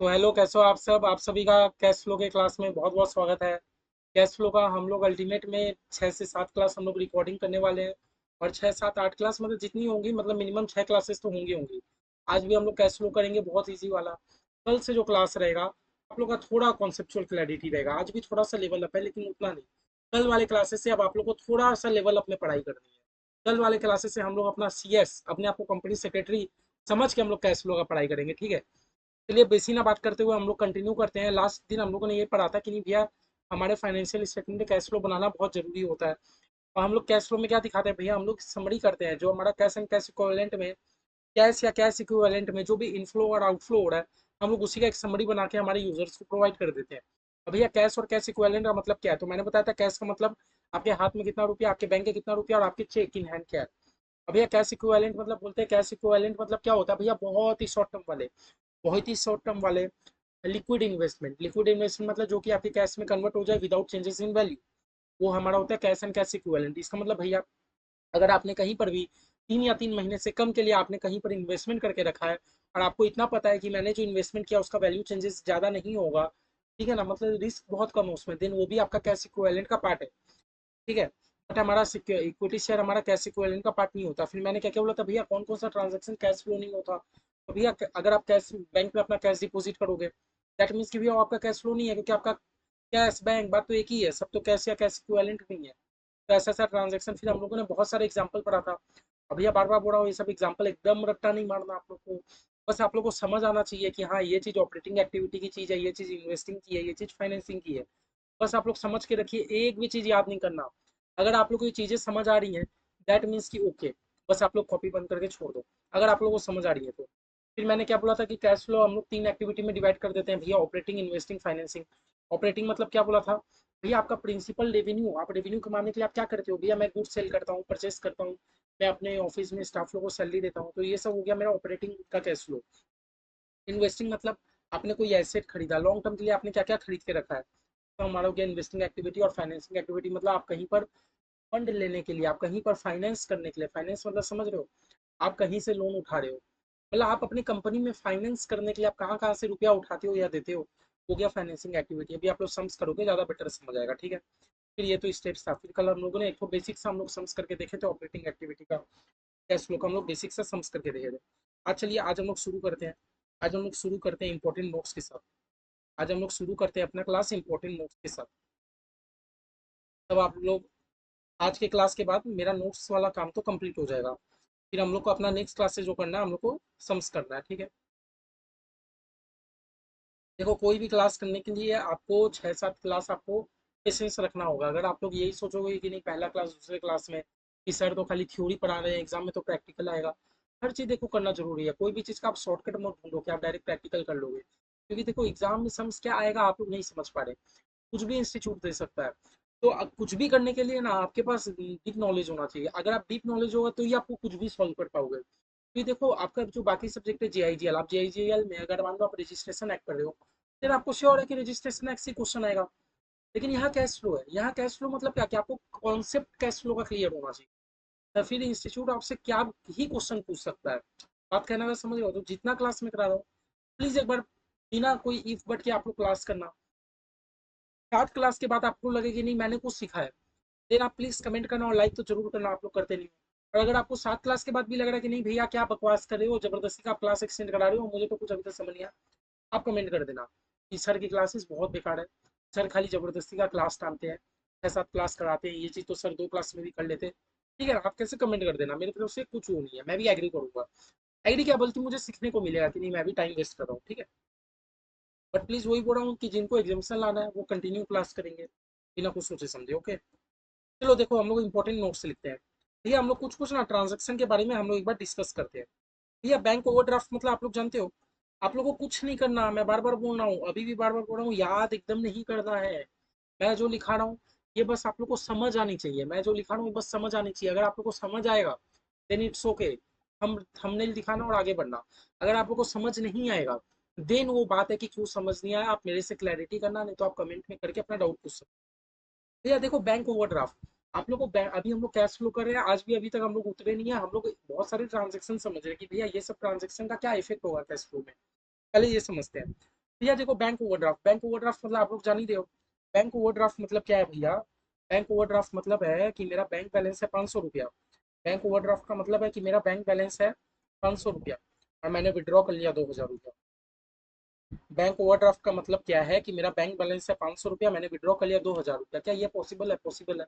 तो हेलो, कैसे हो आप सब। आप सभी का कैश फ्लो के क्लास में बहुत बहुत स्वागत है। कैश फ्लो का हम लोग अल्टीमेट में 6 से 7 क्लास हम लोग रिकॉर्डिंग करने वाले हैं। और 6 7 8 क्लास मतलब जितनी होंगी, मतलब मिनिमम 6 क्लासेस तो होंगी। आज भी हम लोग कैश फ्लो करेंगे, बहुत ईजी वाला। कल से जो क्लास रहेगा आप लोग का थोड़ा कॉन्सेप्चुअल क्लैरिटी रहेगा। आज भी थोड़ा सा लेवल अप है लेकिन उतना नहीं। कल वाले क्लासेस से अब आप लोग को थोड़ा सा लेवल अप में पढ़ाई करनी है। कल वाले क्लासेस से हम लोग अपना CS, अपने आप को कंपनी सेक्रेटरी समझ के हम लोग कैश फ्लो का पढ़ाई करेंगे, ठीक है। चलिए बेसी ना बात करते हुए हम लोग कंटिन्यू करते हैं। लास्ट दिन हम लोगों ने ये पढ़ा था कि नहीं भैया, हमारे फाइनेंशियल स्टेटमेंट में कैश फ्लो बनाना बहुत जरूरी होता है। और हम लोग कैश फ्लो में क्या दिखाते हैं भैया, हम लोग समरी करते हैं जो हमारा कैश एंड कैश इक्विवेलेंट में, कैश या कैश इक्विवेलेंट में जो भी इनफ्लो और आउटफ्लो हो रहा है, हम लोग उसी का एक समरी बना के हमारे यूजर्स को प्रोवाइड कर देते हैं। अब भैया कैश और कैश इक्विवेलेंट का मतलब क्या है, तो मैंने बताया था कैश का मतलब आपके हाथ में कितना रुपया, आपके बैंक में कितना रुपया और आपके चेक इन हैंड क्या है। अब भैया कैश इक्विवेलेंट मतलब बोलते हैं, कैश इक्विवेलेंट मतलब क्या होता है भैया, बहुत ही शॉर्ट टर्म वाले, बहुत ही शॉर्ट टर्म वाले लिक्विड इन्वेस्टमेंट। लिक्विड इन्वेस्टमेंट मतलब जो कि आपके कैश में कन्वर्ट हो जाए विदाउट चेंजेस इन वैल्यू, वो हमारा होता है कैश एंड कैश इक्विवेलेंट। इसका मतलब भैया, अगर आपने कहीं पर भी 3 या 3 महीने से कम के लिए आपने कहीं पर इन्वेस्टमेंट करके रखा है और आपको इतना पता है कि मैंने जो इन्वेस्टमेंट किया उसका वैल्यू चेंजेस ज़्यादा नहीं होगा, ठीक है ना, मतलब रिस्क बहुत कम है उसमें, देन वो भी आपका कैश इक्विवेलेंट का पार्ट है, ठीक है। बट हमारा इक्विटी शेयर हमारा कैश इक्विवेलेंट का पार्ट नहीं होता। फिर मैंने क्या क्या बोला था भैया, कौन कौन सा ट्रांजेक्शन कैश फ्लो नहीं होता। तो भैया अगर आप कैश बैंक में अपना कैश डिपॉजिट करोगे, दैट मीन्स कि भैया वो आपका कैश फ्लो नहीं है, क्योंकि आपका कैश बैंक बात तो एक ही है, सब तो कैश या कैश इक्विवेलेंट नहीं है। तो ऐसा ऐसा ट्रांजेक्शन फिर हम लोगों ने बहुत सारे एग्जाम्पल पढ़ा था। अब भैया बार बार बोल रहा हूँ, ये सब एग्जाम्पल एकदम रट्टा नहीं मारना आप लोग को। बस आप लोग को समझ आना चाहिए कि हाँ, ये चीज ऑपरेटिंग एक्टिविटी की चीज है, ये चीज इन्वेस्टिंग की है, ये चीज फाइनेंसिंग की है। बस आप लोग समझ के रखिए, एक भी चीज याद नहीं करना। अगर आप लोग को ये चीजें समझ आ रही हैं, दैट मीन्स कि ओके, बस आप लोग कॉपी बंद करके छोड़ दो, अगर आप लोगों को समझ आ रही है तो। फिर मैंने क्या बोला था कि कैश फ्लो हम लोग 3 एक्टिविटी में डिवाइड कर देते हैं भैया, ऑपरेटिंग, इन्वेस्टिंग, फाइनेंसिंग। ऑपरेटिंग मतलब क्या बोला था भैया, आपका प्रिंसिपल रेवेन्यू, आप रेवेन्यू कमाने के लिए आप क्या करते हो भैया, मैं गुड सेल करता हूँ, परचेस करता हूँ, मैं अपने ऑफिस में स्टाफ लोगों को सैलरी देता हूँ, तो ये सब हो गया मेरा ऑपरेटिंग का कैश फ्लो। इन्वेस्टिंग मतलब आपने कोई एसेट खरीदा लॉन्ग टर्म के लिए, आपने क्या क्या खरीद के रखा है, तो हमारा हो गया इन्वेस्टिंग एक्टिविटी। और फाइनेंसिंग एक्टिविटी मतलब आप कहीं पर फंड लेने के लिए, आप कहीं पर फाइनेंस करने के लिए, फाइनेंस मतलब समझ रहे हो, आप कहीं से लोन उठा रहे हो, मतलब आप अपनी कंपनी में फाइनेंस करने के लिए आप कहाँ कहाँ से रुपया उठाते हो या देते हो गया फाइनेंसिंग एक्टिविटी। अभी आप लोग सम्स करोगे ज़्यादा बेटर समझ आएगा, ठीक है। फिर ये तो स्टेप्स था। फिर कल हम लोगों ने एक तो बेसिक से हम लोग सम्स करके देखे थे ऑपरेटिंग एक्टिविटी का, कैश फ्लो का हम लोग बेसिक से सम्स करके देखे थे। आज चलिए, आज हम लोग शुरू करते हैं। आज हम लोग शुरू करते हैं इंपॉर्टेंट नोट्स के साथ। आज हम लोग शुरू करते हैं अपना क्लास इंपॉर्टेंट नोट्स के साथ। तब आप लोग, आज के क्लास के बाद मेरा नोट्स वाला काम तो कंप्लीट हो जाएगा। फिर हम लोग को अपना नेक्स्ट क्लास से जो करना है, हम लोग को सम्स करना है, ठीक है। देखो, कोई भी क्लास करने के लिए आपको 6 7 क्लास आपको पेशेंस रखना होगा। अगर आप लोग यही सोचोगे कि नहीं पहला क्लास दूसरे क्लास में कि सर तो खाली थ्योरी पढ़ा रहे हैं, एग्जाम में तो प्रैक्टिकल आएगा, हर चीज़ देखो करना जरूरी है। कोई भी चीज़ का आप शॉर्टकट मत ढूंढो कि आप डायरेक्ट प्रैक्टिकल कर लोगे, क्योंकि देखो एग्जाम में सम्स क्या आएगा आप लोग नहीं समझ पा रहे। कुछ भी इंस्टीट्यूट दे सकता है। तो कुछ भी करने के लिए ना आपके पास डीप नॉलेज होना चाहिए। अगर आप डीप नॉलेज होगा तो ही आपको कुछ भी सॉल्व कर पाओगे। फिर देखो आपका जो बाकी सब्जेक्ट है JIGL, आप JIGL में अगर मान लो आप रजिस्ट्रेशन एक्ट कर रहे हो, फिर आपको श्योर है कि रजिस्ट्रेशन एक्ट से क्वेश्चन आएगा। लेकिन यहाँ कैश फ्लो है, यहाँ कैश फ्लो मतलब क्या, कि आपको कॉन्सेप्ट कैश फ्लो का क्लियर होना चाहिए। तो फिर इंस्टीट्यूट आपसे क्या ही क्वेश्चन पूछ सकता है। बात कहना अगर समझ रहे हो, तो जितना क्लास में करा रहा हूँ, प्लीज एक बार बिना कोई इफ बट के आप लोग क्लास करना। 7 क्लास के बाद आपको लगे कि नहीं मैंने कुछ सीखा है, देन आप प्लीज कमेंट करना और लाइक तो जरूर करना, आप लोग करते नहीं हो। और अगर आपको 7 क्लास के बाद भी लग रहा है कि नहीं भैया क्या बकवास कर रहे हो, जबरदस्ती का आप क्लास एक्सटेंड करा रहे हो, मुझे तो कुछ अभी तक समझ नहीं आया, आप कमेंट कर देना कि सर की क्लासेस बहुत बेकार है, सर खाली जबरदस्ती का क्लास टालते हैं, 6 7 क्लास कराते हैं, ये चीज़ तो सर 2 क्लास में भी कर लेते। ठीक है ना, आप कैसे कमेंट कर देना, मेरी तरफ से कुछ वो नहीं है, मैं भी एग्री करूंगा। एग्री क्या, बल्कि मुझे सीखने को मिलेगा कि नहीं मैं भी टाइम वेस्ट कर रहा हूँ, ठीक है। बट प्लीज वही बोल रहा हूँ कि जिनको एग्जामेशन लाना है वो कंटिन्यू क्लास करेंगे बिना कुछ सोचे समझे, ओके। चलो देखो, हम लोग इंपॉर्टेंट नोट्स लिखते हैं। भैया हम लोग कुछ कुछ ना ट्रांजेक्शन के बारे में हम लोग एक बार डिस्कस करते हैं। भैया बैंक ओवरड्राफ्ट मतलब आप लोग जानते हो, आप लोगों को कुछ नहीं करना, मैं बार बार बोल रहा हूँ, अभी भी बार बार बोल रहा हूँ, याद एकदम नहीं करना है। मैं जो लिखा रहा हूँ ये बस आप लोग को समझ आनी चाहिए, मैं जो लिखा रहा हूँ बस समझ आनी चाहिए। अगर आप लोग को समझ आएगा देन इट्स ओके, हम थंबनेल दिखाना और आगे बढ़ना। अगर आप लोग को समझ नहीं आएगा, देन वो बात है कि क्यों समझ नहीं आया, आप मेरे से क्लैरिटी करना, नहीं तो आप कमेंट में करके अपना डाउट पूछ सकते हो। भैया देखो, बैंक ओवरड्राफ्ट, आप लोग को अभी हम लोग कैश फ्लो कर रहे हैं, आज भी अभी तक हम लोग उतरे नहीं है, हम लोग बहुत सारे ट्रांजेक्शन समझ रहे हैं कि भैया ये सब ट्रांजेक्शन का क्या इफेक्ट होगा कैश फ्लो में। पहले ये समझते हैं। भैया देखो, बैंक ओवरड्राफ्ट मतलब आप लोग जान ही रहे हो। बैंक ओवरड्राफ्ट मतलब क्या है भैया? बैंक ओवरड्राफ्ट मतलब है कि मेरा बैंक बैलेंस है 500 रुपया। बैंक ओवरड्राफ्ट का मतलब है कि मेरा बैंक बैलेंस है 500 रुपया और मैंने विड्रॉ कर लिया 2000 रुपया। बैंक ओवरड्राफ्ट का मतलब क्या है कि मेरा बैंक बैलेंस है 500 रुपया, मैंने विड्रॉ कर लिया 2000 रुपया। क्या ये पॉसिबल है? पॉसिबल है।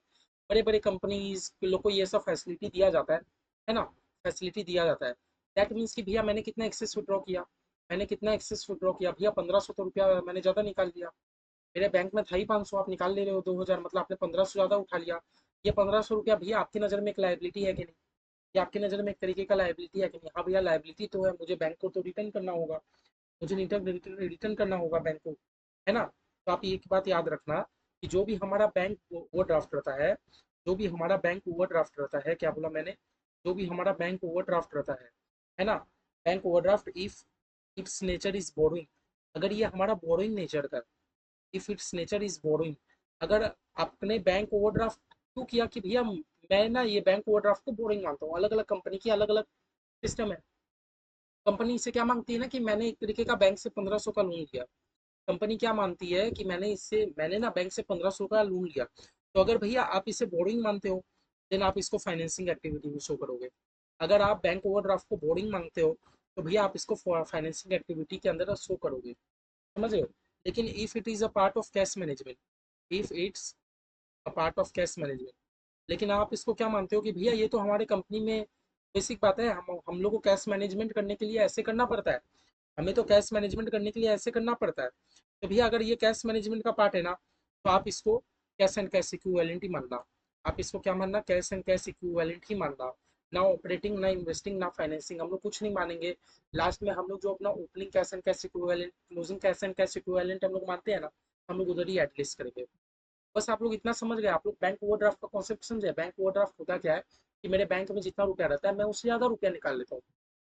बड़े बड़े कंपनीज के लोग को ये सब फैसिलिटी दिया जाता है ना? फैसिलिटी दिया जाता है। दैट मीन्स कि भैया मैंने कितना एक्सेस विड्रॉ किया? मैंने कितना एक्सेस विड्रॉ किया भैया? 1500 तो रुपया मैंने ज़्यादा निकाल लिया। मेरे बैंक में था ही 500, आप निकाल ले रहे हो 2000, मतलब आपने 1500 ज़्यादा उठा लिया। ये 1500 रुपया भैया आपकी नज़र में एक लाइबिलिटी है कि नहीं? ये आपकी नज़र में एक तरीके का लाइबिलिटी है कि नहीं? हाँ भैया, लाइबिलिटी तो है, मुझे बैंक को तो रिटर्न करना होगा। मुझे रिटर्न रिटर्न करना होगा बैंक को, है ना? तो आप एक बात याद रखना कि जो भी हमारा बैंक ओवरड्राफ्ट रहता है, जो भी हमारा बैंक ओवरड्राफ्ट रहता है, क्या बोला मैंने? जो भी हमारा बैंक ओवरड्राफ्ट रहता है ना? Bank overdraft, if it's nature is borrowing, अगर ये हमारा बोरोइंग नेचर का, if it's nature is borrowing, अगर आपने बैंक ओवरड्राफ्ट क्यों किया कि भैया मैं ना ये बैंक ओवरड्राफ्ट को बोरिंग मानता हूँ। अलग अलग कंपनी की अलग अलग सिस्टम है। कंपनी से क्या मांगती है ना कि मैंने एक तरीके का बैंक से 1500 का लोन लिया। कंपनी क्या मानती है कि मैंने ना बैंक से 1500 का लोन लिया। तो अगर भैया आप इसे बोरिंग मानते हो, देन आप इसको फाइनेंसिंग एक्टिविटी में शो करोगे। अगर आप बैंक ओवरड्राफ्ट को बोरिंग मांगते हो, तो भैया आप इसको फाइनेंसिंग एक्टिविटी के अंदर शो करोगे। समझ रहे हो? लेकिन if it is a part of cash management, if it's a part of cash management, लेकिन आप इसको क्या मानते हो कि भैया ये तो हमारे कंपनी में बेसिक बात है, हम लोग को कैश मैनेजमेंट करने के लिए ऐसे करना पड़ता है। हमें तो कैश मैनेजमेंट करने के लिए ऐसे करना पड़ता है। तो भैया अगर ये कैश मैनेजमेंट का पार्ट है ना, तो आप इसको कैश एंड कैश इक्विवेलेंट ही मानना। आप इसको क्या मानना? कैश एंड कैश इक्विवेलेंट ही मानना। ना ऑपरेटिंग, ना इन्वेस्टिंग, ना फाइनेंसिंग, हम लोग कुछ नहीं मानेंगे। लास्ट में हम लोग जो अपना opening cash and cash equivalent, closing cash and cash equivalent हम लोग मानते हैं ना, हम लोग उधर ही एडलिस्ट करेंगे। बस आप लोग इतना समझ गए? आप लोग बैंक ओवरड्राफ्ट का कॉन्सेप्ट समझे? बैंक ओवरड्राफ्ट होता क्या है कि मेरे बैंक में जितना रुपया रहता है मैं उससे ज्यादा रुपया निकाल लेता हूँ।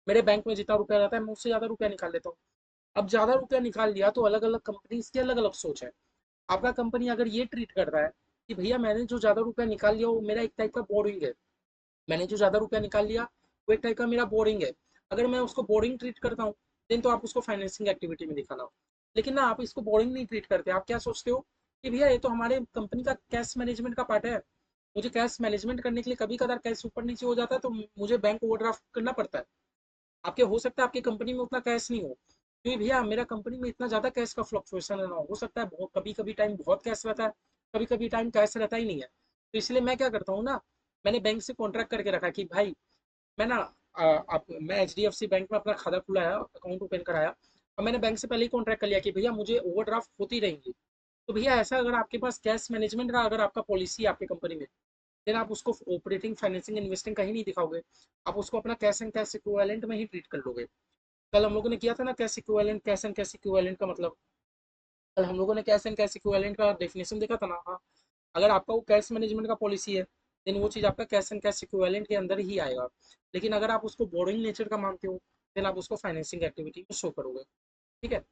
मेरे बैंक में जितना रुपया रहता है मैं उससे ज्यादा रुपया निकाल लेता हूँ। अब ज्यादा रुपया निकाल लिया तो अलग अलग कंपनीज की अलग अलग सोच है। आपका कंपनी अगर ये ट्रीट कर रहा है कि भैया मैंने जो ज्यादा रुपया निकाल लिया वो मेरा एक टाइप का बोरिंग है, मैंने जो ज्यादा रुपया निकाल लिया वो एक टाइप का मेरा बोरिंग है, अगर मैं उसको बोरिंग ट्रीट करता हूँ, देन तो आप उसको फाइनेंसिंग एक्टिविटी में दिखाना। लेकिन ना, आप इसको बोरिंग नहीं ट्रीट करते। आप क्या सोचते हो कि भैया ये तो हमारे कंपनी का कैश मैनेजमेंट का पार्ट है, मुझे कैश मैनेजमेंट करने के लिए कभी कभार कैश ऊपर नीचे हो जाता है तो मुझे बैंक ओवरड्राफ्ट करना पड़ता है। आपके हो सकता है आपकी कंपनी में उतना कैश नहीं हो, क्योंकि भैया मेरा कंपनी में इतना ज़्यादा कैश का फ्लक्चुएशन है ना, हो सकता है बहुत कभी कभी टाइम बहुत कैश रहता है, कभी कभी टाइम कैश रहता ही नहीं है। तो इसलिए मैं क्या करता हूँ ना, मैंने बैंक से कॉन्ट्रैक्ट करके रखा कि भाई मैं ना मैं HDFC बैंक में अपना खाता खुलाया, अकाउंट ओपन कराया, और मैंने बैंक से पहले ही कॉन्ट्रैक्ट कर लिया कि भैया मुझे ओवरड्राफ्ट होती रहेंगी। तो भैया ऐसा अगर आपके पास कैश मैनेजमेंट का अगर आपका पॉलिसी है आपकी कंपनी में, देन आप उसको ऑपरेटिंग, फाइनेंसिंग, इन्वेस्टिंग कहीं नहीं दिखाओगे। आप उसको अपना कैश एंड कैश इक्विवेलेंट में ही ट्रीट कर लोगे। कल हम लोगों ने किया था ना cash equivalent, cash and cash equivalent का मतलब, कल हम लोगों ने कैश एंड कैश इक्विवेलेंट का डेफिनेशन देखा था ना। हाँ, अगर आपका वो कैश मैनेजमेंट का पॉलिसी है, देन वो चीज़ आपका कैश एंड कैश इक्विवेलेंट के अंदर ही आएगा। लेकिन अगर आप उसको बोरिंग नेचर का मानते हो, देन आप उसको फाइनेंसिंग एक्टिविटी में शो करोगे। ठीक है?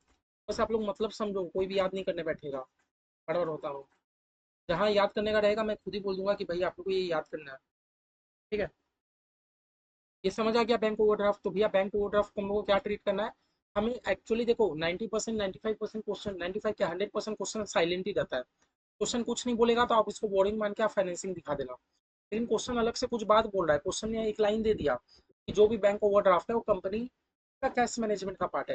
बस आप लोग मतलब समझो, कोई भी याद नहीं करने बैठेगा, बराबर होता हो। जहाँ याद करने का रहेगा मैं खुद ही बोल दूंगा कि भाई आप लोग को ये याद करना है। ठीक है? ये समझ आ गया बैंक ओवरड्राफ्ट? तो भैया बैंक ओवरड्राफ्ट को हम लोग को क्या ट्रीट करना है? हमें एक्चुअली देखो 90%, 95% क्वेश्चन, 95 क्या 100% क्वेश्चन साइलेंट ही रहता है। क्वेश्चन कुछ नहीं बोलेगा तो आप इसको बोरिंग मान के आप फाइनेंसिंग दिखा देना। लेकिन क्वेश्चन अलग से कुछ बात बोल रहा है, क्वेश्चन ने एक लाइन दे दिया कि जो भी बैंक ओवरड्राफ्ट है वो कंपनी का कैश मैनेजमेंट का पार्ट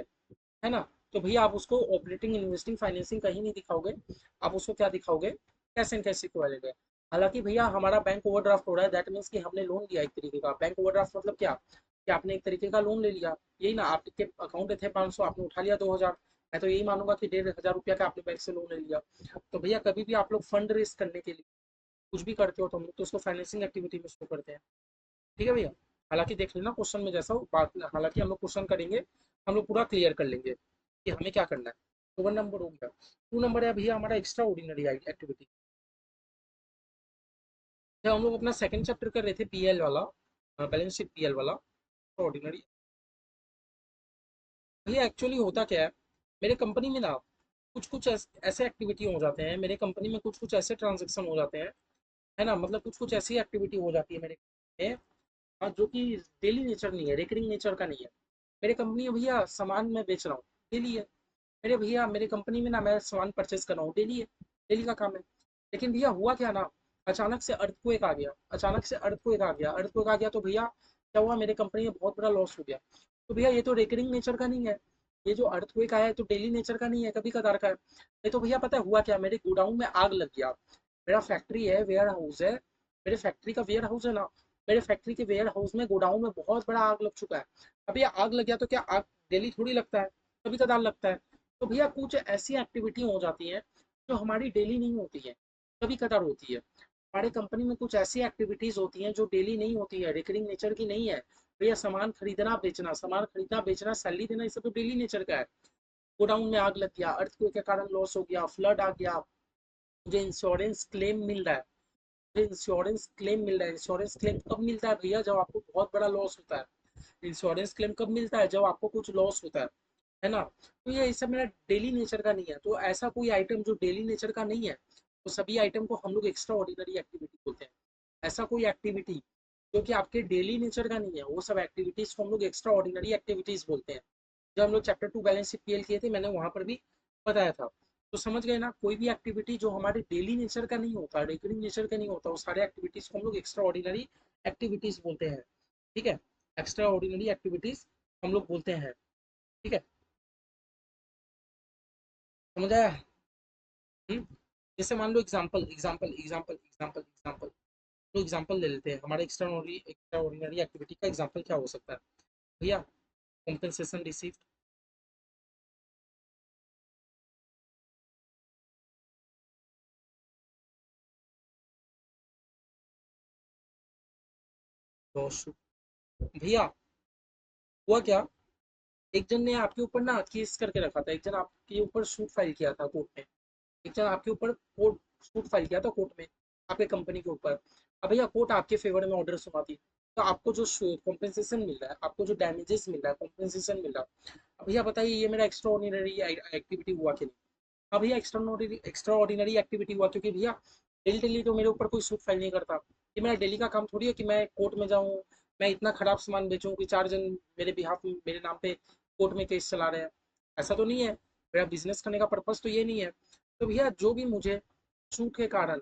है ना? तो भैया आप उसको ऑपरेटिंग, इन्वेस्टिंग, फाइनेंसिंग कहीं नहीं दिखाओगे। आप उसको क्या दिखाओगे? कैश एंड कैश इक्विवेलेंट है। हालांकि भैया हमारा बैंक ओवरड्राफ्ट हो रहा है, दैट मीन्स कि हमने लोन लिया एक तरीके का। बैंक ओवरड्राफ्ट मतलब क्या कि आपने एक तरीके का लोन ले लिया, यही ना? आपके अकाउंट में थे 500, आपने उठा लिया 2000। मैं तो यही मानूंगा कि 1500 रुपया का आपने बैंक से लोन ले लिया। तो भैया कभी भी आप लोग फंड रेस करने के लिए कुछ भी करते हो तो हम लोग तो उसको फाइनेंसिंग एक्टिविटी में उसको करते हैं। ठीक है भैया? हालांकि देख लेना क्वेश्चन में जैसा हो बात, हालांकि हम लोग क्वेश्चन करेंगे, हम लोग पूरा क्लियर कर लेंगे कि हमें क्या करना है। तो 1 नंबर हो गया। 2 नंबर है भैया हमारा एक्स्ट्रा ऑर्डिनरी एक्टिविटी। जब हम लोग अपना सेकंड चैप्टर कर रहे थे PL वाला, बैलेंस शीट PL वाला, ऑर्डिनरी, भैया एक्चुअली होता क्या है, मेरे कंपनी में ना कुछ कुछ ऐसे एक्टिविटी हो जाते हैं, मेरे कंपनी में कुछ कुछ ऐसे ट्रांजेक्शन हो जाते हैं, है ना? मतलब कुछ कुछ ऐसी एक्टिविटी हो जाती है मेरे में, जो कि डेली नेचर नहीं है, रिकरिंग नेचर का नहीं है। मेरे कंपनी में भैया सामान मैं बेच रहा हूँ, डेली है। मेरे भैया मेरे कंपनी में ना मैं सामान परचेज कर रहा हूँ डेली है, डेली का काम है। लेकिन भैया हुआ क्या ना, अचानक से अर्थक्वेक आ गया, अचानक से अर्थक्वेक आ गया, अर्थक्वेक आ गया तो भैया क्या हुआ, मेरे कंपनी में बहुत बड़ा लॉस हो गया। तो भैया ये तो रेकरिंग नेचर का नहीं है, ये जो अर्थक्वेक आया है तो डेली नेचर का नहीं है, कभी कदार का है। नहीं तो भैया पता है हुआ क्या, मेरे गोडाउन में आग लग गया। मेरा फैक्ट्री है, वेयर हाउस है, मेरे फैक्ट्री का वेयर हाउस है ना, मेरे फैक्ट्री के वेयर हाउस में गोडाउन में बहुत बड़ा आग लग चुका है। अब ये आग लग गया तो क्या आग डेली थोड़ी लगता है, कभी कदार लगता है। तो भैया कुछ ऐसी एक्टिविटी हो जाती है जो हमारी डेली नहीं होती है, कभी कदार होती है। हमारे कंपनी में कुछ ऐसी एक्टिविटीज होती हैं जो डेली नहीं होती है, रिकरिंग नेचर की नहीं है। भैया सामान खरीदना बेचना, सामान खरीदना बेचना, सैलरी देना, ये सब तो डेली नेचर का है। गोडाउन में आग लग गया, अर्थक्वेक के कारण लॉस हो गया, फ्लड आ गया, मुझे इंश्योरेंस क्लेम मिल रहा है, मुझे इंश्योरेंस क्लेम मिल रहा है। इंश्योरेंस क्लेम कब मिलता है भैया, जब आपको बहुत बड़ा लॉस होता है। इंश्योरेंस क्लेम कब मिलता है, जब आपको कुछ लॉस होता है ना। तो ये सब मेरा डेली नेचर का नहीं है, तो ऐसा कोई आइटम जो डेली नेचर का नहीं है, तो सभी आइटम को हम लोग एक्स्ट्रा ऑर्डिनरी एक्टिविटी बोलते हैं। ऐसा कोई एक्टिविटी जो कि आपके डेली नेचर का नहीं है, वो सब एक्टिविटीज को हम लोग एक्स्ट्रा ऑर्डिनरी एक्टिविटीज बोलते हैं। जब हम लोग चैप्टर 2 बैलेंस शीट पीएल किए थे, मैंने वहां पर भी बताया था। तो समझ गए ना, कोई भी एक्टिविटी जो हमारे डेली नेचर का नहीं होता, रेकरिंग नेचर का नहीं होता, वो सारे एक्टिविटीज को हम लोग एक्स्ट्रा ऑर्डिनरी एक्टिविटीज बोलते हैं। ठीक है, एक्स्ट्रा ऑर्डिनरी एक्टिविटीज हम लोग बोलते हैं। ठीक है, समझ आया। हम्म? जैसे मान लो example example example example example, तो एग्जांपल ले लेते हैं, हमारे एक्स्ट्रा ऑर्डिनरी एक्टिविटी का एग्जांपल क्या हो सकता है भैया। कॉम्पेंसेशन रिसीव्ड, भैया हुआ क्या, एक जन ने आपके ऊपर ना केस करके रखा था, एक जन आपके ऊपर सूट फाइल किया था कोर्ट में, एक जन आपके ऊपर कोर्ट सूट फाइल किया था कोर्ट में, आपके कंपनी के ऊपर। अब भैया कोर्ट आपके फेवर में ऑर्डर सुनाती, तो आपको जो कॉम्पेंसेशन मिल रहा है, आपको जो डैमेजेस मिल रहा है, कॉम्पेंसेशन मिल रहा है। अब भैया बताइए ये मेरा एक्स्ट्रा ऑर्डिनरी एक्टिविटी हुआ कि नहीं। हाँ भैया एक्स्ट्रा ऑर्डिनरी एक्टिविटी हुआ, क्योंकि भैया डेली डेली तो मेरे ऊपर कोई सूट फाइल नहीं करता। ये मेरा डेली का काम थोड़ी है कि मैं कोर्ट में जाऊँ, मैं इतना खराब सामान बेचूँ कि 4 जन मेरे बिहाफ में मेरे नाम पे कोर्ट में केस चला रहे हैं। ऐसा तो नहीं है, मेरा बिजनेस करने का पर्पज तो ये नहीं है। तो भैया जो भी मुझे सूट के कारण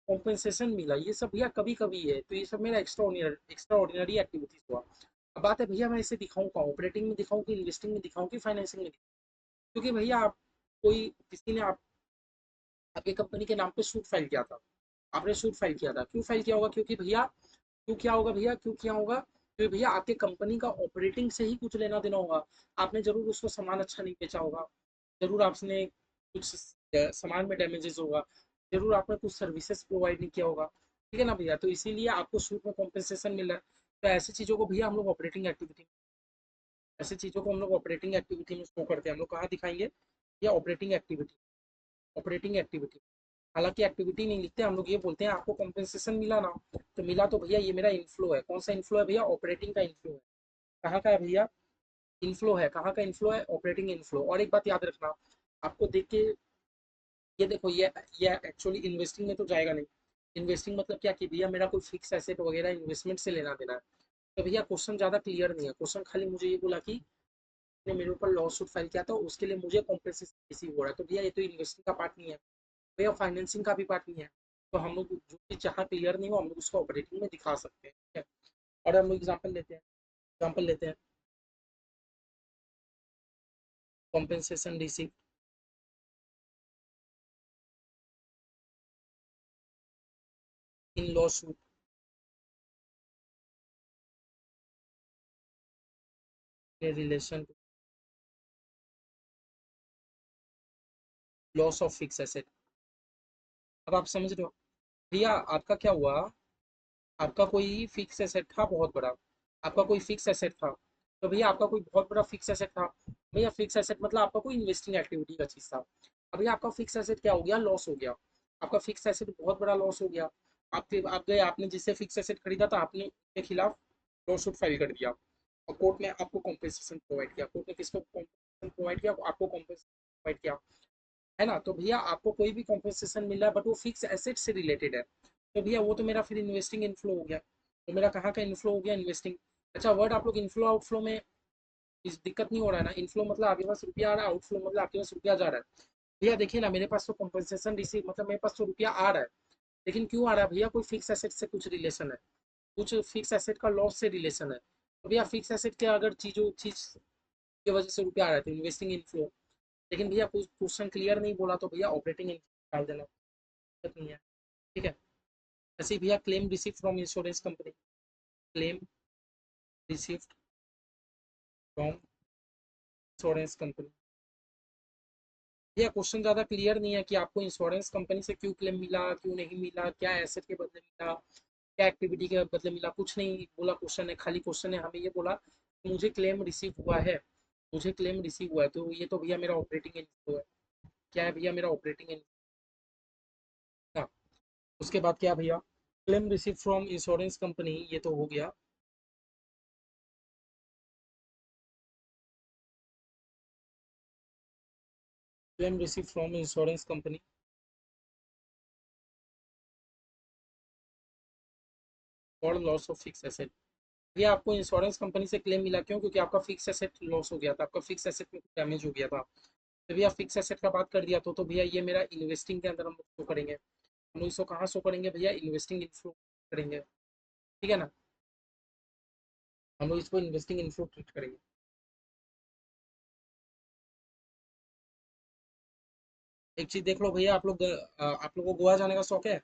कॉम्पेंसेशन मिला, ये सब भैया कभी कभी है, तो ये सब मेरा एक्स्ट्रा ऑर्डिनरी एक्टिविटीज हुआ। अब बात है भैया मैं इसे दिखाऊं कहाँ, ऑपरेटिंग में दिखाऊं कि इन्वेस्टिंग में दिखाऊं कि फाइनेंसिंग में दिखाऊं। क्योंकि भैया आप कोई किसी ने आपकी कंपनी के नाम पे सूट फाइल किया था, आपने सूट फाइल किया था, क्यों फाइल किया होगा, क्योंकि भैया क्यों किया होगा भैया, क्यों किया होगा, क्योंकि भैया आपके कंपनी का ऑपरेटिंग से ही कुछ लेना देना होगा। आपने जरूर उसको सामान अच्छा नहीं बेचा होगा, जरूर आपने कुछ सामान में डैमेजेस होगा, जरूर आपने कुछ सर्विसेज प्रोवाइड नहीं किया होगा। ठीक है ना भैया, तो इसीलिए आपको सूट में कॉम्पेंसेशन मिल रहा है। तो ऐसी चीज़ों को भैया हम लोग ऑपरेटिंग एक्टिविटी, ऐसी चीज़ों को हम लोग ऑपरेटिंग एक्टिविटी में शो करते हैं। हम लोग कहाँ दिखाएंगे, या ऑपरेटिंग एक्टिविटी, ऑपरेटिंग एक्टिविटी। हालांकि एक्टिविटी नहीं लिखते हम लोग, ये बोलते हैं आपको कॉम्पेंसेशन मिला ना, तो मिला तो भैया ये मेरा इनफ्लो है। कौन सा इनफ्लो है भैया, ऑपरेटिंग का इनफ्लो है। कहाँ का है भैया, इनफ्लो है, कहाँ का इनफ्लो है, ऑपरेटिंग इनफ्लो। और एक बात याद रखना, आपको देख के, ये देखो ये एक्चुअली इन्वेस्टिंग में तो जाएगा नहीं। इन्वेस्टिंग मतलब क्या कि भैया मेरा कोई फिक्स एसेट वगैरह इन्वेस्टमेंट से लेना देना है। तो भैया क्वेश्चन ज़्यादा क्लियर नहीं है, क्वेश्चन खाली मुझे ये बोला कि ने मेरे ऊपर लॉ सूट फाइल किया था, उसके लिए मुझे कॉम्पेंसेशन रिसीव हो रहा है। तो भैया ये तो इन्वेस्टिंग का पार्ट नहीं है, भैया फाइनेंसिंग का भी पार्ट नहीं है। तो हम लोग जो चीज़ जहाँ क्लियर नहीं हो हम लोग उसको ऑपरेटिंग में दिखा सकते हैं। ठीक है, और हम लोग एग्जाम्पल लेते हैं, एग्जाम्पल लेते हैं, compensation receive in lawsuit के relation to loss of fix asset. अब आप समझ रहे हो भैया, आपका क्या हुआ, आपका कोई फिक्स एसेट था बहुत बड़ा, आपका कोई फिक्स एसेट था। तो भैया आपका कोई बहुत बड़ा फिक्स एसेट था, भैया फिक्स एसेट मतलब आपका कोई इन्वेस्टिंग एक्टिविटी का चीज था। अब भैया आपका फिक्स एसेट क्या हो गया, लॉस हो गया। आपका फिक्स एसेट बहुत बड़ा लॉस हो गया। आप गए, आपने जिससे फिक्स एसेट खरीदा था, आपने उसके खिलाफ लॉ सूट फाइल कर दिया, और कोर्ट में आपको कॉम्पेंसेशन प्रोवाइड किया। कोर्ट ने किसको कॉम्पेंसेशन प्रोवाइड किया, आपको कॉम्पेंसेशन प्रोवाइड किया, है ना। तो भैया आपको कोई भी कॉम्पेंसेशन मिल रहा है बट वो फिक्स एसेट से रिलेटेड है, तो भैया वो तो मेरा फिर इन्वेस्टिंग इनफ्लो हो गया। तो मेरा कहाँ का इनफ्लो हो गया, इन्वेस्टिंग। अच्छा वर्ड आप लोग इनफ्लो आउटफ्लो में इस दिक्कत नहीं हो रहा है ना। इनफ्लो मतलब आपके पास रुपया आ रहा है, आउटफ्लो मतलब आपके पास रुपया जा रहा है। भैया देखिए ना, मेरे पास तो कंपनसेशन रिसीव मतलब मेरे पास तो रुपया आ रहा है, लेकिन क्यों आ रहा है भैया? कोई फिक्स एसेट से कुछ रिलेशन है, कुछ फिक्स एसेट का लॉस से रिलेशन है। तो भैया फिक्स एसेट के अगर चीज की वजह से रुपया आ रहा है तो इन्वेस्टिंग इनफ्लो। लेकिन भैया कुछ क्वेश्चन क्लियर नहीं बोला तो भैया ऑपरेटिंग इनफ्लो डाल देना, दिक्कत नहीं है। ठीक है। ऐसे ही भैया claim receive from insurance company, claim received from insurance company. भैया क्वेश्चन ज़्यादा क्लियर नहीं है कि आपको इंश्योरेंस कंपनी से क्यों क्लेम मिला, क्यों नहीं मिला, क्या एसेट के बदले मिला, क्या एक्टिविटी के बदले मिला, कुछ नहीं बोला। क्वेश्चन है, खाली क्वेश्चन है, हमें ये बोला कि मुझे क्लेम रिसीव हुआ है, मुझे क्लेम रिसीव हुआ है। तो ये तो भैया मेरा ऑपरेटिंग इनफ्लो है। क्या है भैया? मेरा ऑपरेटिंग इनफ्लो। उसके बाद क्या भैया? Claim receive from insurance company, ये तो हो गया। Claim receive from insurance company for loss of fix asset. ये आपको इंश्योरेंस कंपनी से क्लेम मिला, क्यों? क्योंकि आपका फिक्स एसेट लॉस हो गया था, आपका फिक्स एसेट में डैमेज हो गया था। तो भैया फिक्स एसेट का बात कर दिया तो भैया ये मेरा इन्वेस्टिंग के अंदर हम लोग शो करेंगे। हम लोग इसको कहाँ शो करेंगे भैया? इन्वेस्टिंग इन्फ्लो करेंगे। ठीक है ना? हम लोग इसको इन्वेस्टिंग इन्फ्लो ट्रीट करेंगे। एक चीज देख लो भैया, आप लोग को गोवा जाने का शौक है?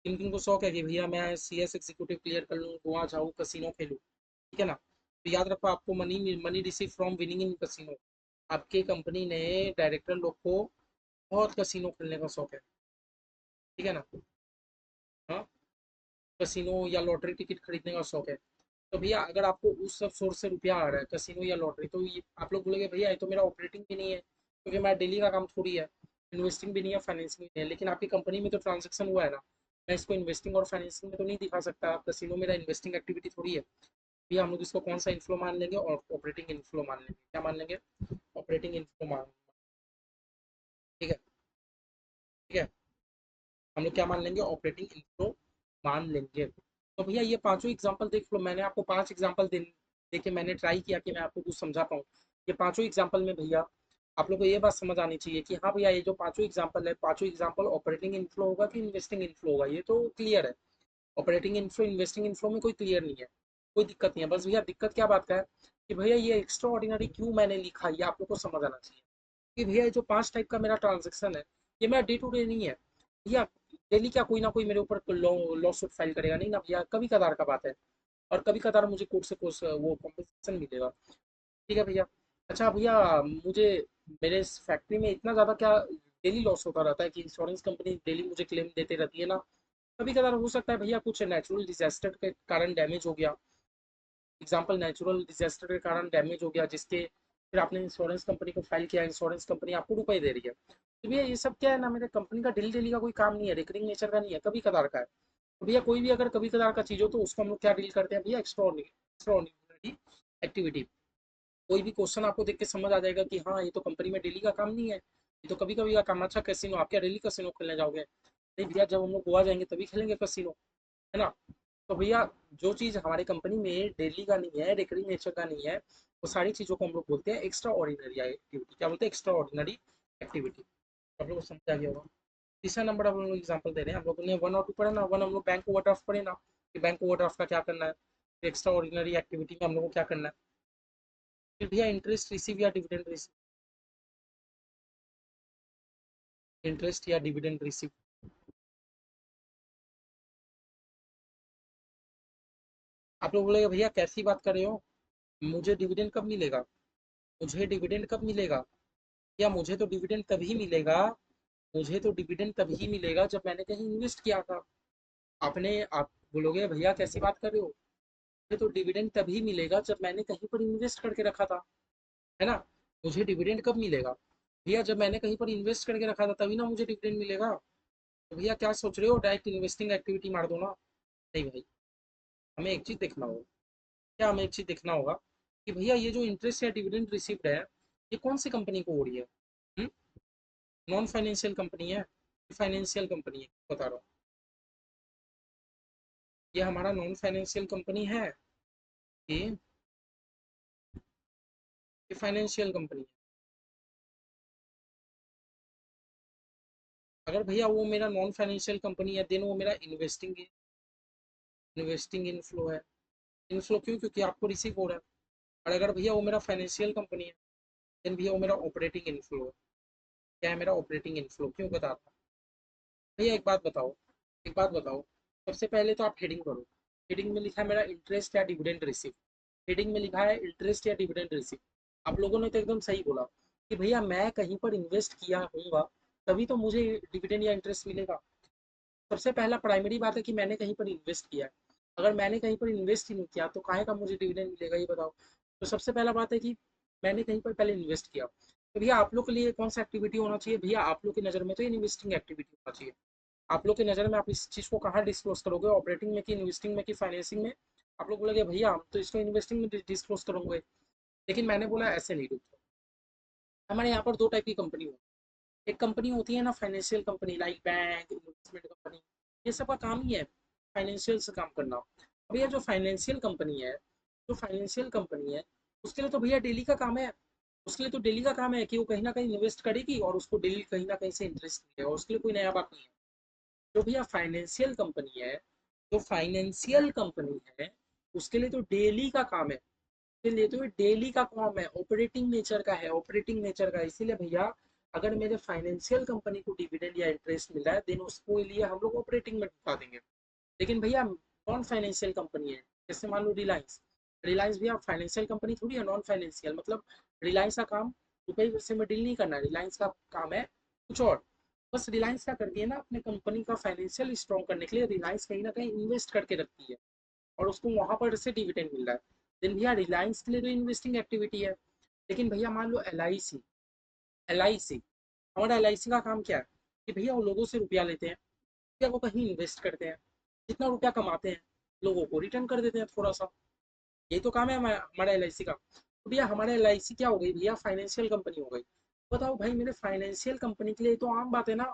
किन किन को शौक है कि भैया मैं CS एग्जीक्यूटिव क्लियर कर लूँ, गोवा जाऊँ, कसिनो खेलूँ? ठीक है ना? तो याद रखो, आपको money money receive from winning in casino. आपके कंपनी ने डायरेक्टर लोग को बहुत कसिनो खेलने का शौक है। ठीक है ना? हाँ, कसिनो या लॉटरी टिकट खरीदने का शौक है। तो भैया अगर आपको उस सब सोर्स से रुपया आ रहा है, कसिनो या लॉटरी, तो ये आप लोग बोलेंगे भैया ये तो मेरा ऑपरेटिंग भी नहीं है, क्योंकि मेरा डेली का काम थोड़ी है। इन्वेस्टिंग भी नहीं है, फाइनेंसिंग भी नहीं है। लेकिन आपकी कंपनी में तो ट्रांजेक्शन हुआ है ना, मैं इसको इन्वेस्टिंग और फाइनेंसिंग में तो नहीं दिखा सकता। कसिनो मेरा इन्वेस्टिंग एक्टिविटी थोड़ी है। भैया हम लोग इसको कौन सा इन्फ्लो मान लेंगे? और ऑपरेटिंग इन्फ्लो मान लेंगे। क्या मान लेंगे? ऑपरेटिंग इन्फ्लो मान। ठीक है। ठीक है। हम लोग क्या मान लेंगे? ऑपरेटिंग इन्फ्लो मान लेंगे। तो भैया ये पांचों एग्जांपल देख लो, मैंने आपको 5 एग्जांपल दे देके मैंने ट्राई किया कि मैं आपको कुछ समझा पाऊँ। ये पांचों एग्जांपल में भैया आप लोग को ये बात समझ आनी चाहिए कि हाँ भैया, ये जो पांचों एग्जांपल है, पांचों एग्जांपल ऑपरेटिंग इन्फ्लो होगा कि इन्वेस्टिंग इन्फ्लो होगा, ये तो क्लियर है। ऑपरेटिंग इन्फ्लो इन्वेस्टिंग इन्फ्लो में कोई क्लियर नहीं है, कोई दिक्कत नहीं है। बस भैया दिक्कत क्या बात का है कि भैया ये एक्स्ट्रा ऑर्डिनरी क्यों मैंने लिखा, ये आप लोग को समझ आना चाहिए। कि भैया ये जो 5 टाइप का मेरा ट्रांजेक्शन है, ये मेरा डे टू डे नहीं है भैया। डेली क्या कोई ना कोई मेरे ऊपर लॉ सूट फाइल करेगा नहीं ना भैया, कभी कदार का बात है। और कभी कदार मुझे कोर्ट से कोर्स वो कॉम्पनसेशन मिलेगा। ठीक है भैया। अच्छा भैया, मुझे मेरे इस फैक्ट्री में इतना ज़्यादा क्या डेली लॉस होता रहता है कि इंश्योरेंस कंपनी डेली मुझे क्लेम देते रहती है ना? कभी कदार हो सकता है भैया कुछ नेचुरल डिजास्टर के कारण डैमेज हो गया। एग्जाम्पल, नेचुरल डिजास्टर के कारण डैमेज हो गया, जिसके फिर आपने इंश्योरेंस कंपनी को फाइल किया, इंश्योरेंस कंपनी आपको रुपए दे रही है। तो भैया ये सब क्या है ना, मेरे कंपनी का डेली डेली का कोई काम नहीं है, रिकरिंग नेचर का नहीं है, कभी कदार का है। तो भैया कोई भी अगर कभी कदार का चीज हो तो उसको हम लोग क्या डील करते हैं भैया? Extra activity. कोई भी क्वेश्चन आपको देख के समझ आ जाएगा कि हाँ ये तो कंपनी में डेली का काम नहीं है, ये तो कभी कभी का काम। अच्छा कैसीनो, आप क्या डेली कैसीनो खेलने जाओगे? नहीं भैया, जब हम लोग गोवा जाएंगे तभी खेलेंगे कैसीनो, है ना? तो भैया जो चीज़ हमारी कंपनी में डेली का नहीं है, रिकरिंग नेचर का नहीं है, वो सारी चीज़ों को हम लोग बोलते हैं एक्स्ट्रा ऑर्डिनरी एक्टिविटी। क्या बोलते हैं? Extra ordinary activity. आप लोग को समझ आ गया होगा। तीसरा नंबर हम लोग एग्जाम्पल दे रहे हैं, हम लोगों ने 1 और 2 पढ़ा ना। 1 हम लोग बैंक ओवरड्राफ्ट पढ़े ना, कि बैंक ओवरड्राफ्ट का क्या करना है। एक्स्ट्रा ऑर्डिनरी एक्टिविटी में हम लोग को क्या करना है? फिर भैया इंटरेस्ट रिसीव या डिविडेंड रिसीव, इंटरेस्ट या डिविडेंड रिसीव। आप लोग बोलेगे भैया कैसी बात कर रहे हो, मुझे डिविडेंड कब मिलेगा? मुझे डिविडेंड कब मिलेगा? या मुझे तो डिविडेंड तभी मिलेगा, मुझे तो डिविडेंड तभी मिलेगा जब मैंने कहीं इन्वेस्ट किया था। आप बोलोगे भैया कैसी बात कर रहे हो, मुझे तो डिविडेंड तभी मिलेगा जब मैंने कहीं पर इन्वेस्ट करके रखा था, है ना? मुझे डिविडेंड कब मिलेगा भैया? जब मैंने कहीं पर इन्वेस्ट करके रखा था तभी ना मुझे डिविडेंड मिलेगा। तो भैया क्या सोच रहे हो, डायरेक्ट इन्वेस्टिंग एक्टिविटी मार दो ना? नहीं भाई, हमें एक चीज देखना होगा। क्या हमें एक चीज देखना होगा कि भैया ये जो इंटरेस्ट या डिविडेंड रिसिप्ट है, ये कौन सी कंपनी को हो रही है? नॉन फाइनेंशियल कंपनी है, फाइनेंशियल कंपनी है, बता रहा हूँ। ये हमारा नॉन फाइनेंशियल कंपनी है कि ये फाइनेंशियल कंपनी है। अगर भैया वो मेरा नॉन फाइनेंशियल कंपनी है देन वो मेरा इन्वेस्टिंग इनफ्लो है। इनफ्लो क्यों? क्योंकि आपको रिसीव हो रहा है। और अगर भैया वो मेरा फाइनेंशियल कंपनी है देन भैया वो मेरा ऑपरेटिंग इनफ्लो है। क्या है मेरा ऑपरेटिंग इनफ्लो? क्यों बताता हूँ। भैया एक बात बताओ। सबसे पहले तो आप हेडिंग करो। हेडिंग में लिखा है मेरा इंटरेस्ट या डिविडेंड रिसीव। हेडिंग में लिखा है इंटरेस्ट या डिविडेंड रिसीव। आप लोगों ने तो एकदम सही बोला कि भैया मैं कहीं पर इन्वेस्ट किया होऊंगा तभी तो मुझे डिविडेंड या इंटरेस्ट मिलेगा। सबसे पहला प्राइमरी बात है कि मैंने कहीं पर इन्वेस्ट किया है। अगर मैंने कहीं पर इन्वेस्ट ही नहीं किया तो काहे का मुझे डिविडेंड मिलेगा ये बताओ। तो सबसे पहला बात है कि मैंने कहीं पर पहले इन्वेस्ट किया। तो भैया आप लोग के लिए कौन सा एक्टिविटी होना चाहिए? भैया आप लोग की नज़र में तो इन्वेस्टिंग एक्टिविटी होना चाहिए। आप लोग की नज़र में आप इस चीज़ को कहाँ डिस्क्लोज करोगे? ऑपरेटिंग में कि इन्वेस्टिंग में कि फाइनेंसिंग में? आप लोग बोलेंगे भैया हम तो इसको इन्वेस्टिंग में डिस्क्लोज करोगे। लेकिन मैंने बोला ऐसे नहीं रुको। हमारे यहाँ पर दो टाइप की कंपनी होती है। एक कंपनी होती है ना financial company, like bank, investment company. ये सब का काम ही है फाइनेंशियल से काम करना। अब ये जो फाइनेंशियल कंपनी है, उसके लिए तो भैया डेली का काम है। उसके लिए तो डेली का काम है कि वो कहीं ना कहीं इन्वेस्ट करेगी और उसको डेली कहीं ना कहीं से इंटरेस्ट मिलेगा। उसके लिए कोई नया बात नहीं है। जो भैया फाइनेंशियल कंपनी है उसके लिए तो डेली का काम है। उसके लिए तो डेली का काम है, ऑपरेटिंग नेचर का है, ऑपरेटिंग नेचर का। इसीलिए भैया अगर मेरे फाइनेंशियल कंपनी को डिविडेंड या इंटरेस्ट मिल रहा है देन उसको लिए हम लोग ऑपरेटिंग में दिखा देंगे। लेकिन भैया नॉन फाइनेंशियल कंपनी है, जैसे मान लो रिलायंस। रिलायंस भैया फाइनेंशियल कंपनी थोड़ी है, नॉन फाइनेंशियल मतलब रिलायंस का काम रुपये से में डील नहीं करना है। रिलायंस का काम है कुछ और। बस रिलायंस क्या करती है ना, अपने कंपनी का फाइनेंशियल स्ट्रॉन्ग करने के लिए रिलायंस कहीं ना कहीं इन्वेस्ट करके रखती है और उसको वहां पर से डिविडेंड मिल रहा है। देन भैया रिलायंस के लिए तो इन्वेस्टिंग एक्टिविटी है। लेकिन भैया मान लो एल आई सी, हमारा एल का काम क्या है कि भैया वो लोगों से रुपया लेते हैं, रुपया को कहीं इन्वेस्ट करते हैं, जितना रुपया कमाते हैं लोगों को रिटर्न कर देते हैं थोड़ा सा। यही तो काम है हमारा एल का। तो भैया हमारा एल क्या हो गई भैया? फाइनेंशियल कंपनी हो गई। बताओ भाई मेरे फाइनेंशियल कंपनी के लिए तो आम बात है ना,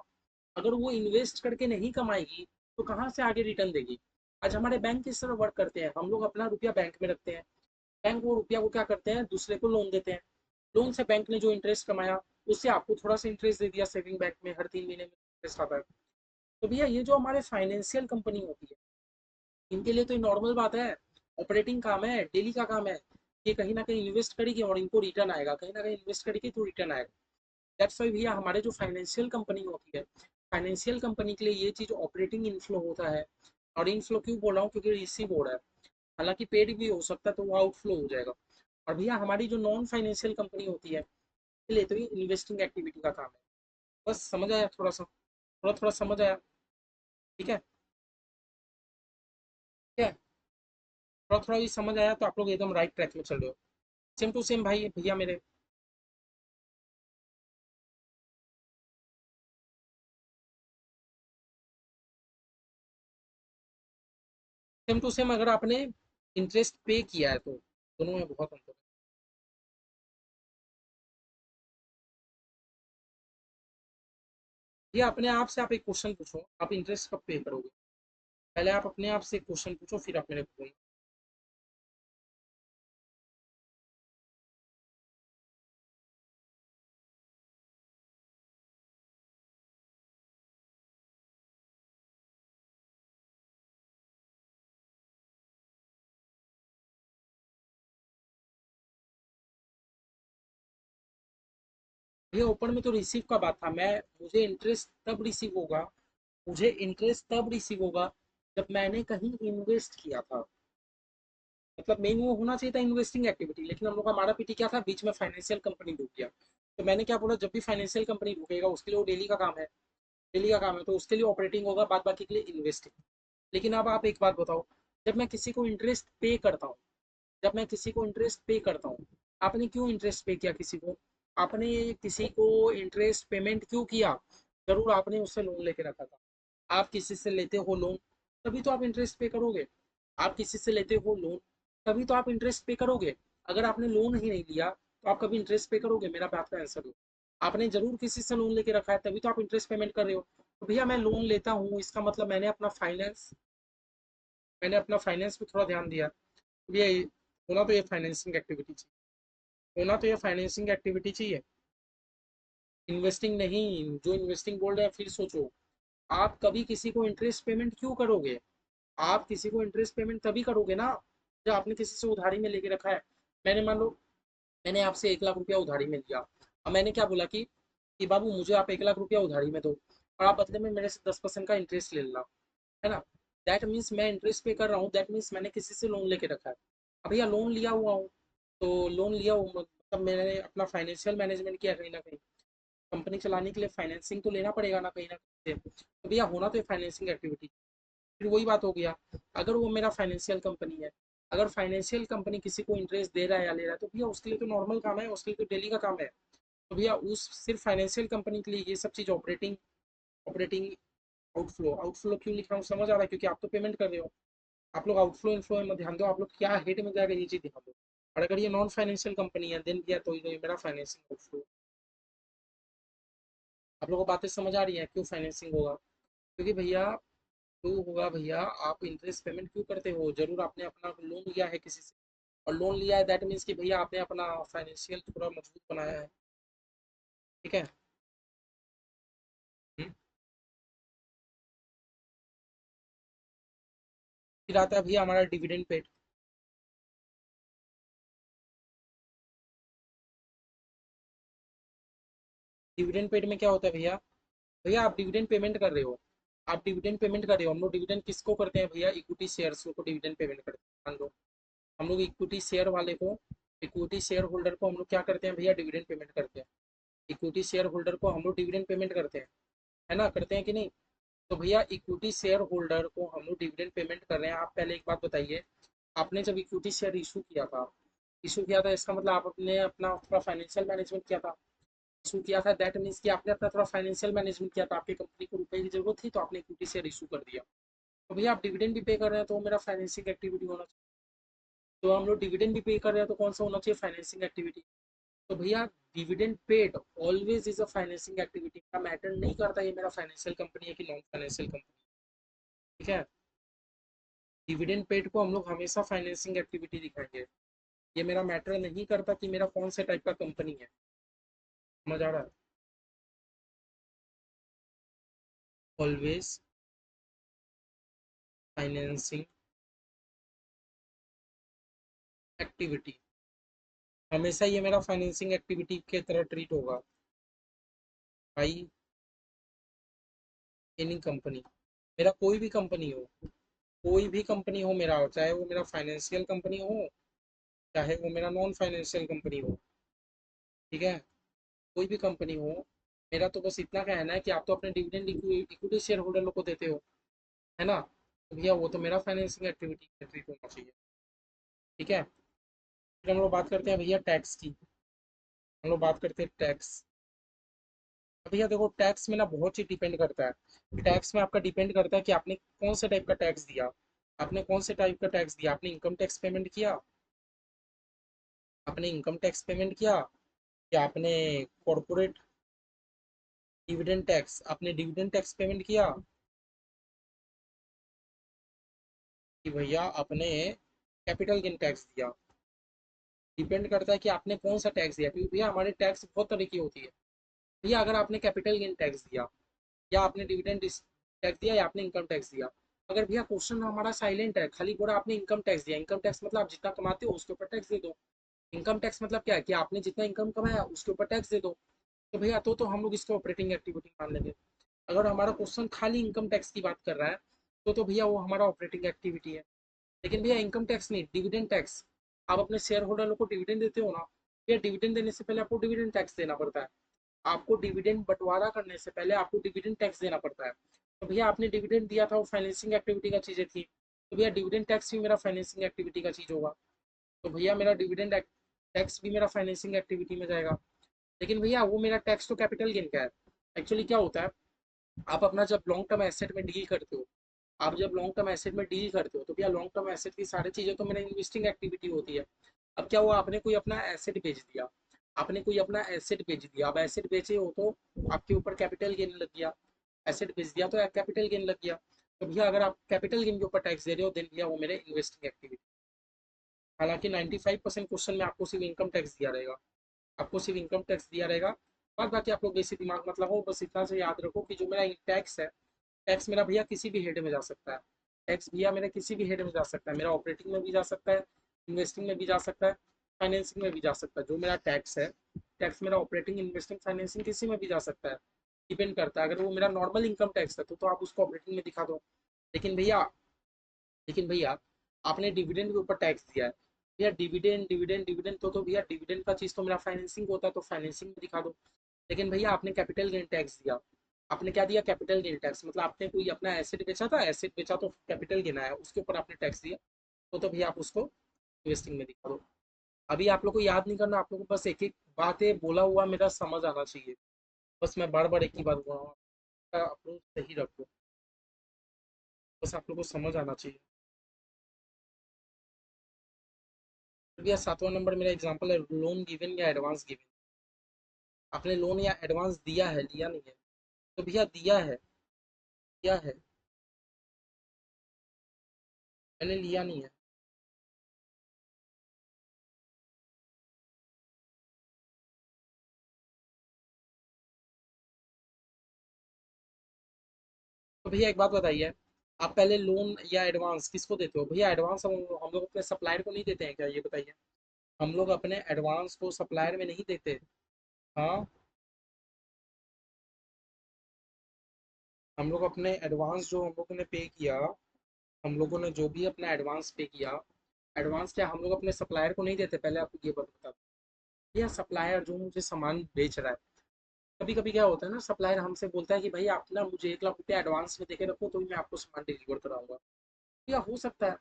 अगर वो इन्वेस्ट करके नहीं कमाएगी तो कहाँ से आगे रिटर्न देगी? आज हमारे बैंक किस तरह वर्क करते हैं, हम लोग अपना रुपया बैंक में रखते हैं। बैंक वो रुपया को क्या करते हैं, दूसरे को लोन देते हैं। लोन से बैंक ने जो इंटरेस्ट कमाया उससे आपको थोड़ा सा इंटरेस्ट दे दिया सेविंग बैंक में, हर 3 महीने में इंटरेस्ट आता है। तो भैया ये जो हमारे फाइनेंशियल कंपनी होती है इनके लिए तो नॉर्मल बात है, ऑपरेटिंग काम है, डेली का काम है। ये कहीं ना कहीं इन्वेस्ट करेगी और इनको रिटर्न आएगा, कहीं ना कहीं इन्वेस्ट करेगी तो रिटर्न आएगा। दैट्स वाई भैया हमारे जो फाइनेंशियल कंपनी होती है, फाइनेंशियल कंपनी के लिए ये चीज ऑपरेटिंग इनफ्लो होता है। और इनफ्लो क्यों बोल रहा हूँ? क्योंकि रिसीव हो रहा है। हालांकि पेड भी हो सकता है तो वो आउटफ्लो हो जाएगा। और भैया हमारी जो नॉन फाइनेंशियल कंपनी होती है इसके लिए तो ये इन्वेस्टिंग एक्टिविटी का काम है। बस समझ आया? थोड़ा थोड़ा समझ आया? ठीक है। ठीक है। थोड़ा थोड़ा भी समझ आया तो आप लोग एकदम राइट ट्रैक में चल रहे हो। सेम टू सेम भाई भैया मेरे। सेम टू सेम अगर आपने इंटरेस्ट पे किया है तो दोनों में बहुत अंतर है। ये अपने आप से आप एक क्वेश्चन पूछो, आप इंटरेस्ट कब पे करोगे? पहले आप अपने आप से एक क्वेश्चन पूछो फिर आप मेरे को बोलो। भैया ऊपर में तो रिसीव का बात था। मैं मुझे इंटरेस्ट तब रिसीव होगा जब मैंने कहीं इन्वेस्ट किया था। मतलब मेन वो होना चाहिए था इन्वेस्टिंग एक्टिविटी, लेकिन हम लोग का मारा पीटी क्या था, बीच में फाइनेंशियल कंपनी डूब गया। तो मैंने क्या बोला, जब भी फाइनेंशियल कंपनी डूबेगा उसके लिए वो डेली का काम है। डेली का काम है तो उसके लिए ऑपरेटिंग होगा, बाद बाकी के लिए इन्वेस्टिंग। लेकिन अब आप एक बात बताओ, जब मैं किसी को इंटरेस्ट पे करता हूँ जब मैं किसी को इंटरेस्ट पे करता हूँ आपने क्यों इंटरेस्ट पे किया किसी को? आपने किसी को इंटरेस्ट पेमेंट क्यों किया? जरूर आपने उससे लोन लेके रखा था। आप किसी से लेते हो लोन तभी तो आप इंटरेस्ट पे करोगे। आप किसी से लेते हो लोन तभी तो आप इंटरेस्ट पे करोगे। अगर आपने लोन ही नहीं लिया तो आप कभी इंटरेस्ट पे करोगे? मेरा बात का आंसर हो। आपने जरूर किसी से लोन लेके रखा है तभी तो आप इंटरेस्ट पेमेंट कर रहे हो। तो भैया मैं लोन लेता हूँ इसका मतलब मैंने अपना फाइनेंस पे थोड़ा ध्यान दिया। तो ये होना तो ये फाइनेंसिंग एक्टिविटी होना तो ये फाइनेंसिंग एक्टिविटी चाहिए, इन्वेस्टिंग नहीं। जो इन्वेस्टिंग बोल रहे हैं, फिर सोचो, आप कभी किसी को इंटरेस्ट पेमेंट क्यों करोगे? आप किसी को इंटरेस्ट पेमेंट तभी करोगे ना जब आपने किसी से उधारी में लेके रखा है। मैंने मान लो, मैंने आपसे 1 लाख रुपया उधारी में लिया। अब मैंने क्या बोला कि बाबू मुझे आप 1 लाख रुपया उधारी में दो, और आप बदले में मेरे से 10% का इंटरेस्ट ले लो, है ना? दैट मीन्स मैं इंटरेस्ट पे कर रहा हूँ, दैट मीन्स मैंने किसी से लोन लेके रखा है। अब भैया लोन लिया हुआ हूँ, तो लोन लिया हुआ मतलब मैंने अपना फाइनेंशियल मैनेजमेंट किया कहीं ना कहीं। कंपनी चलाने के लिए फाइनेंसिंग तो लेना पड़ेगा ना कहीं ना कहीं से। तो भैया होना तो फाइनेंसिंग एक्टिविटी। फिर वही बात हो गया, अगर वो मेरा फाइनेंशियल कंपनी है, अगर फाइनेंशियल कंपनी किसी को इंटरेस्ट दे रहा है या ले रहा है, तो भैया उसके लिए तो नॉर्मल काम है, उसके लिए तो डेली का काम है। तो भैया उस सिर्फ फाइनेंशियल कंपनी के लिए ये सब चीज़ ऑपरेटिंग ऑपरेटिंग आउटफ्लो आउटफ्लो क्यों लिख रहा हूँ समझ आ रहा है? क्योंकि आप तो पेमेंट कर रहे हो। आप लोग आउटफ्लो इनफ्लो में ध्यान दो, आप लोग क्या हेड में जाएगा ये चीज़ ध्यान दो। और अगर ये नॉन फाइनेंशियल कंपनी है देन भैया तो ये मेरा फाइनेंसिंग आउटफ्लो। आप लोगों को बातें समझ आ रही है क्यों फाइनेंसिंग होगा? क्योंकि भैया जो होगा भैया, आप इंटरेस्ट पेमेंट क्यों करते हो? जरूर आपने अपना लोन लिया है किसी से, और लोन लिया है दैट मीन्स कि भैया आपने अपना फाइनेंशियल थोड़ा मजबूत बनाया है। ठीक है। हम्म। फिर आता है भैया हमारा डिविडेंड पेड। डिविडेंड पेड में क्या होता है भैया? भैया आप डिविडेंड पेमेंट कर रहे हो, आप डिविडेंड पेमेंट कर रहे हो। हम लोग डिविडेंड किसको करते हैं भैया? इक्विटी शेयर्स को डिविडेंड पेमेंट करते हैं मान लो। हम लोग इक्विटी शेयर वाले को, इक्विटी शेयर होल्डर को हम लोग क्या करते हैं भैया? डिविडेंड पेमेंट करते हैं। इक्विटी शेयर होल्डर को हम लोग डिविडेंड पेमेंट करते हैं, है ना? करते हैं कि नहीं? तो भैया इक्विटी शेयर होल्डर को हम लोग डिविडेंड पेमेंट कर रहे हैं। आप पहले एक बात बताइए, आपने जब इक्विटी शेयर इशू किया था इसका मतलब आप अपने अपना थोड़ा फाइनेंशियल मैनेजमेंट किया था। इशू किया था दैट मीन्स कि आपने अपना थोड़ा फाइनेंशियल मैनेजमेंट किया था, आपकी कंपनी को रुपए की जरूरत थी तो आपने इक्विटी शेयर इशू कर दिया। तो भैया आप डिविडेंड भी पे कर रहे हैं तो वो मेरा फाइनेंसिंग एक्टिविटी होना चाहिए। तो हम लोग डिविडेंड भी पे कर रहे हैं तो कौन सा होना चाहिए? Financing activity. तो भैया dividend paid always is a financing activity का मैटर नहीं करता ये मेरा फाइनेंशियल कंपनी है कि नॉन फाइनेंशियल कंपनी। ठीक है। डिविडेंड पेड को हम लोग हमेशा फाइनेंसिंग एक्टिविटी दिखाएंगे। ये मेरा मैटर नहीं करता कि मेरा कौन से टाइप का कंपनी है। समझ आ रहा है? ऑलवेज फाइनेंसिंग एक्टिविटी, हमेशा ये मेरा फाइनेंसिंग एक्टिविटी के तरह ट्रीट होगा भाई। एनी कंपनी, मेरा कोई भी कंपनी हो, कोई भी कंपनी हो मेरा, चाहे वो मेरा फाइनेंशियल कंपनी हो, चाहे वो मेरा नॉन फाइनेंशियल कंपनी हो। ठीक है। कोई भी कंपनी हो, मेरा तो बस इतना कहना है कि आप तो अपने डिविडेंड इक्विटी शेयर होल्डर लोग को देते हो, है ना? तो भैया वो तो मेरा फाइनेंसिंग एक्टिविटी ट्रीट होना चाहिए। ठीक है। फिर हम लोग बात करते हैं भैया टैक्स की। हम लोग बात करते हैं टैक्स। भैया देखो टैक्स में ना बहुत चीज डिपेंड करता है। टैक्स में आपका डिपेंड करता है कि आपने कौन से टाइप का टैक्स दिया। आपने कौन से टाइप का टैक्स दिया? आपने इनकम टैक्स पेमेंट किया, आपने इनकम टैक्स पेमेंट किया, या आपने कॉर्पोरेट डिविडेंड टैक्स, आपने डिविडेंड टैक्स पेमेंट किया, कि भैया आपने कैपिटल गेन टैक्स दिया। डिपेंड करता है कि आपने कौन सा टैक्स दिया, क्योंकि भैया हमारे टैक्स बहुत तरह की होती है। भैया अगर आपने कैपिटल गेन टैक्स दिया, या आपने डिविडेंड टैक्स दिया, या आपने इनकम टैक्स दिया, अगर भैया क्वेश्चन हमारा साइलेंट है, खाली बोला आपने इनकम टैक्स दिया। इनकम टैक्स मतलब आप जितना कमाते हो उसके ऊपर टैक्स दे दो। इनकम टैक्स मतलब क्या है कि आपने जितना इनकम कमाया उसके ऊपर टैक्स दे दो। तो भैया तो हम लोग इसको ऑपरेटिंग एक्टिविटी मान लेंगे। अगर हमारा क्वेश्चन खाली इनकम टैक्स की बात कर रहा है, तो भैया वो हमारा ऑपरेटिंग एक्टिविटी है। लेकिन भैया इनकम टैक्स नहीं, डिविडेंड टैक्स। आप अपने शेयर होल्डर को डिविडेंड देते हो ना, भैया डिविडेंड देने से पहले आपको डिविडेंड टैक्स देना पड़ता है। आपको डिविडेंड बंटवारा करने से पहले आपको डिविडेंड टैक्स देना पड़ता है। तो भैया आपने डिविडेंड दिया था, वो फाइनेंसिंग एक्टिविटी का चीजें थी, तो भैया डिविडेंड टैक्स भी मेरा फाइनेंसिंग एक्टिविटी का चीज होगा। तो भैया मेरा डिविडेंड टैक्स भी मेरा फाइनेंसिंग एक्टिविटी में जाएगा। लेकिन भैया वो मेरा टैक्स तो कैपिटल गेन का है। एक्चुअली क्या होता है, आप अपना जब लॉन्ग टर्म एसेट में डील करते हो, आप जब लॉन्ग टर्म एसेट में डील करते हो तो भैया लॉन्ग टर्म एसेट की सारी चीजें तो मेरा इन्वेस्टिंग एक्टिविटी होती है। अब क्या हुआ, आपने कोई अपना एसेट बेच दिया, आपने कोई अपना एसेट बेच दिया। अब एसेट बेचे हो तो आपके ऊपर कैपिटल गेन लग गया। एसेट बेच दिया तो कैपिटल गेन लग गया। तो भैया अगर आप कैपिटल गेन के ऊपर टैक्स दे रहे हो देन भैया वो मेरे इन्वेस्टिंग एक्टिविटी। हालांकि 95% क्वेश्चन में आपको सिर्फ इनकम टैक्स दिया रहेगा, आपको सिर्फ इनकम टैक्स दिया रहेगा। बाद बाकी आप लोग बेसिक दिमाग मत लगाओ, बस इतना से याद रखो कि जो मेरा टैक्स है, टैक्स मेरा भैया किसी भी हेड में जा सकता है। टैक्स भैया मेरे किसी भी हेड में जा सकता है, मेरा ऑपरेटिंग में भी जा सकता है, इन्वेस्टिंग में भी जा सकता है, फाइनेंसिंग में भी जा सकता है। जो मेरा टैक्स है, टैक्स मेरा ऑपरेटिंग, इन्वेस्टिंग, फाइनेंसिंग किसी में भी जा सकता है। डिपेंड करता है, अगर वो मेरा नॉर्मल इनकम टैक्स है तो आप उसको ऑपरेटिंग में दिखा दो। लेकिन भैया लेकिन भैया आपने डिविडेंड के ऊपर टैक्स दिया है, भैया डिविडेंड डिविडेंड डिविडेंड तो भैया डिविडेंड का चीज़ तो मेरा फाइनेंसिंग होता है, तो फाइनेंसिंग में दिखा दो। लेकिन भैया आपने कैपिटल गेन टैक्स दिया, आपने क्या दिया, कैपिटल गेन टैक्स, मतलब आपने कोई अपना एसेट बेचा था, एसेट बेचा तो कैपिटल गेन आया, उसके ऊपर आपने टैक्स दिया, तो भैया आप उसको इन्वेस्टिंग में दिखा दो। अभी आप लोग को याद नहीं करना, आप लोग को बस एक एक बातें बोला हुआ मेरा समझ आना चाहिए। बस मैं बार बार एक ही बात बोल रहा हूँ, आप लोग सही रखो, बस आप लोग को समझ आना चाहिए। तो भैया 7वां नंबर मेरा एग्जांपल है, लोन गिवन या एडवांस गिवन। आपने लोन या एडवांस दिया है, लिया नहीं है? तो भैया दिया है, दिया है, मैंने लिया नहीं है। तो भैया एक बात बताइए, आप पहले लोन या एडवांस किसको देते हो? भैया एडवांस हम लोग अपने सप्लायर को नहीं देते हैं क्या, ये बताइए। हम लोग अपने एडवांस को सप्लायर में नहीं देते। हाँ, हम लोग अपने एडवांस जो हम लोगों ने पे किया, हम लोगों ने जो भी अपना एडवांस पे किया, एडवांस क्या हम लोग अपने सप्लायर को नहीं देते? पहले आपको ये बता दो। भैया सप्लायर जो मुझे सामान बेच रहा है, कभी कभी क्या होता है ना, सप्लायर हमसे बोलता है कि भाई आप ना मुझे 1 लाख रुपया एडवांस में देके रखो, तो मैं आपको सामान डिलीवर कराऊंगा। भैया हो सकता है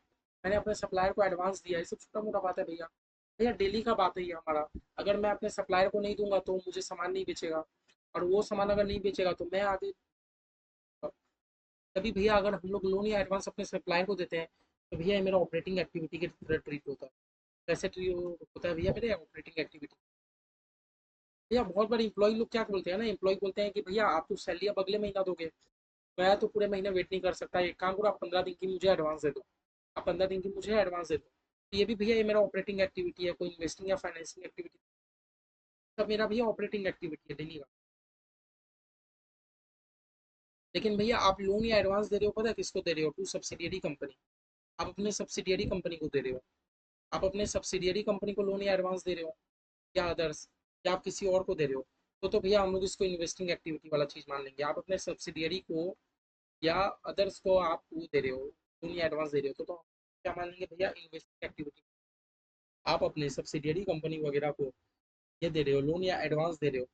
मैंने अपने सप्लायर को एडवांस दिया, ये सब छोटा मोटा बात है भैया। भैया डेली का बात है ये हमारा। अगर मैं अपने सप्लायर को नहीं दूंगा तो मुझे सामान नहीं बेचेगा, और वो सामान अगर नहीं बेचेगा तो मैं आगे। तभी भैया अगर हम लोग लोन या एडवांस अपने सप्लायर को देते हैं, तो भैया ये मेरा ऑपरेटिंग एक्टिविटी के तरह ट्रीट होता है। कैसे ट्रीट होता है भैया, मेरे ऑपरेटिंग एक्टिविटी। भैया बहुत बड़े इंप्लॉय लोग क्या बोलते हैं ना, इंप्लॉय बोलते हैं कि भैया आप तो सैलरी अब अगले महीना दोगे, मैं तो पूरे महीने वेट नहीं कर सकता, एक काम करो आप 15 दिन की मुझे एडवांस दे दो, आप 15 दिन की मुझे एडवांस दे दो। तो ये भी भैया ये मेरा ऑपरेटिंग एक्टिविटी है, कोई इन्वेस्टिंग या फाइनेंसिंग एक्टिविटी, सब मेरा भैया ऑपरेटिंग एक्टिविटी है डेली का। लेकिन भैया आप लोन या एडवांस दे रहे हो, पता है किसको दे रहे हो? To subsidiary company. आप अपने सब्सिडियरी कंपनी को दे रहे हो, आप अपने सब्सिडियरी कंपनी को लोन या एडवांस दे रहे हो, या अदर्स, या आप किसी और को दे रहे हो, तो भैया हम लोग इसको इन्वेस्टिंग एक्टिविटी वाला चीज मान लेंगे। आप अपने सब्सिडियरी को या अदर्स को आप वो दे रहे हो, लोन या एडवांस दे रहे हो, तो क्या मान लेंगे भैया, इन्वेस्टिंग एक्टिविटी। आप अपने सब्सिडियरी कंपनी वगैरह को ये दे रहे हो, लोन या एडवांस दे रहे हो,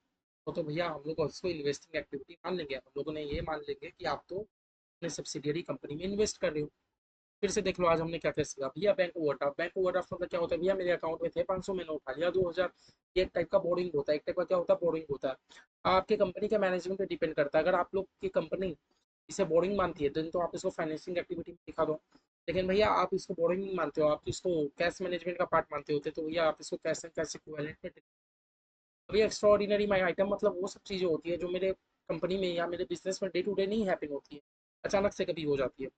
तो भैया हम लोग उसको इन्वेस्टिंग एक्टिविटी मान लेंगे। हम लोगों ने ये मान लेंगे कि आप तो अपने सब्सिडियरी कंपनी में इन्वेस्ट कर रहे हो। फिर से देख लो आज हमने क्या क्या सीखा भैया, बैंक ओवरड्राफ्ट। बैंक ओवरड्राफ्ट मतलब क्या होता है भैया, मेरे अकाउंट में थे 500, मैंने उठा लिया 2000। ये एक टाइप का बोर्डिंग होता है, एक टाइप का क्या होता है, बोर्डिंग होता है। आपके कंपनी के मैनेजमेंट पे डिपेंड करता है, अगर आप लोग की कंपनी इसे बोर्डिंग मानती है तो आप इसको फाइनेंसिंग एक्टिविटी में दिखा दो। लेकिन भैया आप इसको बोर्डिंग नहीं मानते हो, आप इसको कैश मैनेजमेंट का पार्ट मानते होते, तो भैया आप इसको कैश एंड कैश इक्विवेलेंट में। भैया एक्स्ट्रा ऑर्डिनरी माई आइटम मतलब वो सब चीज़ें होती है जो मेरे कंपनी में या मेरे बिजनेस में डे टू डे नहीं हैपन होती है, अचानक से कभी हो जाती है।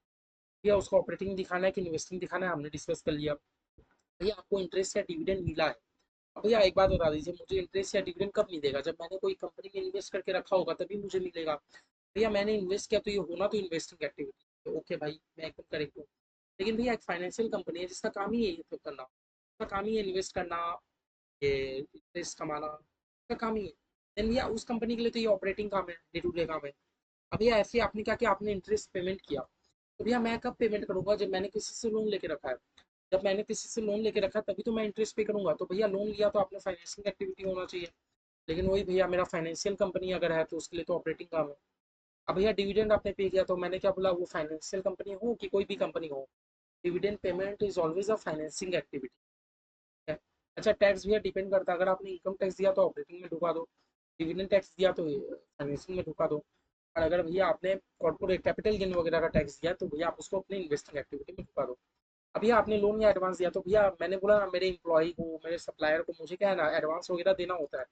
भैया उसको ऑपरेटिंग दिखाना है कि इन्वेस्टिंग दिखाना है, हमने डिस्कस कर लिया। भैया आपको इंटरेस्ट या डिविडेंड मिला है, अब भैया एक बात बता दीजिए, मुझे इंटरेस्ट या डिविडेंड कब मिलेगा? जब मैंने कोई कंपनी में इन्वेस्ट करके रखा होगा तभी मुझे मिलेगा। भैया मैंने इन्वेस्ट किया तो ये होना तो इन्वेस्टिंग एक्टिविटी, तो ओके भाई मैं एकदम करेक्ट हूँ। लेकिन भैया एक फाइनेंशियल कंपनी है जिसका काम ही है ये तो करना, उसका काम ही है इन्वेस्ट करना, ये इंटरेस्ट कमाना, उसका काम ही है। देन भैया उस कंपनी के लिए तो ये ऑपरेटिंग काम है, डे टू डे काम है। अब भैया ऐसे आपने क्या किया, आपने इंटरेस्ट पेमेंट किया, तो भैया मैं कब पेमेंट करूंगा? जब मैंने किसी से लोन लेके रखा है, जब मैंने किसी से लोन लेके रखा है तभी तो मैं इंटरेस्ट पे करूंगा। तो भैया लोन लिया तो आपने फाइनेंसिंग एक्टिविटी होना चाहिए। लेकिन वही भैया मेरा फाइनेंशियल कंपनी अगर है तो उसके लिए तो ऑपरेटिंग काम है। अब भैया डिविडेंड आपने पे किया, तो मैंने क्या बोला, वो फाइनेंशियल कंपनी हो कि कोई भी कंपनी हो, dividend payment is always a financing activity है। अच्छा टैक्स भैया डिपेंड करता है, अगर आपने इनकम टैक्स दिया तो ऑपरेटिंग में ढुका दो, डिविडेंड टैक्स दिया तो फाइनेंसिंग में ढुका दो, और अगर भैया आपने कॉर्पोरेट कैपिटल गेन वगैरह का टैक्स दिया तो भैया आप उसको अपने इन्वेस्टिंग एक्टिविटी में ढुका दो। अब भैया आपने लोन या एडवांस दिया, तो भैया मैंने बोला ना, मेरे इंप्लॉई को, मेरे सप्लायर को मुझे क्या है ना, एडवांस वगैरह देना होता है।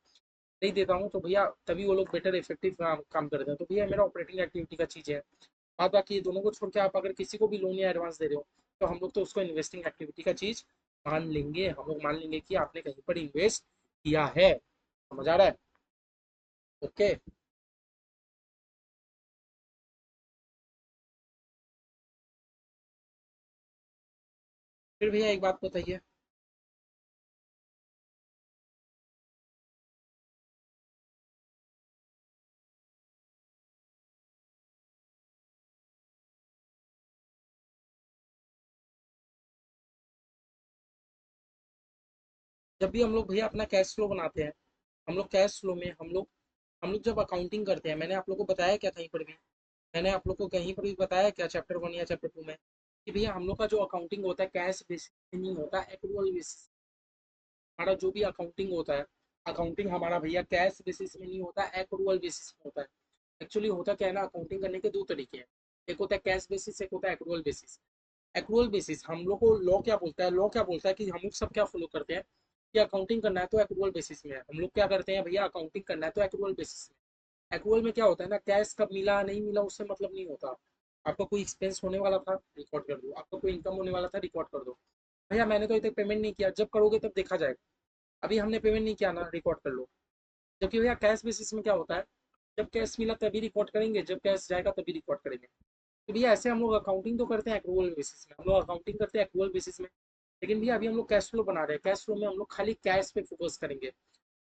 नहीं देता हूँ तो भैया तभी वो लोग बेटर इफेक्टिव काम करते हैं, तो भैया मेरा ऑपरेटिंग एक्टिविटी का चीज़ है। बात बाकी ये दोनों को छोड़ के आप अगर किसी को भी लोन या एडवांस दे रहे हो, तो हम लोग तो उसको इन्वेस्टिंग एक्टिविटी का चीज़ मान लेंगे, हम लोग मान लेंगे कि आपने कहीं पर इन्वेस्ट किया है। समझ आ रहा है? ओके। फिर भैया एक बात बताइए, जब भी हम लोग भैया अपना कैश फ्लो बनाते हैं, हम लोग कैश फ्लो में हम लोग जब अकाउंटिंग करते हैं, मैंने आप लोग को बताया क्या कहीं पर भी, मैंने आप लोग को कहीं पर भी बताया क्या चैप्टर 1 या चैप्टर 2 में, कि भैया हम लोग का जो अकाउंटिंग होता है कैश बेसिस पे नहीं होता, एक्रूअल बेसिस। हमारा जो भी अकाउंटिंग होता है, अकाउंटिंग हमारा भैया कैश बेसिस में नहीं होता, एक्रूअल बेसिस में होता है। एक्चुअली होता क्या है ना, अकाउंटिंग करने के दो तरीके हैं। एक होता है कैश बेसिस, एक होता है एक्रूअल बेसिस। एक्रूअल बेसिस हम लोग को लॉ क्या बोलता है, लॉ क्या बोलता है कि हम लोग सब क्या फॉलो करते हैं, कि अकाउंटिंग करना है तो एक्रूअल बेसिस में है। हम लोग क्या करते हैं भैया, अकाउंटिंग करना है तो एक्रूअल बेसिस में। एक्रूअल में क्या होता है ना, कैश कब मिला नहीं मिला उससे मतलब नहीं होता। आपका कोई एक्सपेंस होने वाला था, रिकॉर्ड कर दो। आपका कोई इनकम होने वाला था, रिकॉर्ड कर दो। भैया मैंने तो अभी तक पेमेंट नहीं किया, जब करोगे तब देखा जाएगा। अभी हमने पेमेंट नहीं किया ना, रिकॉर्ड कर लो। जबकि भैया कैश बेसिस में क्या होता है, जब कैश मिला तभी रिकॉर्ड करेंगे, जब कैश जाएगा तभी रिकॉर्ड करेंगे। तो भैया ऐसे हम लोग अकाउंटिंग तो करते हैं एक्रूअल बेसिस में, हम लोग अकाउंटिंग करते हैं एक्रूअल बेसिस में। लेकिन भैया अभी हम लोग कैश फ्लो बना रहे हैं, कैश फ्लो में हम लोग खाली कैश पे फोकस करेंगे।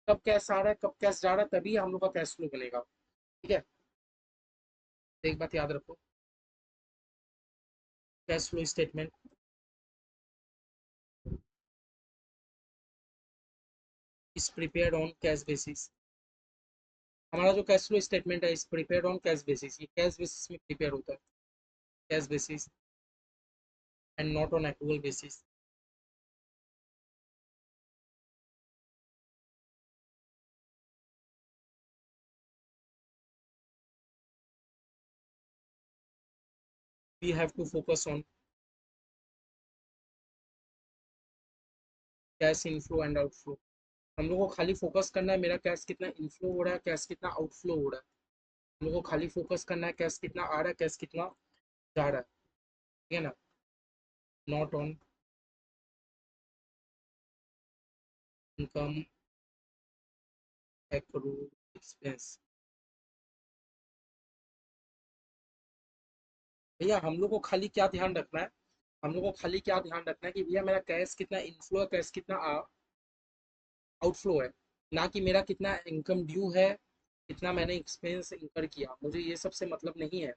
कब कैश आ रहा है, कब कैश जा रहा है, तभी हम लोग का कैश फ्लो बनेगा। ठीक है, तो एक बात याद रखो, cash flow statement is prepared on cash basis. हमारा जो कैश फ्लो स्टेटमेंट है is prepared on cash basis, ये कैश बेसिस में प्रिपेयर होता है, cash basis and not on accrual basis. We have to focus on cash inflow and outflow. हम लोग को खाली फोकस करना है मेरा कैश कितना इनफ्लो हो रहा है, कैश कितना आउटफ्लो हो रहा है। हम लोग को खाली फोकस करना है कैश कितना आ रहा है, कैश कितना जा रहा है। ठीक है ना, not on income accrued expense. भैया हम लोग को खाली क्या ध्यान रखना है, हम लोग को खाली क्या ध्यान रखना है कि भैया मेरा कैश कितना इनफ्लो है, कैश कितना आउटफ्लो है। ना कि मेरा कितना इनकम ड्यू है, कितना मैंने एक्सपेंस इंकर किया, मुझे ये सबसे मतलब नहीं है।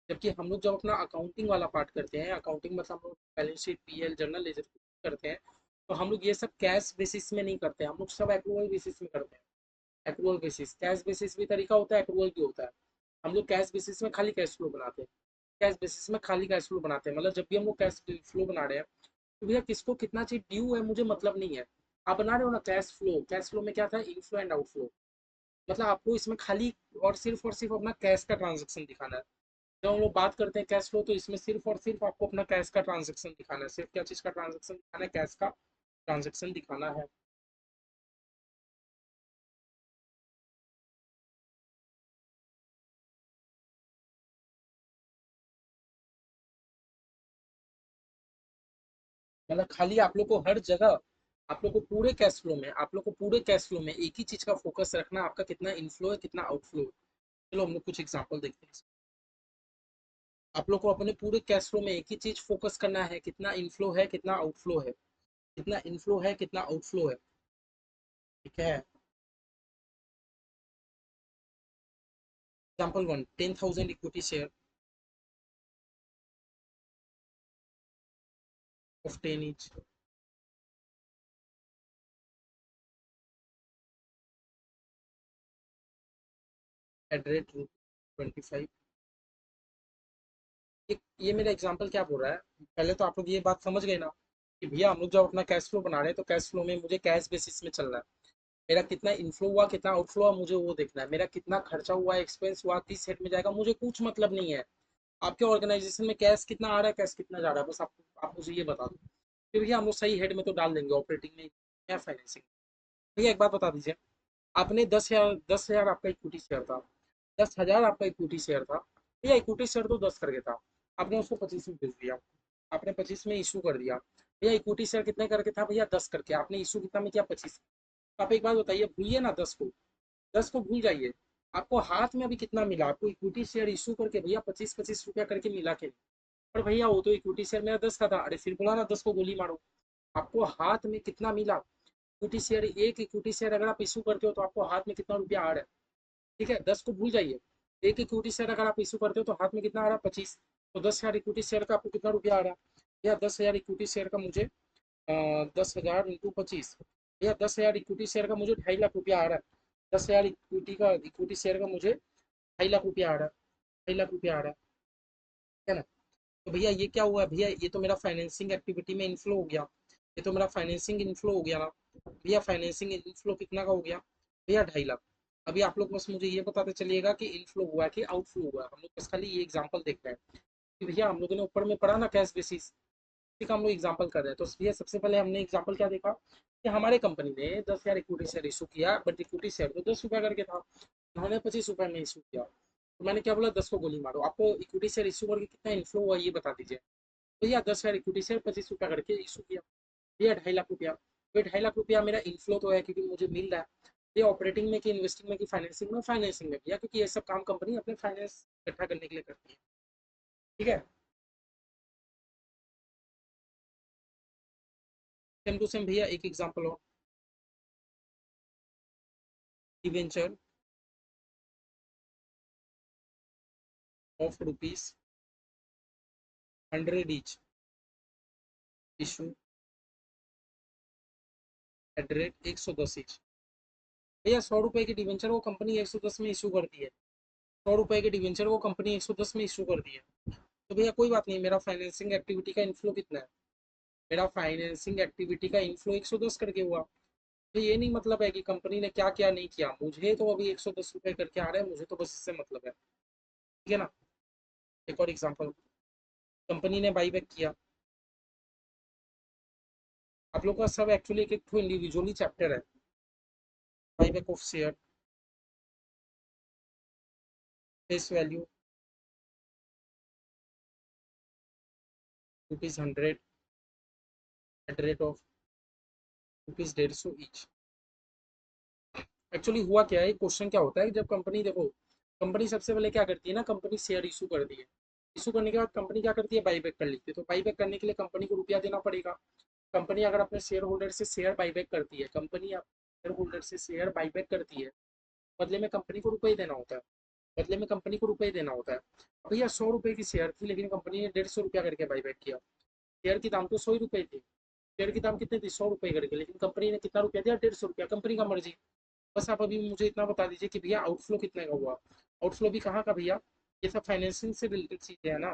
जबकि हम लोग जब अपना अकाउंटिंग वाला पार्ट करते हैं, अकाउंटिंग मतलब हम लोग balance sheet, PL, journal ledger करते हैं, तो हम लोग ये सब कैश बेसिस में नहीं करते, हम लोग सब एक्रूअल बेसिस में करते हैं। एक्रूअल बेसिस, कैश बेसिस भी तरीका होता है, एक्रूअल भी होता है। हम लोग कैश बेसिस में खाली कैश फ्लो बनाते हैं, कैश बेसिस में खाली कैश फ्लो बनाते हैं। मतलब जब भी हम लोग कैश फ्लो बना रहे हैं, तो भैया किसको कितना चीज ड्यू है मुझे मतलब नहीं है। आप बना रहे हो ना कैश फ्लो, कैश फ्लो में क्या था, इनफ्लो एंड आउटफ्लो। मतलब आपको इसमें खाली और सिर्फ अपना कैश का ट्रांजेक्शन दिखाना है। जब हम लोग बात करते हैं कैश फ्लो, तो इसमें सिर्फ और सिर्फ आपको अपना कैश का ट्रांजेक्शन दिखाना है। सिर्फ क्या चीज का ट्रांजेक्शन दिखाना है, कैश का ट्रांजेक्शन दिखाना है। मतलब खाली आप लोग को हर जगह, आप लोग को पूरे कैश फ्लो में, आप लोग को पूरे कैश फ्लो में एक ही चीज का फोकस रखना है, आपका कितना इनफ्लो है, कितना आउटफ्लो है। चलो हम लोग कुछ एग्जांपल देखते हैं। आप लोग को अपने पूरे कैश फ्लो में एक ही चीज फोकस करना है, कितना इनफ्लो है, कितना आउटफ्लो है, कितना इनफ्लो है, कितना आउटफ्लो है। ठीक है, example one, 10,000 equity share of 10 each at rate 25। ये मेरा एग्जांपल क्या बोल रहा है, पहले तो आप लोग ये बात समझ गए ना, कि भैया हम लोग जब अपना कैश फ्लो बना रहे हैं, तो कैश फ्लो में मुझे कैश बेसिस में चलना है। मेरा कितना इनफ्लो हुआ, कितना आउटफ्लो हुआ, मुझे वो देखना है। मेरा कितना खर्चा हुआ, एक्सपेंस हुआ, किस हेड में जाएगा, मुझे कुछ मतलब नहीं है। आपके ऑर्गेनाइजेशन में कैश कितना आ रहा है, कैश कितना जा रहा है, बस आप मुझे ये बता दो। फिर भैया हम लोग सही हेड में तो डाल देंगे, ऑपरेटिंग में या फाइनेंसिंग। भैया एक बात बता दीजिए, आपने 10,000 आपका इक्विटी शेयर था, 10,000 आपका इक्विटी शेयर था। भैया इक्विटी शेयर तो 10 करके था, आपने उसको 25 में बेच दिया, आपने 25 में इशू कर दिया। भैया इक्विटी शेयर कितने करके था भैया, 10 करके। आपने इशू कितना में किया, 25। आप एक बात बताइए, भूलिए ना 10 को, 10 को भूल जाइए। आपको हाथ में अभी कितना मिला, आपको इक्विटी शेयर इशू करके भैया 25-25 रुपया करके मिला के। पर भैया वो तो इक्विटी शेयर मेरा 10 का था, अरे फिर बोला ना 10 को गोली मारो। आपको हाथ में कितना मिला, इक्विटी शेयर, एक इक्विटी शेयर अगर आप इशू करते हो तो आपको हाथ में कितना रुपया आ रहा है। ठीक है, 10 को भूल जाइए। एक इक्विटी शेयर अगर आप इशू करते हो तो हाथ में कितना आ रहा है, 25। तो 10,000 इक्विटी शेयर का आपको कितना रुपया आ रहा है। या 10,000 इक्विटी शेयर का मुझे 10,000 × 25, या 10,000 इक्विटी शेयर का मुझे 2.5 लाख रुपया आ रहा है। 10,000 इक्विटी शेयर का मुझे 2.5 लाख रुपया आ रहा है, 2.5 लाख रुपया आ रहा है ना। तो भैया ये क्या हुआ भैया, ये तो मेरा फाइनेंसिंग एक्टिविटी में इनफ्लो हो गया। ये तो मेरा फाइनेंसिंग इनफ्लो हो गया ना भैया। फाइनेंसिंग इनफ्लो कितना का हो गया भैया, 2.5 लाख। अभी आप लोग बस मुझे ये बताते चलिएगा कि इनफ्लो हुआ है कि आउटफ्लो हुआ है। हम लोग बस खाली ये एग्जांपल देख रहे हैं कि भैया हम लोगों ने ऊपर में पढ़ा ना कैश बेसिस, इसी का हम लोग एग्जांपल कर रहे हैं। तो भैया सबसे पहले हमने एग्जांपल क्या देखा कि हमारे कंपनी ने 10,000 इक्विटी शेयर इशू किया, बट इक्विटी शेयर तो 10 रुपया करके था, उन्होंने 25 रुपये में इशू किया। तो मैंने क्या बोला, 10 को गोली मारो। आपको इक्विटी शेयर इशू करके कितना इन्फ्लो हुआ ये बता दीजिए। भैया 10,000 इक्विटी शेयर 25 रुपया करके इशू किया, भैया 2.5 लाख रुपया। तो 2.5 लाख रुपया मेरा इन्फ्लो तो है क्योंकि मुझे मिल रहा है। ये ऑपरेटिंग में कि इन्वेस्टिंग में कि फाइनेंसिंग में, फाइनेंसिंग में भैया, क्योंकि ये सब काम कंपनी अपने फाइनेंस इकट्ठा करने के लिए करती है। ठीक है, सेम टू सेम भैया एक एग्जांपल और, debenture of ₹100 each issue at rate 110 each. भैया 100 रुपए की डिवेंचर वो कंपनी 110 में इशू करती है। 100 रुपए की डिवेंचर वो कंपनी 110 में इशू करती है। तो भैया कोई बात नहीं, मेरा फाइनेंसिंग एक्टिविटी का इन्फ्लो कितना है, मेरा फाइनेंसिंग एक्टिविटी का इन्फ्लो 110 करके हुआ। तो ये नहीं मतलब है कि कंपनी ने क्या क्या नहीं किया, मुझे तो अभी 110 रुपये करके आ रहा है, मुझे तो बस इससे मतलब है। ठीक है ना। एक और एग्जांपल, कंपनी ने बाईबैक किया। आप लोग का सब एक्चुअली एक एक इंडिविजुअली चैप्टर है। Buyback of share, face value ₹100 at rate of ₹150 each. Actually हुआ क्या है, क्वेश्चन क्या होता है, जब कंपनी देखो, कंपनी सबसे पहले क्या करती है ना, कंपनी शेयर इशू कर दी है। इशू करने के बाद कंपनी क्या करती है, बाईबैक कर लेती है। तो बाईबैक करने के लिए कंपनी को रुपया देना पड़ेगा। कंपनी अगर अपने शेयर होल्डर से शेयर बाईबैक करती है, कंपनी शेयर होल्डर से शेयर बाईबैक करती है, बदले में कंपनी को रुपये देना होता है। बदले में कंपनी को रुपये देना होता है। अब भैया 100 रुपये की शेयर थी, लेकिन कंपनी ने 150 रुपया करके बाईबैक किया। शेयर की दाम तो 100 रुपये थी, शेयर की दाम कितनी थी, 100 रुपये करके, लेकिन कंपनी ने कितना रुपया दिया, 150 रुपया। कंपनी का मर्जी। बस आप अभी मुझे इतना बता दीजिए कि भैया आउटफ्लो कितने का हुआ। आउटफ्लो भी कहाँ का भैया, ये सब फाइनेंसिंग से रिलेटेड चीजें है ना।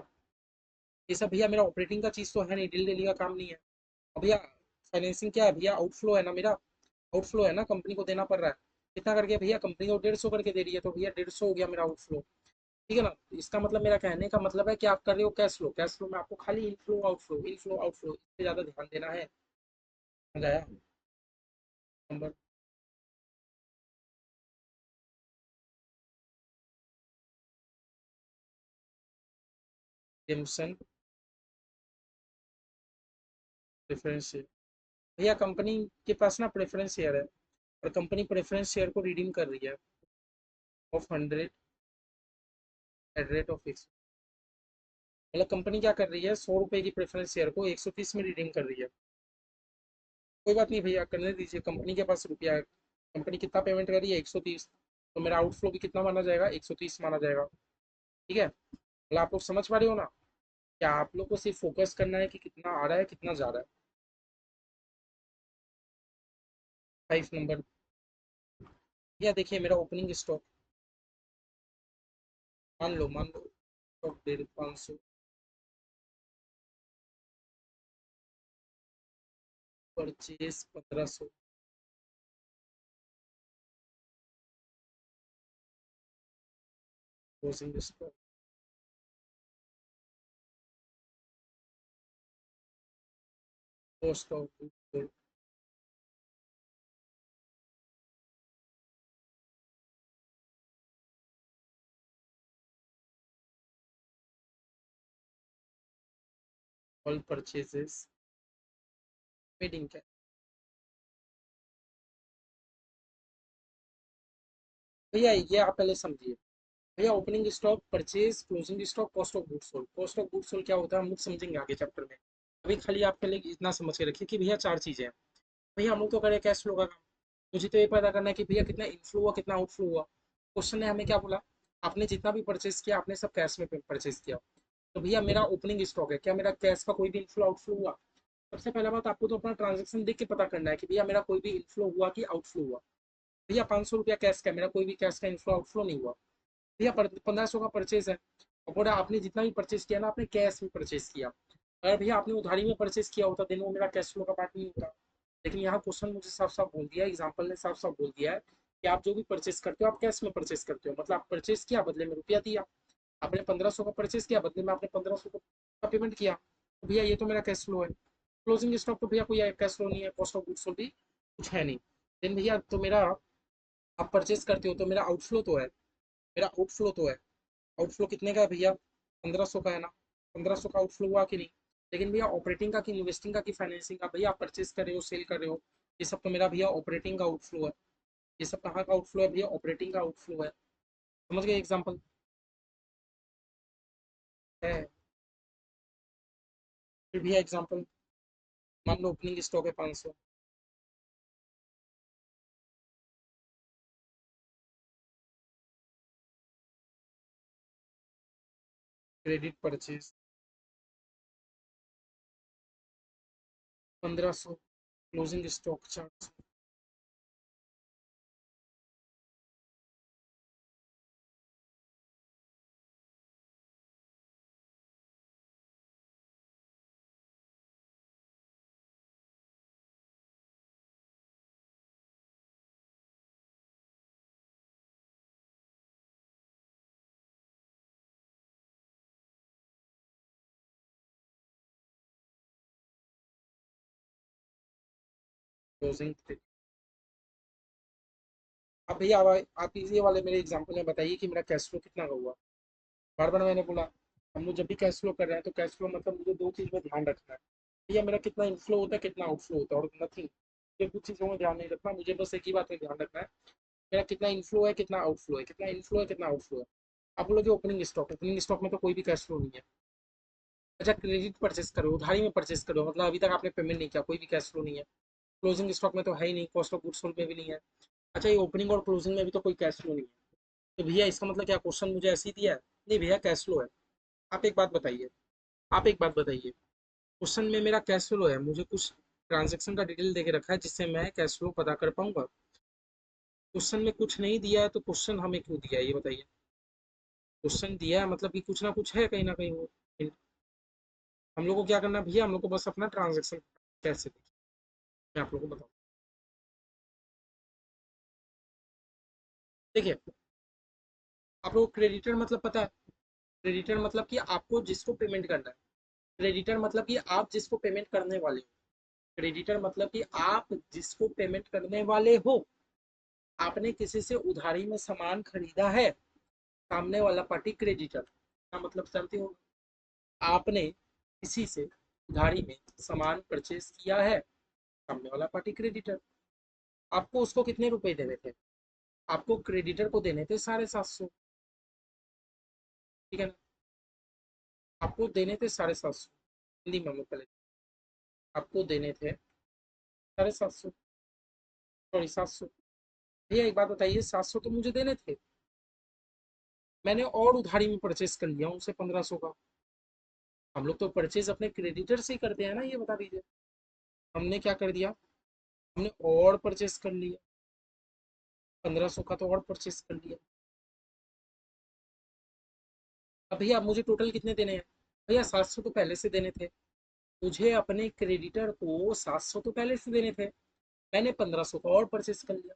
ये सब भैया मेरा ऑपरेटिंग का चीज तो है नहीं, डेली डेली का काम नहीं है। अब भैया फाइनेंसिंग क्या है भैया, आउटफ्लो है ना मेरा, आउटफ्लो है ना, कंपनी को देना पड़ रहा है। कितना करके भैया, कंपनी को 150 करके दे रही है, तो भैया 150 हो गया मेरा आउटफ्लो। ठीक है ना। तो इसका मतलब, मेरा कहने का मतलब है कि आप कर रहे हो कैश फ्लो, कैश फ्लो में आपको खाली इनफ्लो आउटफ्लो, इनफ्लो आउटफ्लो, इस पे ज्यादा ध्यान देना है। समझ आया नंबर। जेमसन प्रेफरेंस शेयर, भैया कंपनी के पास ना प्रेफरेंस शेयर है, और कंपनी प्रेफरेंस शेयर को रिडीम कर रही है of 100 at rate of fix. मतलब कंपनी क्या कर रही है, 100 रुपए की प्रेफरेंस शेयर को 130 में रिडीम कर रही है। कोई बात नहीं भैया, करने दीजिए, कंपनी के पास रुपया है। कंपनी कितना पेमेंट कर रही है, 130। तो मेरा आउटफ्लो भी कितना माना जाएगा, 130 माना जाएगा। ठीक है, मतलब आप लोग समझ पा रहे हो ना। क्या आप लोग को सिर्फ फोकस करना है कि कितना आ रहा है कितना जा रहा है। 5 नंबर, या देखिए मेरा ओपनिंग स्टॉक, मान लो stock 500, purchase 1500, closing stock, cost of all purchases पेडिंग क्या? भैया ये आप पहले समझिए। भैया opening stock, purchase, closing stock, cost of goods sold. Cost of goods sold क्या होता है हम लोग समझेंगे आगे चैप्टर में। अभी खाली आप पहले इतना समझ के रखिए कि भैया चार चीजें हैं। भैया हम लोग तो करें कैश फ्लो का काम। मुझे तो ये पता करना है कि भैया कितना इनफ्लो हुआ कितना आउटफ्लो हुआ। क्वेश्चन ने हमें क्या बोला, आपने जितना भी परचेज किया आपने सब कैश में परचेज किया। तो भैया मेरा ओपनिंग स्टॉक है, क्या मेरा कैश का कोई भी इनफ्लो आउटफ्लो हुआ? सबसे पहला बात आपको तो अपना ट्रांजेक्शन देख के पता करना है कि भैया मेरा कोई भी इनफ्लो हुआ कि आउटफ्लो हुआ। भैया 500 रुपया कैश का, मेरा कोई भी कैश का इनफ्लो आउटफ्लो नहीं हुआ। भैया 1500 का परचेज है, और बोला आपने जितना भी परचेज किया ना आपने कैश में परचेज किया। अगर भैया आपने उधारी में परचेज किया होता दिन वो मेरा कैश फ्लो का पार्ट नहीं होता। लेकिन यहाँ क्वेश्चन मुझे साफ साफ बोल दिया है, एग्जाम्पल ने साफ साफ बोल दिया है कि आप जो भी परचेज करते हो आप कैश में परचेज करते हो, मतलब आप परचेज किया बदले में रुपया दिया। आपने 1500 का परचेज किया बदले में आपने 1500 का पेमेंट किया, तो भैया ये तो मेरा कैश फ्लो है। क्लोजिंग स्टॉक तो भैया कोई कैश फ्लो नहीं है, कॉस्ट ऑफ गुड्स सोल्ड भी कुछ है नहीं। देन भैया तो मेरा, आप परचेज करते हो तो मेरा आउटफ्लो तो है, मेरा आउटफ्लो तो है। आउटफ्लो कितने का है भैया? 1500 का है ना? 1500 का आउटफ्लो हुआ कि नहीं? लेकिन भैया ऑपरेटिंग का कि इन्वेस्टिंग का कि फाइनेंसिंग का? भैया आप परचेज कर रहे हो सेल कर रहे हो, ये सब तो मेरा भैया ऑपरेटिंग का आउटफ्लो है। ये सब कहाँ का आउटफ्लो है भैया? ऑपरेटिंग का आउटफ्लो है। समझ गए एग्जाम्पल है? फिर भैया एग्जाम्पल, मान लो ओपनिंग स्टॉक है 500, credit purchase 1500, closing stock 400। Closing, अब भैया आप ये वाले मेरे एग्जाम्पल में बताइए कि मेरा कैश फ्लो कितना का हुआ। बार बार मैंने बोला हम लोग जब भी कैश फ्लो कर रहे हैं तो कैश फ्लो मतलब मुझे दो चीज़ में ध्यान रखना है। भैया मेरा कितना इनफ्लो होता है कितना आउटफ्लो होता है, और नथिंग। मुझे कुछ चीज़ों में ध्यान नहीं रखना, मुझे बस एक ही बात में ध्यान रखना है, मेरा कितना इनफ्लो है कितना आउटफ्लो है, कितना इनफ्लो है कितना आउटफ्लो है। आप बोलोगे ओपनिंग स्टॉक, ओपनिंग स्टॉक में तो कोई भी कैश फ्लो नहीं है। अच्छा क्रेडिट परचेस करो, उधारी में परचेस करो, मतलब अभी तक आपने पेमेंट नहीं किया, कोई भी कैश फ्लो नहीं है। क्लोजिंग स्टॉक में तो है ही नहीं, कॉस्ट ऑफ गुड्स सोल्ड में भी नहीं है। अच्छा ये ओपनिंग और क्लोजिंग में भी तो कोई कैश फ्लो नहीं है। तो भैया इसका मतलब क्या क्वेश्चन मुझे ऐसे ही दिया है? नहीं भैया कैश फ्लो है। आप एक बात बताइए, आप एक बात बताइए, क्वेश्चन में मेरा कैश फ्लो है, मुझे कुछ ट्रांजैक्शन का डिटेल दे के रखा है जिससे मैं कैश फ्लो पता कर पाऊंगा। क्वेश्चन में कुछ नहीं दिया है तो क्वेश्चन हमें क्यों दिया है ये बताइए? क्वेश्चन दिया है मतलब कि कुछ ना कुछ है कहीं ना कहीं वो। हम लोग को क्या करना है भैया, हम लोग को बस अपना ट्रांजेक्शन कैसे देखिए, मैं आप लोग को बताऊँ। देखिए, आप लोग को क्रेडिटर मतलब पता है? क्रेडिटर मतलब कि आपको जिसको पेमेंट करना है। क्रेडिटर मतलब कि आप जिसको पेमेंट करने वाले हो। क्रेडिटर मतलब कि आप जिसको पेमेंट करने वाले हो। आपने किसी से उधारी में सामान खरीदा है, सामने वाला पार्टी क्रेडिटर का मतलब जानते हो। आपने किसी से उधारी में सामान परचेज किया है, सामने वाला पार्टी क्रेडिटर। आपको उसको कितने रुपए देने थे? आपको क्रेडिटर को देने थे 750। ठीक है ना? आपको देने थे 750। हिंदी में हम लोग पहले, आपको देने थे 750, सॉरी 700। भैया एक बात बताइए, 700 तो मुझे देने थे, मैंने और उधारी में परचेज कर लिया उनसे 1500 का। हम लोग तो परचेज अपने क्रेडिटर से ही करते हैं ना, ये बता दीजिए। हमने क्या कर दिया, हमने और परचेज कर लिया, 1500 का तो और परचेज कर लिया। अब भैया मुझे टोटल कितने देने हैं? भैया 700 तो पहले से देने थे, मुझे अपने क्रेडिटर को 700 तो पहले से देने थे, मैंने 1500 का और परचेज कर लिया।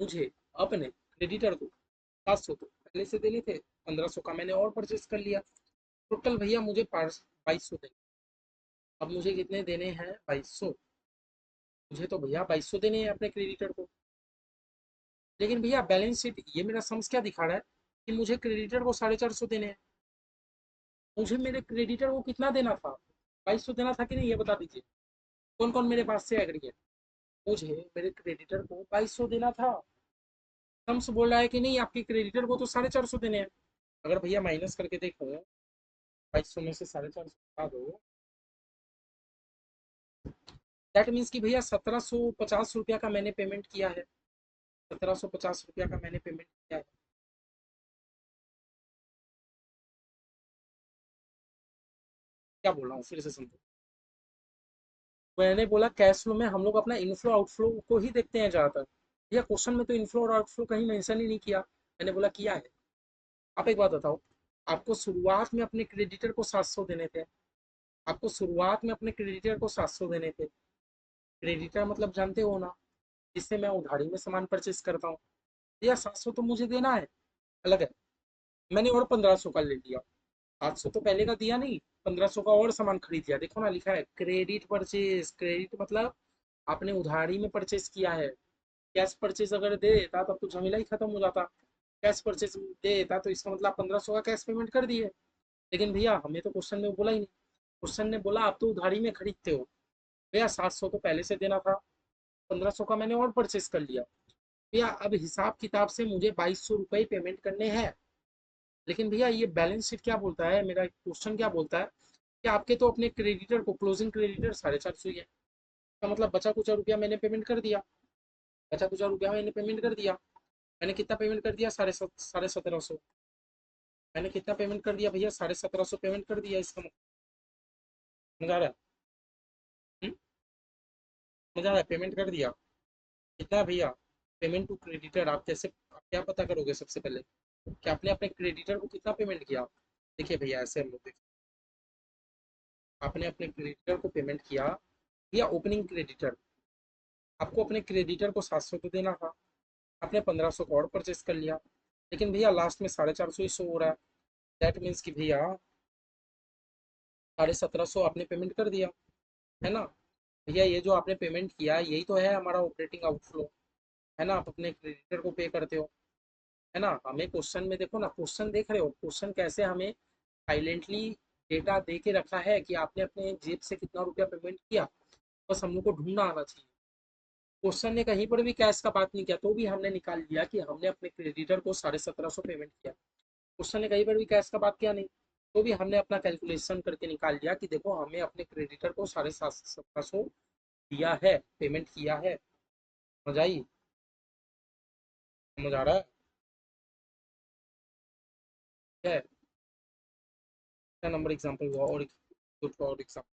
मुझे अपने क्रेडिटर को 700 तो पहले से देने थे, 1500 का मैंने और परचेज कर लिया। टोटल भैया मुझे 2200 देने। अब मुझे कितने देने हैं? 2200। मुझे तो भैया 2200 देने हैं अपने क्रेडिटर को। लेकिन भैया बैलेंस शीट ये मेरा सम्स क्या दिखा रहा है कि मुझे क्रेडिटर को 450 देने हैं। मुझे मेरे क्रेडिटर को कितना देना था? 2200 देना था कि नहीं ये बता दीजिए। कौन कौन मेरे पास से एग्री है? मुझे मेरे क्रेडिटर को 2200 देना था। थम्स बोल रहा है कि नहीं, आपके क्रेडिटर को तो 450 देने हैं। अगर भैया माइनस करके देखो, 2200 में से 450 हटा दो, दैट मीन्स कि भैया 1750 रुपया का मैंने पेमेंट किया है। 1750 रुपया का मैंने पेमेंट किया है। क्या बोल रहा हूँ, फिर से समझो। मैंने बोला कैश फ्लो में हम लोग अपना इनफ्लो आउटफ्लो को ही देखते हैं ज़्यादातर। भैया क्वेश्चन में तो इनफ्लो और आउटफ्लो कहीं मेंशन ही नहीं किया। मैंने बोला किया है। आप एक बात बताओ, आपको शुरुआत में अपने क्रेडिटर को 700 देने थे। आपको शुरुआत में अपने क्रेडिटर को 700 देने थे। क्रेडिटर मतलब जानते हो ना, जिससे मैं उधारी में सामान परचेस करता हूँ। भैया 700 तो मुझे देना है, अलग है। मैंने और 1500 का ले लिया। 800 तो पहले का दिया नहीं, 1500 का और सामान खरीद लिया। देखो ना, लिखा है क्रेडिट परचेज। क्रेडिट मतलब आपने उधारी में परचेस किया है। कैश परचेज अगर दे देता तब तो झमेला ही खत्म हो जाता। कैश परचेज दे देता तो इसका मतलब 1500 का कैश पेमेंट कर दिए। लेकिन भैया हमें तो क्वेश्चन में बोला ही नहीं। क्वेश्चन ने बोला आप तो उधारी में खरीदते हो। भैया 700 तो पहले से देना था, 1500 का मैंने और परचेस कर लिया। भैया अब हिसाब किताब से मुझे 2200 रुपये पेमेंट करने हैं। लेकिन भैया ये बैलेंस शीट क्या बोलता है, मेरा क्वेश्चन क्या बोलता है कि आपके तो अपने क्रेडिटर को क्लोजिंग क्रेडिटर 450 ही है। तो मतलब बचा कुचा रुपया मैंने पेमेंट कर दिया। बचा कुचा रुपया मैंने पेमेंट कर दिया। मैंने कितना पेमेंट कर दिया? 1750। मैंने कितना पेमेंट कर दिया भैया? 1750 पेमेंट कर दिया। इसका मजा आ रहा है? हम्म? मजा आ रहा है? पेमेंट कर दिया। कितना भैया? पेमेंट टू क्रेडिटर आप क्या पता करोगे सबसे पहले कि आपने अपने क्रेडिटर को कितना पेमेंट किया? देखिए भैया, ऐसे हम लोग आपने अपने क्रेडिटर को पेमेंट किया। भैया ओपनिंग क्रेडिटर, आपको अपने क्रेडिटर को 700 तो देना था। आपने 1500 का और परचेस कर लिया। लेकिन भैया लास्ट में 450 ही शो हो रहा है। दैट मीन्स कि भैया 1750 आपने पेमेंट कर दिया, है ना? भैया ये जो आपने पेमेंट किया यही तो है हमारा ऑपरेटिंग आउटफ्लो, है ना? आप अपने क्रेडिटर को पे करते हो, है ना? हमें क्वेश्चन में देखो ना, क्वेश्चन देख रहे हो, क्वेश्चन कैसे हमें साइलेंटली डेटा दे के रखा है कि आपने अपने जेब से कितना रुपया पेमेंट किया। बस हम लोग को ढूंढना आना चाहिए। क्वेश्चन ने कहीं पर भी कैश का बात नहीं किया तो भी हमने निकाल लिया कि हमने अपने क्रेडिटर को 1750 पेमेंट किया। क्वेश्चन ने कहीं पर भी कैश का बात किया नहीं, तो भी हमने अपना कैलकुलेशन करके निकाल लिया कि देखो हमें अपने क्रेडिटर को 1750 दिया है, पेमेंट किया है। समझ आई? समझ आ रहा है? क्या नंबर एग्जाम्पल हुआ? और कुछ और एग्जाम्पल?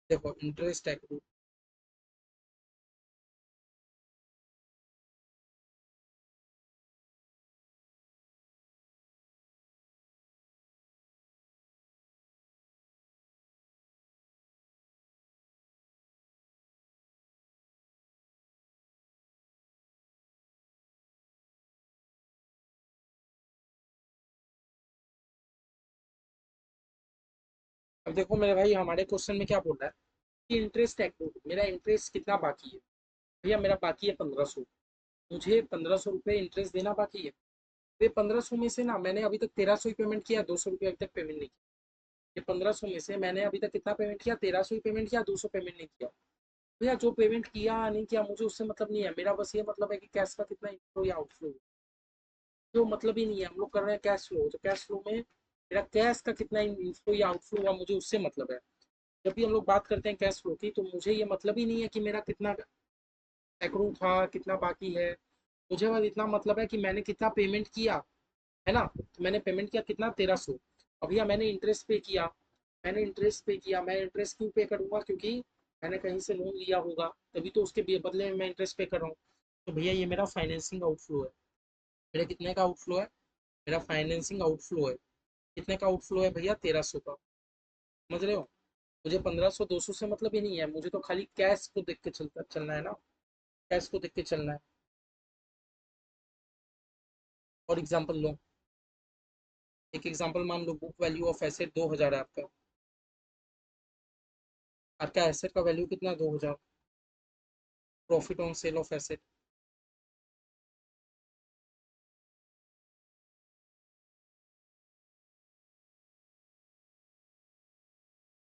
देखो इंटरेस्ट एक्रूड। अब देखो मेरे भाई, हमारे क्वेश्चन में क्या बोल रहा है कि इंटरेस्ट एक्रूड, मेरा इंटरेस्ट कितना बाकी है? भैया मेरा बाकी है 1500। मुझे 1500 रुपये इंटरेस्ट देना बाकी है। तो ये 1500 में से ना मैंने अभी तक 1300 ही पेमेंट किया, 200 रुपये अभी तक पेमेंट नहीं किया। ये 1500 में से मैंने अभी तक कितना पेमेंट किया? 1300 ही पेमेंट किया, 200 पेमेंट नहीं किया। भैया जो पेमेंट किया नहीं किया मुझे उससे मतलब नहीं है। मेरा बस ये मतलब है कि कैश का कितना इनफ्लो या आउटफ्लो, जो मतलब ही नहीं है। हम लोग कर रहे हैं कैश फ्लो, तो कैश फ्लो में मेरा कैश का कितना इनफ्लो या आउटफ्लो हुआ मुझे उससे मतलब है। जब भी हम लोग बात करते हैं कैश फ्लो की, तो मुझे ये मतलब ही नहीं है कि मेरा कितना एक्रू था, कितना बाकी है। मुझे बस इतना मतलब है कि मैंने कितना पेमेंट किया, है ना? तो मैंने पेमेंट किया कितना? 1300। अब भैया मैंने इंटरेस्ट पे किया। मैंने इंटरेस्ट पे किया। मैं इंटरेस्ट क्यों पे करूंगा? क्योंकि मैंने कहीं से लोन लिया होगा, तभी तो उसके बदले में मैं इंटरेस्ट पे कर रहा हूँ। तो भैया ये मेरा फाइनेंसिंग आउटफ्लो है। मेरा कितने का आउटफ्लो है? मेरा फाइनेंसिंग आउटफ्लो है। कितने का आउटफ्लो है भैया? 1300 का। समझ रहे हो? मुझे 1500 200 से मतलब ही नहीं है। मुझे तो खाली कैश को देख के चलना है ना। कैश को देख के चलना है। और एग्जांपल लो। एक एग्जांपल मान लो, बुक वैल्यू ऑफ एसेट 2000 है आपका। आपका एसेट का वैल्यू कितना? 2000। Profit on sale of asset.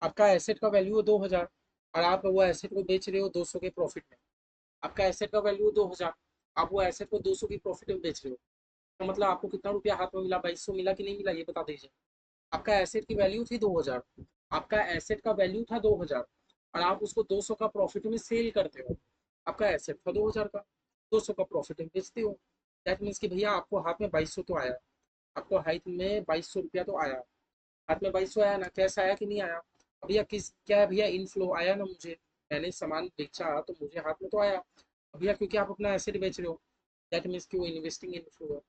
आपका एसेट का वैल्यू है 2,000 और आप वो एसेट को बेच रहे हो 200 के प्रॉफिट में। आपका एसेट का वैल्यू 2,000, आप वो एसेट को 200 की प्रॉफिट में बेच रहे हो, तो मतलब आपको कितना रुपया हाथ में मिला? 2200 मिला कि नहीं मिला, ये बता दीजिए। आपका एसेट की वैल्यू थी 2,000, आपका एसेट का वैल्यू था 2,000 और आप उसको 200 का प्रॉफिट में सेल करते हो। आपका एसेट था 2,000 का, 200 का प्रॉफिट में बेचते हो। दैट मीन्स कि भैया आपको हाथ में 2200 तो आया, आपको हाथ में 2200 रुपया तो आया। हाथ में 2200 आया ना, कैश आया कि नहीं आया? अब भैया किस क्या है भैया, इनफ्लो आया ना मुझे, मैंने सामान बेचा तो मुझे हाथ में तो आया। अब भैया क्योंकि आप अपना एसेट बेच रहे हो, दैट मीन्स कि वो इन्वेस्टिंग इनफ्लो है।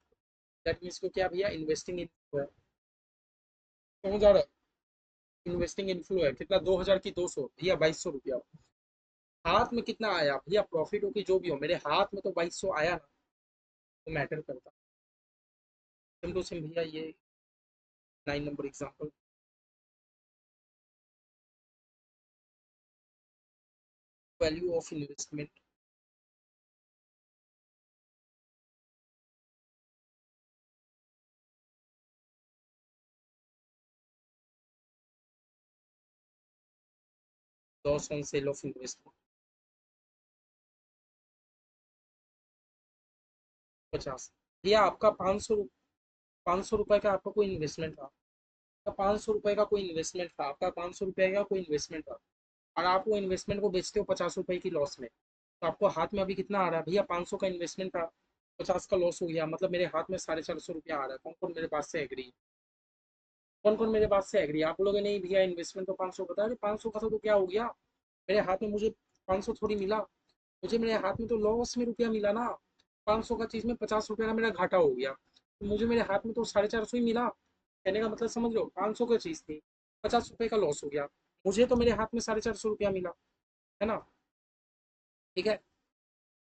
दैट मीन्स को क्या भैया, इन्वेस्टिंग इनफ्लो है। समझ आ रहा है? इन्वेस्टिंग इनफ्लो है कितना, 2,000 की 200 भैया 2200 रुपया। हाथ में कितना आया भैया, प्रॉफिट हो कि जो भी हो, मेरे हाथ में तो 2200 आया ना, तो मैटर करता। सिम टू सिम भैया, ये 9 number example. Value of investment. 10 on sale of investment. 50। भैया आपका 500 रुपए का आपका कोई इन्वेस्टमेंट था, आपका 500 रुपए का कोई इन्वेस्टमेंट था, आपका 500 रुपए का कोई इन्वेस्टमेंट था, और आप वो इन्वेस्टमेंट को बेचते हो 50 रुपए की लॉस में, तो आपको हाथ में अभी कितना आ रहा है भैया? 500 का इन्वेस्टमेंट था, 50 का लॉस हो गया, मतलब मेरे हाथ में 450 रुपया आ रहा है। कौन कौन मेरे पास से एग्री? कौन कौन मेरे पास से एग्री? आप लोगों ने नहीं भैया इन्वेस्टमेंट तो 500 बता रहे, 500 का तो क्या हो गया मेरे हाथ में, मुझे 500 थोड़ी मिला, मुझे मेरे हाथ में तो लॉस में रुपया मिला ना। 500 का चीज में 50 रुपया का मेरा घाटा हो गया, तो मुझे मेरे हाथ में तो 450 ही मिला। कहने का मतलब समझ लो, 500 की चीज थी, 50 रुपए का लॉस हो गया, मुझे तो मेरे हाथ में 450 रुपया मिला, है ना? ठीक है।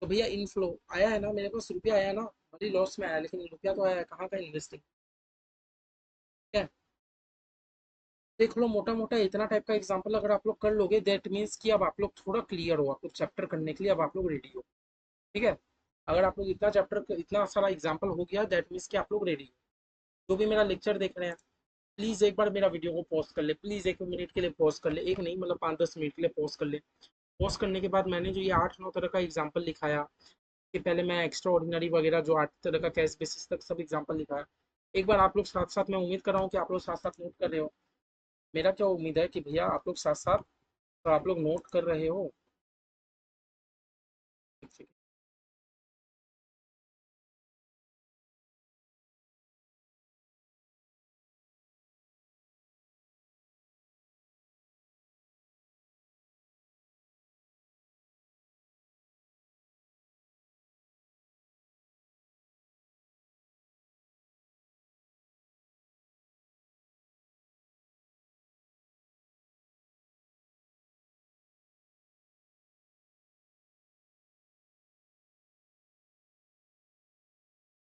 तो भैया इनफ्लो आया है ना, मेरे पास रुपया आया ना, भले लॉस में आया लेकिन रुपया तो आया है, कहाँ का इन्वेस्टिंग है। देख लो, मोटा मोटा इतना टाइप का एग्जांपल अगर आप लोग कर लोगे, दैट मीन्स कि अब आप लोग थोड़ा क्लियर हो, आप लोग चैप्टर करने के लिए अब आप लोग रेडी हो। ठीक है। अगर आप लोग इतना चैप्टर इतना सारा एग्जांपल हो गया, दैट मीन्स कि आप लोग रेडी हो। जो भी मेरा लेक्चर देख रहे हैं, प्लीज एक बार मेरा वीडियो को पॉज कर ले, प्लीज 1 मिनट के लिए पॉज कर ले, एक नहीं मतलब 5-10 मिनट के लिए पॉज कर ले। पॉज करने के बाद मैंने जो ये 8-9 तरह का एग्जाम्पल लिखाया, कि पहले मैं एक्स्ट्रा ऑर्डिनरी वगैरह जो 8 तरह का कैश बेसिस तक सब एग्जाम्पल लिखाया, एक बार आप लोग साथ साथ, मैं उम्मीद कर रहा हूँ कि आप लोग साथ साथ नोट कर रहे हो। मेरा क्या उम्मीद है कि भैया आप लोग साथ साथ, तो आप लोग नोट कर रहे हो।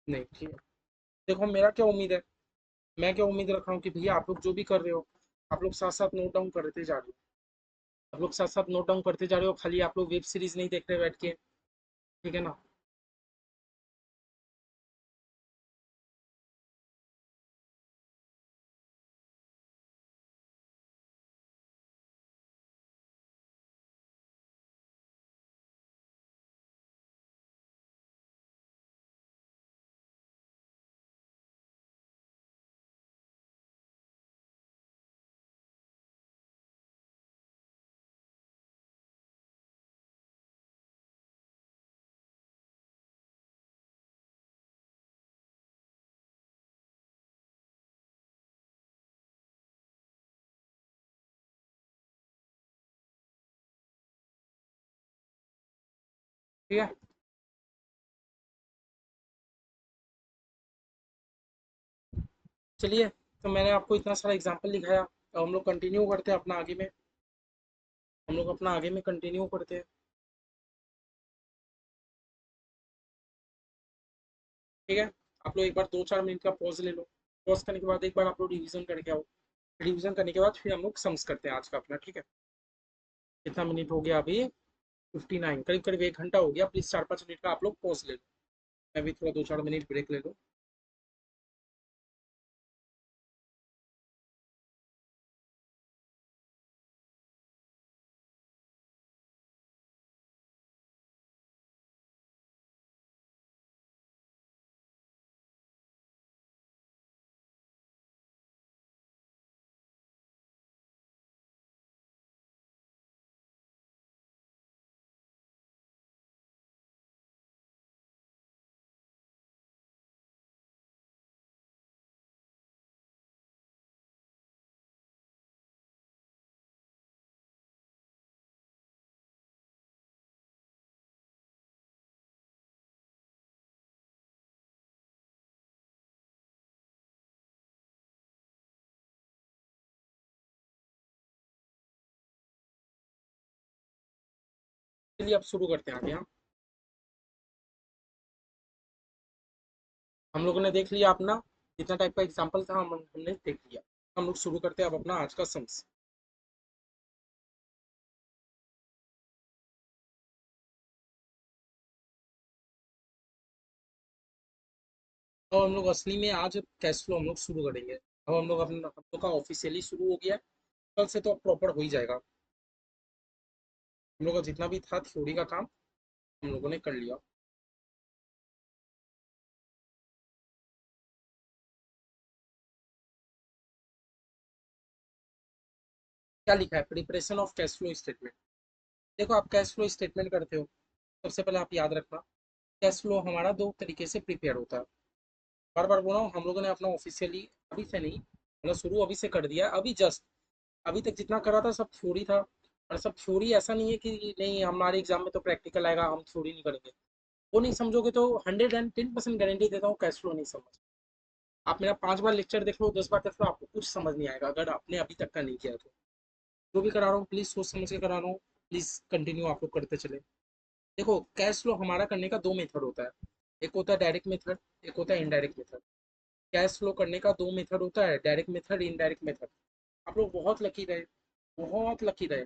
नहीं ठीक है। देखो मेरा क्या उम्मीद है, मैं क्या उम्मीद रख रहा हूँ कि भैया आप लोग जो भी कर रहे हो, आप लोग साथ साथ नोट डाउन करते जा रहे हो, आप लोग साथ साथ नोट डाउन करते जा रहे हो, खाली आप लोग वेब सीरीज नहीं देख रहे बैठ के। ठीक है ना? ठीक है। चलिए, तो मैंने आपको इतना सारा एग्जाम्पल दिखाया, तो हम लोग कंटिन्यू करते हैं अपना आगे में, हम लोग अपना आगे में कंटिन्यू करते हैं। ठीक है। आप लोग एक बार 2-4 मिनट का पॉज ले लो, पॉज करने के बाद एक बार आप लोग रिवीजन करके आओ, रिवीजन करने के बाद फिर हम लोग सम्स करते हैं आज का अपना। ठीक है। कितना मिनट हो गया अभी? 59, करीब करीब 1 घंटा हो गया। प्लीज 4-5 मिनट का आप लोग पॉज ले लो, मैं भी थोड़ा 2-4 मिनट ब्रेक ले लूँ। चलिए अब शुरू करते हैं आगे हम लोगों ने देख लिया अपना जितना टाइप का एग्जाम्पल था हमने देख लिया। हम लोग शुरू करते हैं अब अपना आज का सम्स। अब हम लोग असली में आज कैश फ्लो हम लोग शुरू करेंगे। अब हम लोग का ऑफिशियली शुरू हो गया है। कल से तो अब प्रॉपर हो ही जाएगा। हम लोग का जितना भी था थ्योरी का काम हम लोगों ने कर लिया। क्या लिखा है preparation of cash flow statement. देखो आप कैश फ्लो स्टेटमेंट करते हो, सबसे पहले आप याद रखना कैश फ्लो हमारा दो तरीके से प्रिपेयर होता है। बार बार बोल रहा हूँ हम लोगों ने अपना ऑफिशियली अभी से नहीं मतलब शुरू अभी से कर दिया। अभी जस्ट अभी तक जितना करा था सब थ्योरी था। और सब थ्योरी ऐसा नहीं है कि नहीं हमारे एग्जाम में तो प्रैक्टिकल आएगा हम थ्योरी नहीं करेंगे। वो नहीं समझोगे तो 110% गारंटी देता हूँ कैश फ्लो नहीं समझ। आप मेरा 5 बार लेक्चर देख लो 10 बार देख लो आपको कुछ समझ नहीं आएगा अगर आपने अभी तक का नहीं किया तो। जो भी करा रहा हूँ प्लीज सोच समझ के करा रहा हूँ। प्लीज कंटिन्यू आप लोग करते चले। देखो कैश फ्लो हमारा करने का दो मेथड होता है। एक होता है डायरेक्ट मेथड, एक होता है इनडायरेक्ट मेथड। कैश फ्लो करने का दो मेथड होता है, डायरेक्ट मेथड इनडायरेक्ट मेथड। आप लोग बहुत लकी रहे, बहुत लकी रहे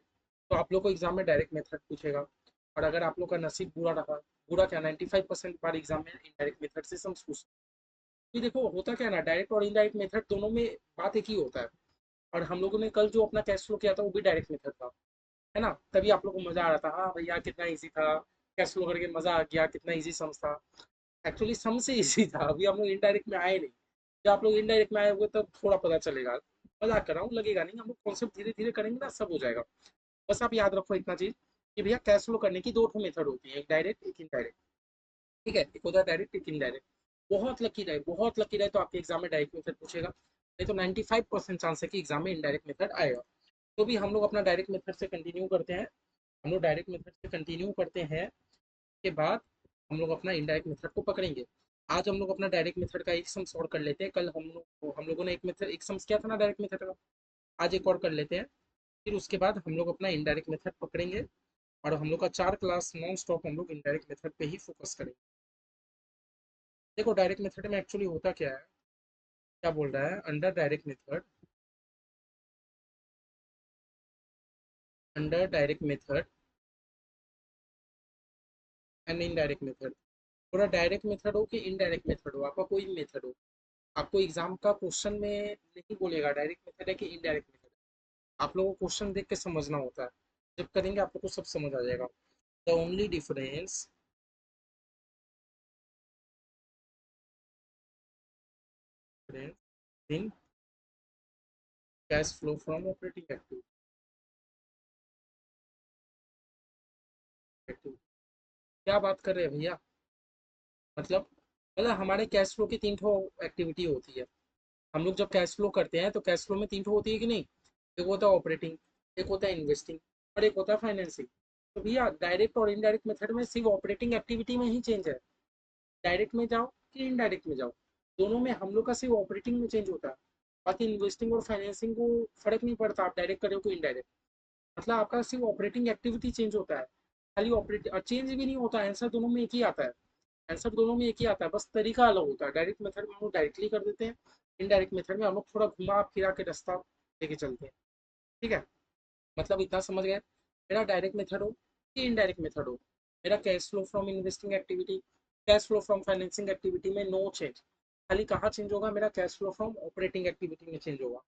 तो आप लोग को एग्जाम में डायरेक्ट मेथड पूछेगा। और अगर आप लोग का नसीब बुरा रहा, बुरा क्या 95% बार एग्जाम में इनडायरेक्ट मेथड से सब पूछ। ये देखो होता क्या है ना डायरेक्ट और इनडायरेक्ट मेथड दोनों में बात एक ही होता है। और हम लोगों ने कल जो अपना कैश फ्लो किया था वो भी डायरेक्ट मेथड था, है ना। तभी आप लोग को मजा आ रहा था हाँ भैया कितना इजी था। कैश फ्लो करके मजा आ गया कितना इजी सम्स था। एक्चुअली सम से इजी था। अभी हम लोग इनडायरेक्ट में आए नहीं। जब आप लोग इनडायरेक्ट में आए हुए तब थोड़ा पता चलेगा। मजाक कर रहा हूँ लगेगा नहीं। हम लोग कॉन्सेप्ट धीरे धीरे करेंगे ना सब हो जाएगा। बस आप याद रखो इतना चीज कि भैया कैश फ्लो करने की दो ठो मेथड होती है, एक डायरेक्ट एक इनडायरेक्ट। ठीक है, एक होता है डायरेक्ट एक इनडायरेक्ट। बहुत लकी रहे तो आपके एग्जाम में डायरेक्ट मेथड पूछेगा, नहीं तो 95% चांस है कि एग्जाम में इनडायरेक्ट मेथड आएगा। तो भी हम लोग अपना डायरेक्ट मेथड से कंटिन्यू करते हैं। हम लोग डायरेक्ट मेथड से कंटिन्यू करते हैं के बाद हम लोग अपना इनडायरेक्ट मेथड को पकड़ेंगे। आज हम लोग अपना डायरेक्ट मेथड का एक सम सॉल्व कर लेते हैं। कल हम लोगों ने एक मेथड एक सम्स किया था ना डायरेक्ट मेथड का। आज एक और कर लेते हैं। फिर उसके बाद हम लोग अपना इनडायरेक्ट मेथड पकड़ेंगे। और हम लोग का 4 क्लास नॉन स्टॉप हम लोग इनडायरेक्ट मेथड पे ही फोकस करेंगे। देखो डायरेक्ट मेथड में एक्चुअली होता क्या है, क्या बोल रहा है under direct method, under direct method and indirect method. पूरा डायरेक्ट मेथड हो कि इनडायरेक्ट मेथड हो आपका कोई भी मेथड हो, आपको एग्जाम का क्वेश्चन में नहीं बोलेगा डायरेक्ट मेथड है कि इनडायरेक्ट मेथड है। आप लोगों को क्वेश्चन देख के समझना होता है। जब करेंगे आप लोग को सब समझ आ जाएगा। The only difference in cash flow from operating activity. क्या बात कर रहे हैं भैया। मतलब मतलब हमारे कैश फ्लो की तीन ठो एक्टिविटी होती है। हम लोग जब कैश फ्लो करते हैं तो कैश फ्लो में तीन ठो होती है कि नहीं। एक होता है ऑपरेटिंग, एक होता है इन्वेस्टिंग और एक होता है फाइनेंसिंग। तो भैया डायरेक्ट और इनडायरेक्ट मेथड में सिर्फ ऑपरेटिंग एक्टिविटी में ही चेंज है। डायरेक्ट में जाओ कि इनडायरेक्ट में जाओ, दोनों में हम लोग का सिर्फ ऑपरेटिंग में चेंज होता है। बाकी इन्वेस्टिंग और फाइनेंसिंग को फर्क नहीं पड़ता आप डायरेक्ट करो कि इनडायरेक्ट। मतलब आपका सिर्फ ऑपरेटिंग एक्टिविटी चेंज होता है। खाली ऑपरेट चेंज भी नहीं होता, आंसर दोनों में एक ही आता है। आंसर दोनों में एक ही आता है, बस तरीका अलग होता है। डायरेक्ट मेथड में हम लोग डायरेक्टली कर देते हैं, इनडायरेक्ट मेथड में हम लोग थोड़ा घुमा फिरा के रास्ता लेके चलते हैं। ठीक है, मतलब इतना समझ गए। मेरा डायरेक्ट मेथड हो कि इनडायरेक्ट मेथड हो, मेरा cash flow from investing activity, cash flow from financing activity में नो चेंज। खाली कहाँ चेंज होगा, मेरा cash flow from operating activity में चेंज होगा,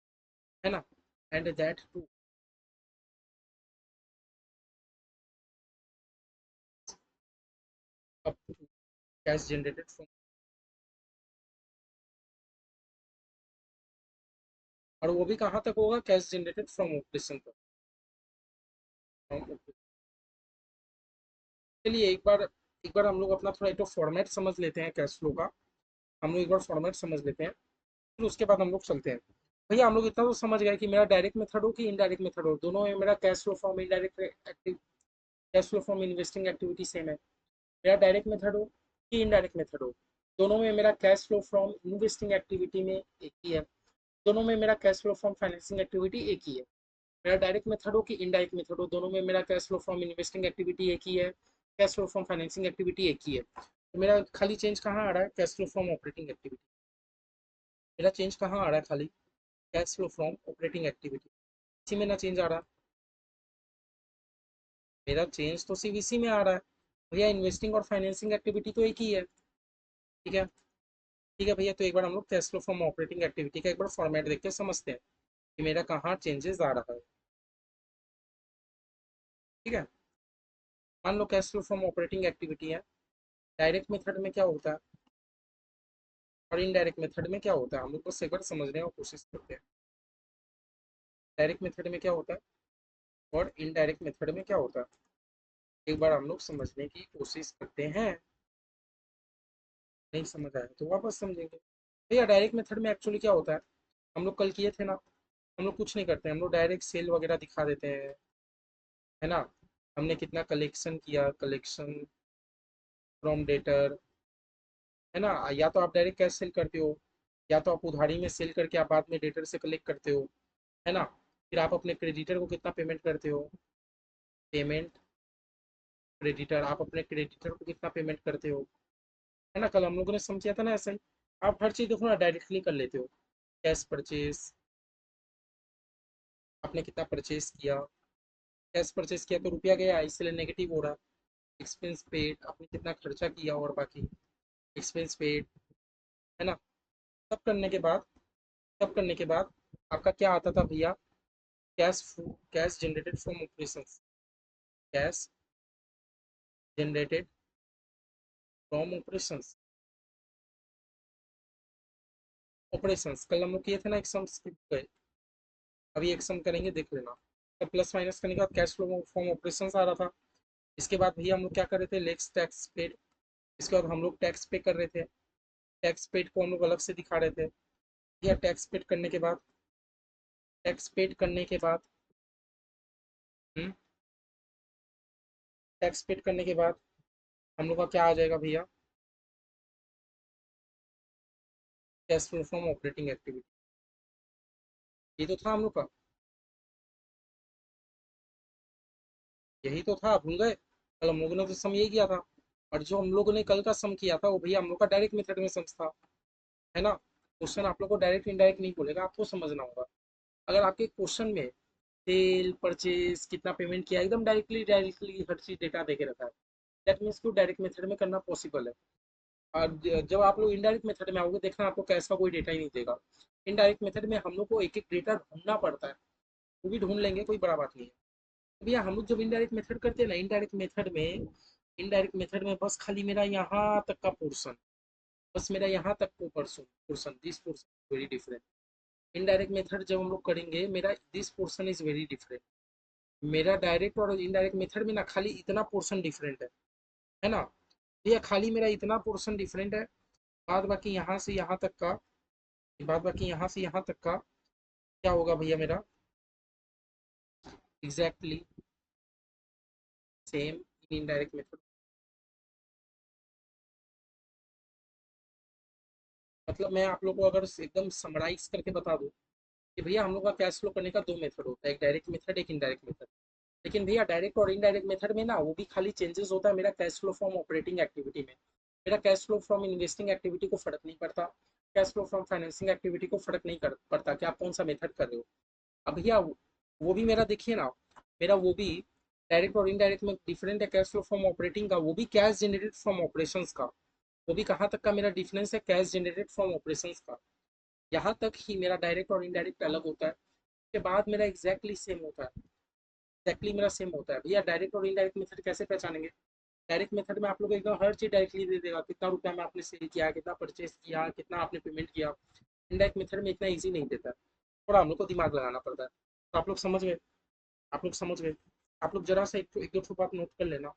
है ना। And that too up cash generated from. और वो भी कहाँ तक होगा, कैश जनरेटेड फ्रॉम ऑपरेशन तक, फ्रॉम ऑपरेशन। चलिए एक बार हम लोग अपना थोड़ा एक तो फॉर्मेट समझ लेते हैं कैश फ्लो का। हम लोग एक बार फॉर्मेट समझ लेते हैं, फिर उसके बाद हम लोग चलते हैं। भैया हम लोग इतना तो समझ गए कि मेरा डायरेक्ट मेथड हो कि इनडायरेक्ट मेथड हो, दोनों में मेरा cash flow from indirect active cash flow from investing activity same है। मेरा डायरेक्ट मेथड हो कि इनडायरेक्ट मेथड हो, दोनों में मेरा cash flow from investing activity में एक ही है। दोनों में मेरा cash flow from financing activity एक ही है। मेरा डायरेक्ट मेथड हो कि इनडायरेक्ट मेथड हो, दोनों में मेरा cash flow from investing activity एक ही है, cash flow from financing activity एक ही है। तो मेरा खाली चेंज कहाँ आ रहा है, cash flow from operating activity. मेरा चेंज कहाँ आ रहा है, खाली cash flow from operating activity, इसी में ना चेंज आ रहा है। मेरा चेंज तो सिर्फ इसी में आ रहा है भैया, इन्वेस्टिंग और फाइनेंसिंग एक्टिविटी तो एक ही है। ठीक है, ठीक है भैया, तो एक बार हम लोग cash flow from operating activity का एक बार फॉर्मेट देख के समझते हैं कि मेरा कहाँ चेंजेस आ रहा है। ठीक है, मान लो cash flow from operating activity है, डायरेक्ट मेथड में क्या होता है और इनडायरेक्ट मेथड में क्या होता है, हम लोग बस एक बार समझने की कोशिश करते हैं। डायरेक्ट मेथड में क्या होता है और इनडायरेक्ट मेथड में क्या होता है, एक बार हम लोग समझने की कोशिश करते हैं। नहीं समझ आया तो वापस समझेंगे। भैया डायरेक्ट मेथड में एक्चुअली क्या होता है, हम लोग कल किए थे ना, हम लोग कुछ नहीं करते, हम लोग डायरेक्ट सेल वगैरह दिखा देते हैं, है ना। हमने कितना कलेक्शन किया, कलेक्शन फ्रॉम डेटर, है ना। या तो आप डायरेक्ट कैश सेल करते हो, या तो आप उधारी में सेल करके आप बाद में डेटर से कलेक्ट करते हो, है ना। फिर आप अपने क्रेडिटर को कितना पेमेंट करते हो, पेमेंट क्रेडिटर, आप अपने क्रेडिटर को कितना पेमेंट करते हो, है ना। कल हम लोगों ने समझा था ना ऐसा ही। आप हर चीज़ देखो ना डायरेक्टली कर लेते हो, कैश परचेज, आपने कितना परचेज किया, कैश परचेज किया तो रुपया गया इसलिए नेगेटिव हो रहा है। एक्सपेंस पेड, आपने कितना खर्चा किया और बाकी एक्सपेंस पेड, है ना। सब करने के बाद, सब करने के बाद आपका क्या आता था भैया, cash, cash generated from operations, cash generated from operations, operations कल हम लोग किए थे ना, एक सम गए, अभी एक सम करेंगे देख लेना। तो प्लस माइनस करने के बाद कैश फ्लो फ्रॉम ऑपरेशंस आ रहा था। इसके बाद भैया हम लोग क्या कर रहे थे, लेक्स टैक्स पेड, इसके बाद हम लोग टैक्स पे कर रहे थे, टैक्स पेड को हम लोग अलग से दिखा रहे थे भैया। टैक्स पेड करने के बाद, टैक्स पेड करने के बाद, टैक्स पेड करने के बाद हम लोग का क्या आ जाएगा भैया, cash flow from operating activity. ये तो था हम लोग का, यही तो था, भूल गए। कल हम लोगों ने तो सम यही किया था, और जो हम लोगों ने कल का सम किया था वो भैया हम लोग का डायरेक्ट मेथड में सम था, है ना। क्वेश्चन आप लोग को डायरेक्ट इनडायरेक्ट नहीं बोलेगा, आपको समझना होगा। अगर आपके क्वेश्चन में सेल परचेज कितना पेमेंट किया एकदम डायरेक्टली डायरेक्टली हर चीज डेटा दे के रखा है, दैट मीन्स को डायरेक्ट मेथड में करना पॉसिबल है। और जब आप लोग इनडायरेक्ट मेथड में आओगे देखना आपको कैश का कोई डेटा ही नहीं देगा। इनडायरेक्ट मेथड में हम लोग को एक एक डेटा ढूंढना पड़ता है, वो भी ढूंढ लेंगे, कोई बड़ा बात नहीं है। तो भैया हम लोग जब इनडायरेक्ट मेथड करते हैं ना, इनडायरेक्ट मेथड में, इनडायरेक्ट मेथड में बस खाली मेरा यहाँ तक का पोर्शन, बस मेरा यहाँ तक को portion, portion this portion very different. Indirect method जब हम लोग करेंगे, मेरा this portion is very different. मेरा डायरेक्ट और इनडायरेक्ट मेथड में ना खाली इतना पोर्शन डिफरेंट है ना। भैया खाली मेरा इतना पोर्शन डिफरेंट है, बाद बाकी यहाँ से यहाँ तक का, बाद बाकी यहाँ से यहाँ तक का क्या होगा भैया मेरा, exactly same in indirect method. मतलब मैं आप लोग को अगर एकदम समराइज करके बता दूं कि भैया हम लोग का कैश फ्लो करने का दो मेथड होता है, एक डायरेक्ट मेथड एक इनडायरेक्ट मेथड। लेकिन भैया डायरेक्ट और इनडायरेक्ट मेथड में ना वो भी खाली चेंजेस होता है मेरा cash flow from operating activity में। मेरा cash flow from investing activity को फर्क नहीं पड़ता, cash flow from financing activity को फर्क नहीं पड़ता कि आप कौन सा मेथड कर रहे हो। अब भैया वो भी मेरा देखिए ना, मेरा वो भी डायरेक्ट और इनडायरेक्ट में डिफरेंट है। कैश फ्लो फ्रॉम ऑपरेटिंग का वो भी कैश जनरेटेड फ्रॉम ऑपरेशंस का, वो भी कहाँ तक का मेरा डिफरेंस है, कैश जनरेटेड फ्रॉम ऑपरेशंस का। यहाँ तक ही मेरा डायरेक्ट और इनडायरेक्ट अलग होता है, उसके बाद मेरा एग्जैक्टली सेम होता है, एग्जैक्टली मेरा सेम होता है। भैया डायरेक्ट और इनडायरेक्ट मेथड कैसे पहचानेंगे, डायरेक्ट मेथड में आप लोग एकदम हर चीज डायरेक्टली दे देगा, कितना रुपया में आपने सेल किया, कितना परचेज किया, कितना आपने पेमेंट किया। इनडायरेक्ट मेथड में इतना ईजी नहीं देता है, थोड़ा हम लोग को दिमाग लगाना पड़ता है। तो आप लोग समझ गए, आप लोग समझ गए। आप लोग जरा सा एक दो ठो बात नोट कर लेना,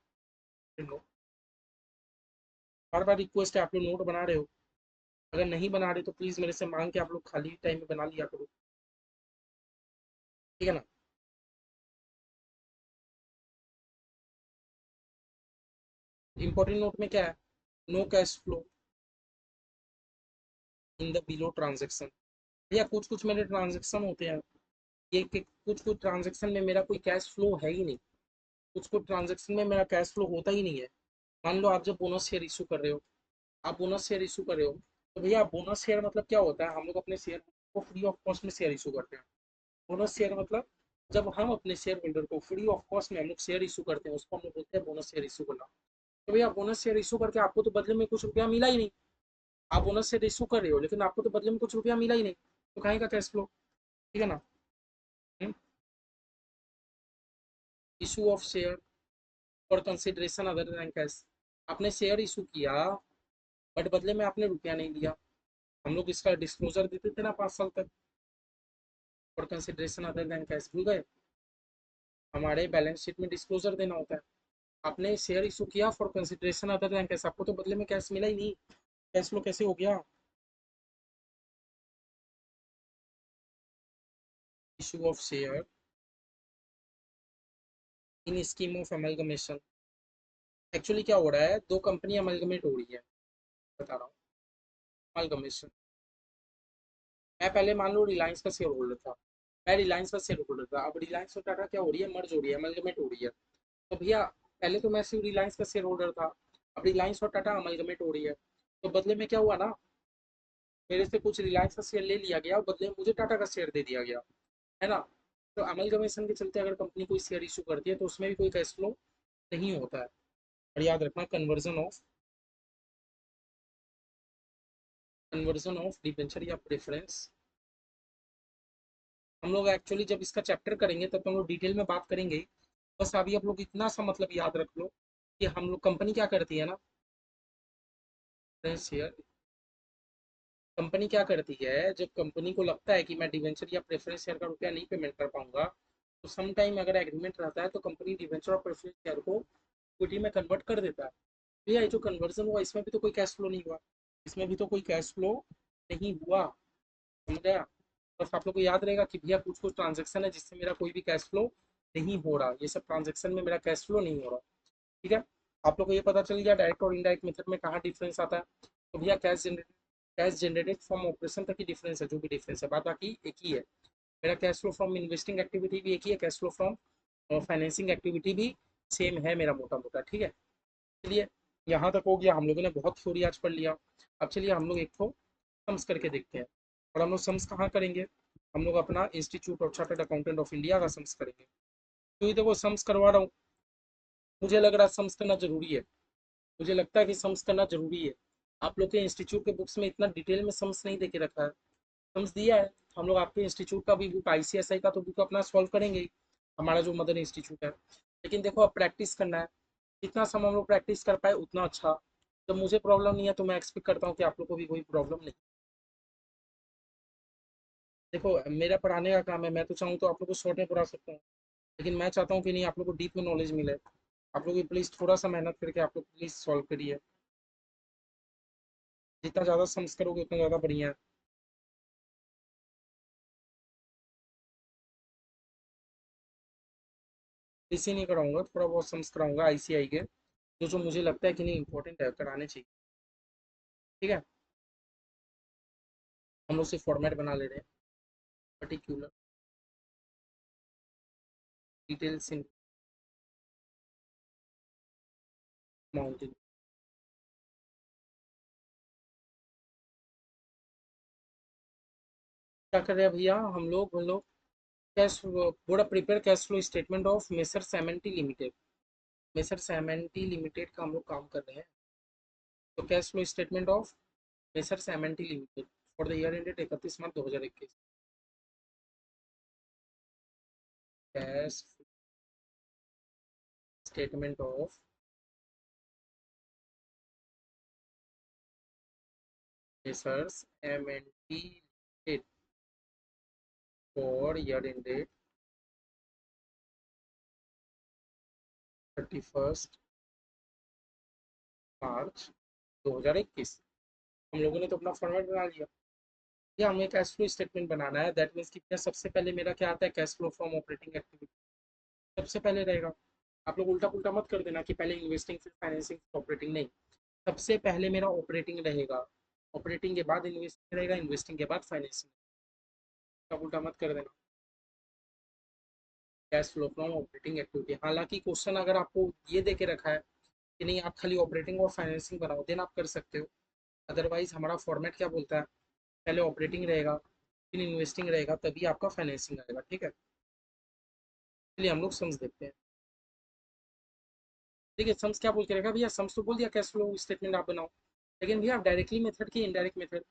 इन लोग बार बार रिक्वेस्ट है, आप लोग नोट बना रहे हो, अगर नहीं बना रहे तो प्लीज मेरे से मांग के आप लोग खाली टाइम में बना लिया करो, ठीक है ना। इंपॉर्टेंट नोट में क्या है, no cash flow in the below transaction. भैया कुछ कुछ मेरे ट्रांजेक्शन होते हैं ये कि कुछ कुछ ट्रांजेक्शन में मेरा कोई कैश फ्लो है ही नहीं, कुछ कुछ ट्रांजेक्शन में मेरा कैश फ्लो होता ही नहीं है। मान लो आप जब बोनस शेयर इशू कर रहे हो, आप बोनस शेयर इशू कर रहे हो, तो भैया बोनस शेयर मतलब क्या होता है, हम लोग अपने शेयर को फ्री ऑफ कॉस्ट में शेयर इशू करते हैं। बोनस शेयर मतलब जब हम अपने शेयर होल्डर को फ्री ऑफ कॉस्ट में हम लोग शेयर इशू करते हैं, उसको हम लोग बोलते हैं बोनस शेयर इशू करना। तो भैया बोनस शेयर इशू करके आपको तो बदले में कुछ रुपया मिला ही नहीं। आप बोनस शेयर इशू कर रहे हो लेकिन आपको तो बदले में कुछ रुपया मिला ही नहीं, तो कहीं का कैश फ्लो, ठीक है ना। इशू ऑफ शेयर और कंसिडरेशन अदर देन कैश, आपने शेयर इशू किया बट बदले में आपने रुपया नहीं दिया। हम लोग इसका डिस्क्लोजर देते थे ना 5 साल तक। और कंसिडरेशन अदर देन कैश भूल गए, हमारे बैलेंस शीट में डिस्क्लोजर देना होता है। आपने शेयर इशू किया for consideration other than cash, आपको तो बदले में कैश मिला ही नहीं, कैश फ्लो कैसे हो गया। Issue of share in scheme of amalgamation, actually क्या हो रहा है, दो कंपनी अमलगमेट हो रही है, बता रहा हूँ। अमलगमेशन, मैं पहले मान लो रिलायंस का शेयर होल्डर था, मैं रिलायंस का शेयर होल्डर था, अब रिलायंस और टाटा क्या हो रही है, मर्ज हो रही है, अमलगमेट हो रही है। तो भैया पहले तो मैं सिर्फ रिलायंस का शेयर होल्डर था, अब रिलायंस और टाटा अमलगमेट हो रही है, तो बदले में क्या हुआ ना, मेरे से कुछ रिलायंस का शेयर ले लिया गया और बदले में मुझे टाटा का शेयर दे दिया गया, है ना। तो अमलगमेशन के चलते अगर कंपनी कोई शेयर इशू करती है तो उसमें भी कोई कैश फ्लो नहीं होता है। और याद रखना, कन्वर्जन ऑफ डिबेंचर या प्रेफरेंस, हम लोग एक्चुअली जब इसका चैप्टर करेंगे तब तो हम लोग डिटेल में बात करेंगे ही। बस अभी आप लोग इतना सा मतलब याद रख लो कि हम लोग कंपनी क्या करती है ना, शेयर, कंपनी क्या करती है जब कंपनी को लगता है कि मैं डिवेंचर या प्रेफरेंस शेयर का रुपया नहीं पेमेंट कर पाऊंगा, तो सम टाइम अगर एग्रीमेंट रहता है तो कंपनी डिवेंचर और प्रेफरेंस शेयर को इक्विटी में कन्वर्ट कर देता है। भैया ये जो कन्वर्जन हुआ इसमें भी तो कोई कैश फ्लो नहीं हुआ, इसमें भी तो कोई कैश फ्लो नहीं हुआ, समझ गया। बस आप लोग को याद रहेगा कि भैया कुछ कुछ ट्रांजेक्शन है जिससे मेरा कोई भी कैश फ्लो नहीं हो रहा, ये सब ट्रांजेक्शन में मेरा कैश फ्लो नहीं हो रहा, ठीक है। आप लोग को ये पता चल गया डायरेक्ट और इनडायरेक्ट मेथड में कहाँ डिफरेंस आता है। तो भैया कैश जनरेटेड फ्रॉम ऑपरेशन तक ही डिफरेंस है, जो भी डिफरेंस है, बात बाकी एक ही है। मेरा cash flow from investing activity भी एक ही है, cash flow from financing activity भी सेम है मेरा, मोटा मोटा, ठीक है। चलिए, यहाँ तक हो गया, हम लोगों ने बहुत थ्योरी आज पढ़ लिया। अब चलिए हम लोग एक तो सम्स करके देखते हैं। और हम लोग सम्स कहाँ करेंगे, हम लोग अपना institute of chartered accountant of India का सम्स करेंगे। तो ये देखो सम्स करवा रहा हूँ, मुझे लग रहा है सम्स करना जरूरी है, मुझे लगता है कि सम्स करना जरूरी है। आप लोग के इंस्टीट्यूट के बुक्स में इतना डिटेल में सम्स नहीं देके रखा है, सम्स दिया है। हम लोग आपके इंस्टीट्यूट का भी बुक, आईसीएसआई का तो बुक अपना सॉल्व करेंगे ही, हमारा जो मदर इंस्टीट्यूट है। लेकिन देखो अब प्रैक्टिस करना है, जितना समय हम लोग प्रैक्टिस कर पाए उतना अच्छा। जब मुझे प्रॉब्लम नहीं है तो मैं एक्सपेक्ट करता हूँ कि आप लोग को भी कोई प्रॉब्लम नहीं। देखो मेरा पढ़ाने का काम है, मैं तो चाहूँ तो आप लोग को शॉर्ट में पढ़ा सकता हूँ, लेकिन मैं चाहता हूँ कि नहीं, आप लोग को डीप में नॉलेज मिले। आप लोग प्लीज़ थोड़ा सा मेहनत करके आप लोग प्लीज़ सॉल्व करिए, जितना ज़्यादा सम्स करोगे उतना ज़्यादा बढ़िया है। इसी नहीं कराऊंगा, थोड़ा बहुत सम्स कराऊंगा आईसीआई के, जो जो मुझे लगता है कि नहीं इंपॉर्टेंट है, कराने चाहिए, ठीक है। हम लोग सिर्फ फॉर्मेट बना ले रहे हैं, पर्टिकुलर डिटेल्स इन माउंटेन। क्या कर रहे हैं भैया, हम लोग cash board prepare cash flow statement of Messrs सेमेंटी लिमिटेड, मेसर सेमेंटी लिमिटेड का हम लोग काम कर रहे हैं। तो cash flow statement of Messrs सेमेंटी limited for the year ended 31 March 2021, cash statement of Messrs M N T limited for year ended 31 March 2021। हम लोगों ने तो अपना फॉर्मेट बना लिया, या हमें कैश फ्लो स्टेटमेंट बनाना है, दैट मीन्स कि क्या सबसे पहले मेरा क्या आता है, cash flow from operating activity सबसे पहले रहेगा। आप लोग उल्टा पुल्टा मत कर देना कि पहले इन्वेस्टिंग फिर फाइनेंसिंग फिर ऑपरेटिंग, नहीं, सबसे पहले मेरा ऑपरेटिंग रहेगा, ऑपरेटिंग के बाद इन्वेस्टिंग रहेगा, इन्वेस्टिंग के बाद फाइनेंसिंग, उल्टा पुल्टा मत कर देना। Cash flow from operating activity. हालांकि क्वेश्चन अगर आपको ये दे के रखा है कि नहीं आप खाली ऑपरेटिंग और फाइनेंसिंग बनाओ, देन आप कर सकते हो। अदरवाइज हमारा फॉर्मेट क्या बोलता है, पहले ऑपरेटिंग रहेगा, फिर इन्वेस्टिंग रहेगा, तभी आपका फाइनेंसिंग आएगा। ठीक है, इसलिए हम लोग सम्स देखते हैं। ठीक है, सम्स क्या बोल के रखा भैया, सम्स तो बोल दिया कैश फ्लो स्टेटमेंट आप बनाओ, लेकिन भैया आप डायरेक्टली मेथड की इनडायरेक्ट मेथड,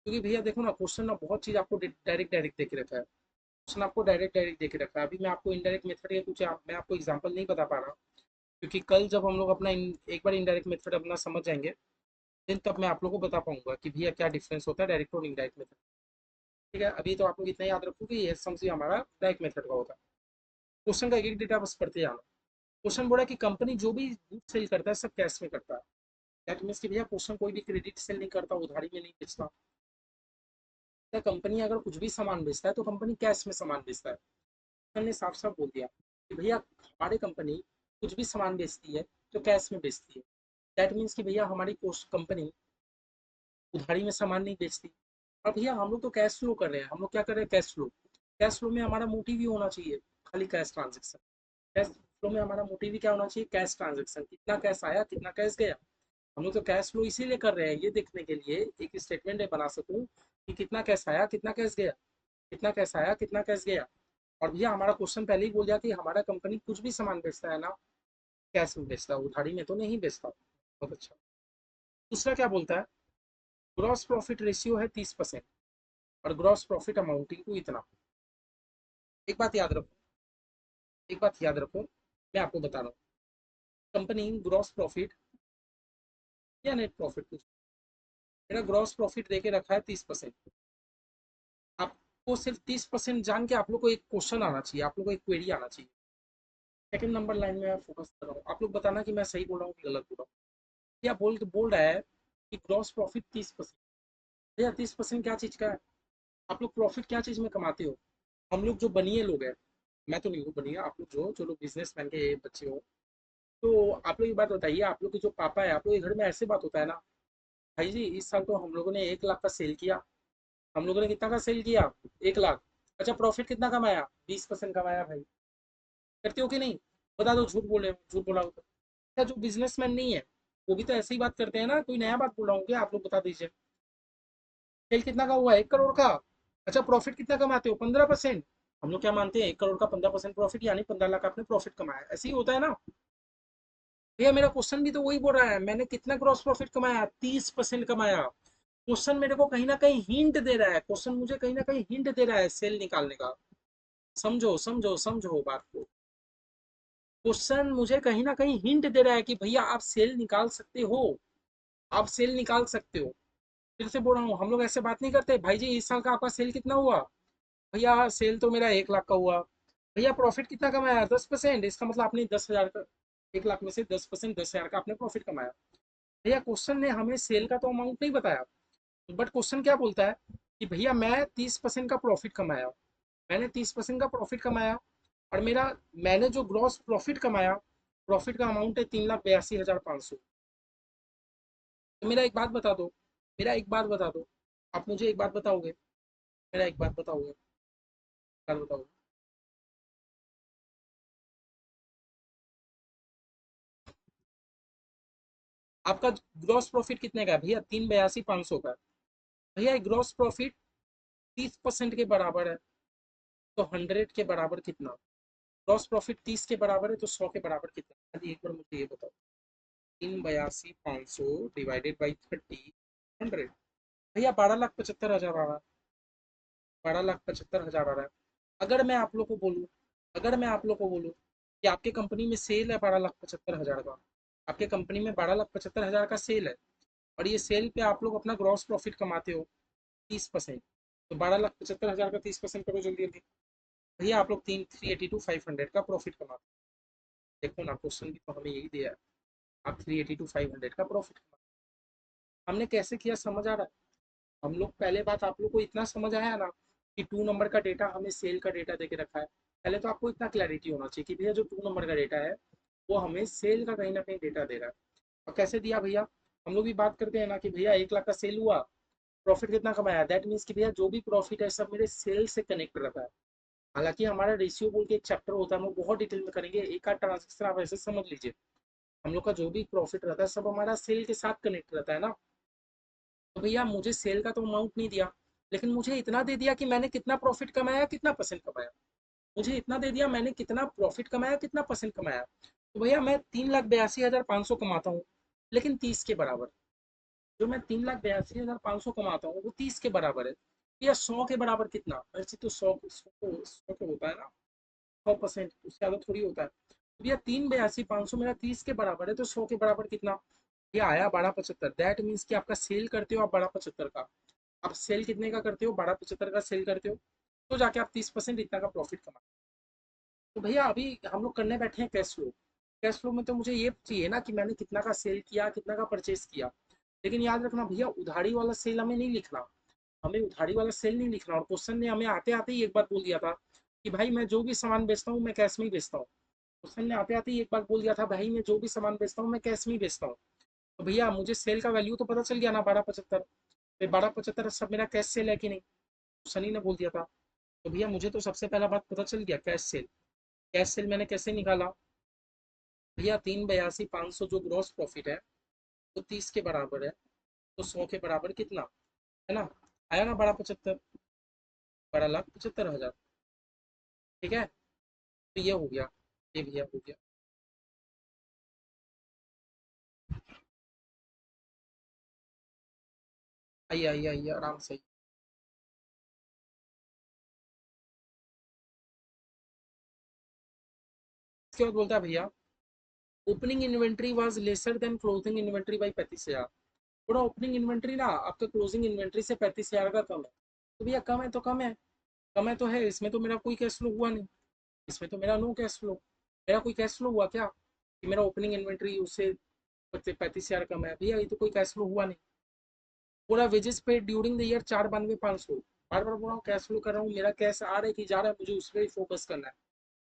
क्योंकि भैया देखो ना क्वेश्चन ना बहुत चीज़ आपको डायरेक्ट डायरेक्ट दे के रखा है। क्वेश्चन आपको डायरेक्ट डायरेक्ट दे के रखा है। अभी मैं आपको इनडायरेक्ट मेथड के कुछ मैं आपको एग्जांपल नहीं बता पा रहा, क्योंकि कल जब हम लोग अपना एक बार इनडायरेक्ट मेथड अपना समझ जाएंगे, देन तब मैं आप लोगों को बता पाऊंगा कि भैया क्या डिफरेंस होता है डायरेक्ट और इनडायरेक्ट मेथड। ठीक है, अभी तो आप लोग इतना याद रखो कि ये समझिए हमारा डायरेक्ट मेथड का होता है। क्वेश्चन का एक एक डेटा बस पढ़ते जाना। क्वेश्चन बोला कि कंपनी जो भी गुड सेल करता है सब कैश में करता है। दैट मीन्स कि भैया क्वेश्चन कोई भी क्रेडिट सेल नहीं करता, उधारी में नहीं बेचता। तो कंपनी अगर कुछ भी सामान बेचता है तो कंपनी कैश में सामान बेचता है। ने साफ साफ बोल दिया कि भैया हमारी कंपनी कुछ भी सामान बेचती है तो कैश में बेचती है। दैट मीन्स कि भैया हमारी कंपनी उधारी में सामान नहीं बेचती। और भैया हम लोग तो कैश फ्लो कर रहे हैं, हम लोग क्या कर रहे हैं, कैश फ्लो। कैश फ्लो में हमारा मोटिव भी होना चाहिए खाली कैश ट्रांजेक्शन। कैश फ्लो में हमारा मोटिव भी क्या होना चाहिए, कैश ट्रांजेक्शन, कितना कैश आया कितना कैश गया। हम लोग तो कैश फ्लो इसीलिए कर रहे हैं, ये देखने के लिए एक स्टेटमेंट बना सकूं कि कितना कैश आया कितना कैश गया, कितना कैश आया कितना कैश गया। और भैया हमारा क्वेश्चन पहले ही बोल दिया कि हमारा कंपनी कुछ भी सामान बेचता है ना कैश में बेचता है, उधारी में तो नहीं बेचता। बहुत अच्छा। दूसरा क्या बोलता है, ग्रॉस प्रॉफिट रेशियो है 30% और ग्रॉस प्रॉफिट अमाउंटिंग टू इतना। एक बात याद रखो, एक बात याद रखो, मैं आपको बता रहा हूँ, कंपनी ग्रॉस प्रॉफिट या नेट प्रॉफिट कुछ, मेरा ग्रॉस प्रॉफिट देके रखा है 30%। आपको सिर्फ 30% जान के आप लोग को एक क्वेश्चन आना चाहिए, आप लोग को एक क्वेरी आना चाहिए। सेकंड नंबर लाइन में मैं फोकस कर रहा हूँ, आप लोग बताना कि मैं सही बोल रहा हूँ कि गलत बोल रहा हूँ। क्या बोल रहा है कि ग्रॉस प्रॉफिट 30%। भैया 30% क्या चीज़ का है, आप लोग प्रॉफिट क्या चीज़ में कमाते हो। हम लोग जो बनिए लोग हैं, मैं तो नहीं हूँ बनिए, आप लोग जो लोग बिजनेसमैन के बच्चे हो, तो आप लोग एक बात बताइए, आप लोग के जो पापा है, आप लोग के घर में ऐसे बात होता है ना, भाई जी इस साल तो हम लोगों ने 1 लाख का सेल किया। हम लोगों ने कितना का सेल किया, 1 लाख। अच्छा प्रॉफिट कितना कमाया, 20% कमाया भाई। करते हो कि नहीं, बता दो, झूठ बोले झूठ बोला हो तो। अच्छा जो बिजनेसमैन नहीं है वो भी तो ऐसे ही बात करते हैं ना, कोई नया बात बोल रहा हूँ क्या, आप लोग बता दीजिए। सेल कितना का हुआ, 1 करोड़ का। अच्छा प्रॉफिट कितना कमाते हो, 15%। हम लोग क्या मानते हैं, 1 करोड़ का 15% प्रॉफिट यानी 15 लाख आपने प्रॉफिट कमाया, ऐसे ही होता है ना। भैया मेरा क्वेश्चन भी तो वही बोल रहा है, मैंने कितना ग्रॉस प्रॉफिट कमाया, 30% कमाया। क्वेश्चन मेरे को कहीं ना कहीं हिंट दे रहा है, क्वेश्चन मुझे कहीं ना कहीं हिंट दे रहा है सेल निकालने का। समझो समझो समझो बात को। क्वेश्चन मुझे कहीं ना कहीं हिंट दे रहा है कि भैया आप सेल निकाल सकते हो, आप सेल निकाल सकते हो। फिर से बोल रहा हूँ, हम लोग ऐसे बात नहीं करते, भाई जी इस साल का आपका सेल कितना हुआ। भैया सेल तो मेरा 1 लाख का हुआ। भैया प्रॉफिट कितना कमाया, 10%, इसका मतलब आपने 10 हजार का, 1 लाख में से 10%, 10 हजार का आपने प्रॉफिट कमाया। भैया क्वेश्चन ने हमें सेल का तो अमाउंट नहीं बताया, बट क्वेश्चन क्या बोलता है कि भैया मैं 30% का प्रॉफिट कमाया, मैंने 30% का प्रॉफिट कमाया। और मेरा, मैंने जो ग्रॉस प्रॉफिट कमाया, प्रॉफिट का अमाउंट है 3,82,500। तो मेरा एक बात बता दो, मेरा एक बात बता दो, आप मुझे एक बात बताओगे, मेरा एक बात बताओगे, बात बताओगे। आपका ग्रॉस प्रॉफिट कितने का है भैया, 3,82,500 का है। भैया ग्रॉस प्रॉफिट 30% के बराबर है, तो 100 के बराबर कितना। ग्रॉस प्रॉफिट 30 के बराबर है तो 100 के बराबर कितना, अभी एक बार मुझे ये बताओ। 3,82,500 डिवाइडेड बाई 30, 100। भैया 12,75,000 आ रहा है, 12,75,000 आ रहा है। अगर मैं आप लोग को बोलूँ, अगर मैं आप लोग को बोलूँ कि आपके कंपनी में सेल है 12,75,000 का, आपके कंपनी में 12,75,000 का सेल है, और ये सेल पे आप लोग अपना ग्रॉस प्रॉफिट कमाते हो 30%, तो 12,75,000 का 30% करो जल्दी जल्दी। भैया आप लोग 382,500 का प्रॉफिट कमाते हो। देखो ना क्वेश्चन भी तो हमें यही दिया है, आप 382,500 का प्रॉफिट कमाते हो। हमने कैसे किया समझ आ रहा है। हम लोग पहले बात आप लोग को इतना समझ आया ना कि 2 नंबर का डेटा हमें सेल का डेटा देके रखा है। पहले तो आपको इतना क्लैरिटी होना चाहिए कि भैया जो 2 नंबर का डेटा है वो हमें सेल का कहीं ना कहीं डेटा दे रहा है। और कैसे दिया भैया, हम लोग भी बात करते हैं ना कि भैया 1 लाख का सेल हुआ, प्रॉफिट कितना कमाया, दैट मीन्स कि भैया जो भी प्रॉफिट है सब मेरे सेल से कनेक्ट रहता है। हालांकि हमारा रेशियो बोल के एक चैप्टर होता है, हम लोग बहुत डिटेल में करेंगे। एक आध ट्रांजेक्शन आप ऐसे समझ लीजिए, हम लोग का जो भी प्रॉफिट रहता है सब हमारा सेल के साथ कनेक्ट रहता है ना। तो भैया मुझे सेल का तो अमाउंट नहीं दिया, लेकिन मुझे इतना दे दिया कि मैंने कितना प्रॉफिट कमाया, कितना परसेंट कमाया। मुझे इतना दे दिया मैंने कितना प्रॉफिट कमाया, कितना परसेंट कमाया। तो भैया मैं 3,82,500 कमाता हूँ, लेकिन 30 के बराबर। जो मैं 3,82,500 कमाता हूँ वो 30 के बराबर है। भैया 100 के बराबर कितना, वैसे तो 100 के होता है ना, 100%, उससे ज़्यादा थोड़ी होता है। तो भैया 3,82,500 मेरा 30 के बराबर है, तो 100 के बराबर कितना। ये आया 12,75। दैट मीन्स कि आपका सेल करते हो आप 12,75 का, आप सेल कितने का करते हो, 12,75 का सेल करते हो, तो जाके आप 30% इतना का प्रॉफिट कमा। तो भैया अभी हम लोग करने बैठे हैं कैश फ्लो। कैश फ्लो में तो मुझे ये चाहिए ना कि मैंने कितना का सेल किया, कितना का परचेज किया। लेकिन याद रखना भैया, उधारी वाला सेल हमें नहीं लिखना। हमें उधारी वाला सेल नहीं लिखना। और क्वेश्चन ने हमें आते आते ही एक बात बोल दिया था कि भाई मैं जो भी सामान बेचता हूँ मैं कैश में ही बेचता हूँ। क्वेश्चन ने आते आते ही एक बात बोल दिया था, भाई मैं जो भी सामान बेचता हूँ मैं कैश में ही बेचता हूँ। तो भैया मुझे सेल का वैल्यू तो पता चल गया ना, 12,75। 12,75 सब मेरा कैश सेल है कि नहीं, सनी ने बोल दिया था। तो भैया मुझे तो सबसे पहला बात पता चल गया, कैश सेल। कैश सेल मैंने कैसे निकाला, भैया 3,82,500 जो ग्रॉस प्रॉफिट है वो 30 के बराबर है, तो 100 के बराबर कितना है ना, आया ना 12,75, 12,75,000। ठीक है, तो ये हो गया, ये भैया हो गया। आइए आइए आइए आराम से। इसके बाद बोलता है भैया, opening inventory was lesser than closing inventory by 35,000। थोड़ा ओपनिंग इन्वेंट्री ना आपका क्लोजिंग इन्वेंट्री से 35,000 का कम है। तो भैया कम है तो कम है, कम है तो है, इसमें तो मेरा कोई कैश फ्लो हुआ नहीं, इसमें तो मेरा नो कैश फ्लो। मेरा कोई कैश फ्लो हुआ क्या कि मेरा ओपनिंग इन्वेंट्री उससे 35,000 कम है, भैया ये तो कोई कैश फ्लो हुआ नहीं। पूरा wages paid during the year 4,92,500। बार बार बोल रहा हूँ कैश फ्लो कर रहा हूँ, मेरा कैश आ रहा है कि जा रहा है, मुझे उस पर ही फोकस करना है।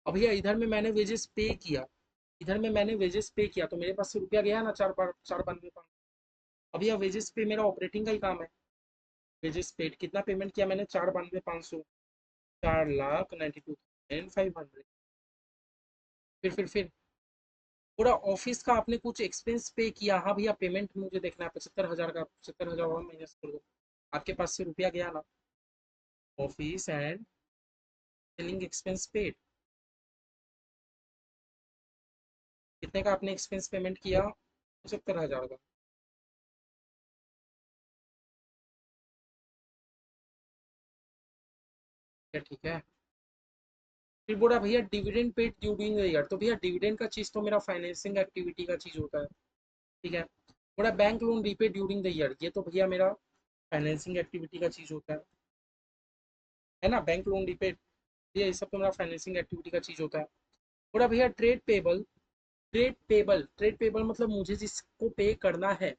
अब भैया इधर में मैंने वेजेस पे किया, इधर में मैंने वेजेस पे किया तो मेरे पास से रुपया गया ना, 4,92,500। अब भैया वेजेस पे मेरा ऑपरेटिंग का ही काम है। वेजेस पेड कितना पेमेंट किया मैंने, 4,92,500, 4,92,500। फिर पूरा ऑफिस का आपने कुछ एक्सपेंस पे किया, हाँ भैया पेमेंट मुझे देखना है 75,000 का, 75,000 और माइनस कर दो, आपके पास से रुपया गया ना। Office and selling expense paid, कितने का आपने एक्सपेंस पेमेंट किया, 75,000 का। क्या ठीक है। फिर बोला भैया dividend paid during the year, तो भैया डिविडेंड का चीज तो मेरा फाइनेंसिंग एक्टिविटी का चीज होता है। ठीक है। बोला bank loan repay during the year, ये तो भैया मेरा फाइनेंसिंग एक्टिविटी का चीज होता है ना, बैंक लोन रीपे, ये सब तो मेरा फाइनेंसिंग एक्टिविटी का चीज होता है। बोला भैया ट्रेड पेबल, ट्रेड पेबल मतलब मुझे जिसको पे करना है,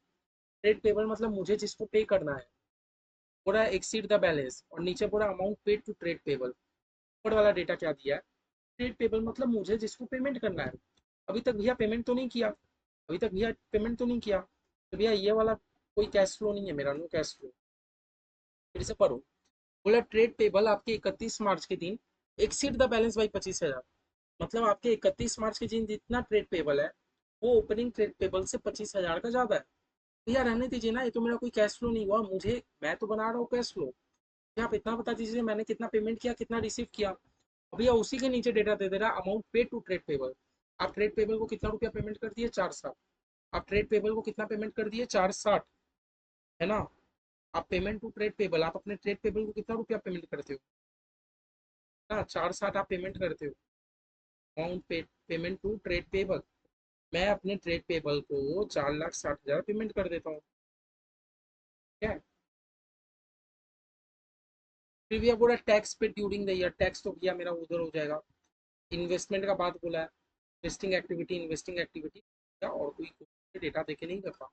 ट्रेड पेबल मतलब मुझे जिसको पे करना है। पूरा एक्सीड द बैलेंस, और नीचे पूरा amount paid to trade payable. ऊपर वाला डेटा क्या दिया है, ट्रेड पेबल मतलब मुझे जिसको पेमेंट करना है। अभी तक भैया पेमेंट तो नहीं किया, अभी तक भैया पेमेंट तो नहीं किया, तो भैया ये वाला कोई कैश फ्लो नहीं है मेरा, नो कैश फ्लो। फिर से पढ़ो। बोला ट्रेड पेबल आपके 31 मार्च के दिन एक्सीड द बैलेंस बाई 25,000, मतलब आपके 31 मार्च के दिन जितना ट्रेड पेबल है वो ओपनिंग ट्रेड पेबल से 25,000 का ज्यादा है। भैया रहने दीजिए ना, ये तो मेरा कोई कैश फ्लो नहीं हुआ, मुझे मैं तो बना रहा हूँ कैश फ्लो। भैया आप इतना बता दीजिए मैंने कितना पेमेंट किया, कितना रिसीव किया। अब भैया उसी के नीचे डेटा दे दे रहा, अमाउंट पे टू ट्रेड पेबल। आप ट्रेड पेबल को कितना रुपया पेमेंट कर दिए, 460। आप ट्रेड पेबल को कितना पेमेंट कर दिए, 460, है ना। आप पेमेंट टू ट्रेड पेबल, आप अपने ट्रेड पेबल को कितना रुपया पेमेंट करते हो ना, 460 आप पेमेंट करते हो। अमाउंट पे, पेमेंट टू ट्रेड पेबल, मैं अपने ट्रेड पेबल को 4,60,000 पेमेंट कर देता हूँ। ठीक है। फिर भैया पूरा टैक्स पे ड्यूरिंग द ईयर, टैक्स तो भैया मेरा उधर हो जाएगा। इन्वेस्टमेंट का बात बोला है, इन्वेस्टिंग एक्टिविटी या और कोई डेटा देके नहीं रखा,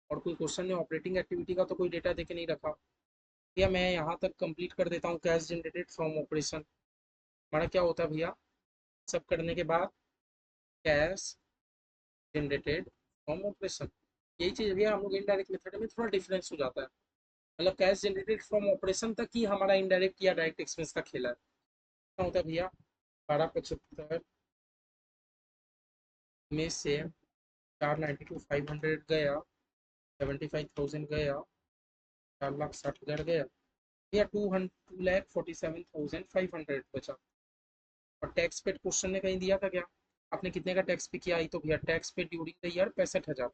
और कोई क्वेश्चन ने ऑपरेटिंग एक्टिविटी का तो कोई डेटा देके नहीं रखा। भैया मैं यहाँ तक कंप्लीट कर देता हूँ, कैश जनरेटेड फ्रॉम ऑपरेशन। हमारा क्या होता है भैया, सब करने के बाद कैश जनरेटेड फ्रॉम ऑपरेशन, यही चीज़ भैया हम लोग इनडायरेक्ट मेथड में थोड़ा डिफरेंस हो जाता है। मतलब कैश जनरेटेड फ्रॉम ऑपरेशन तक ही हमारा इनडायरेक्ट या डायरेक्ट एक्सपेंस का खेला है। कितना होता है भैया? 1275 में से 492 500 गया, 75,000 गया, 4,60,000 गया भैया, 2,47,500 बचा। और टैक्स पेड क्वेश्चन ने कहीं दिया था क्या? आपने कितने का टैक्स पे किया? आई तो भैया टैक्स पे ड्यूरिंग द ईयर 65,000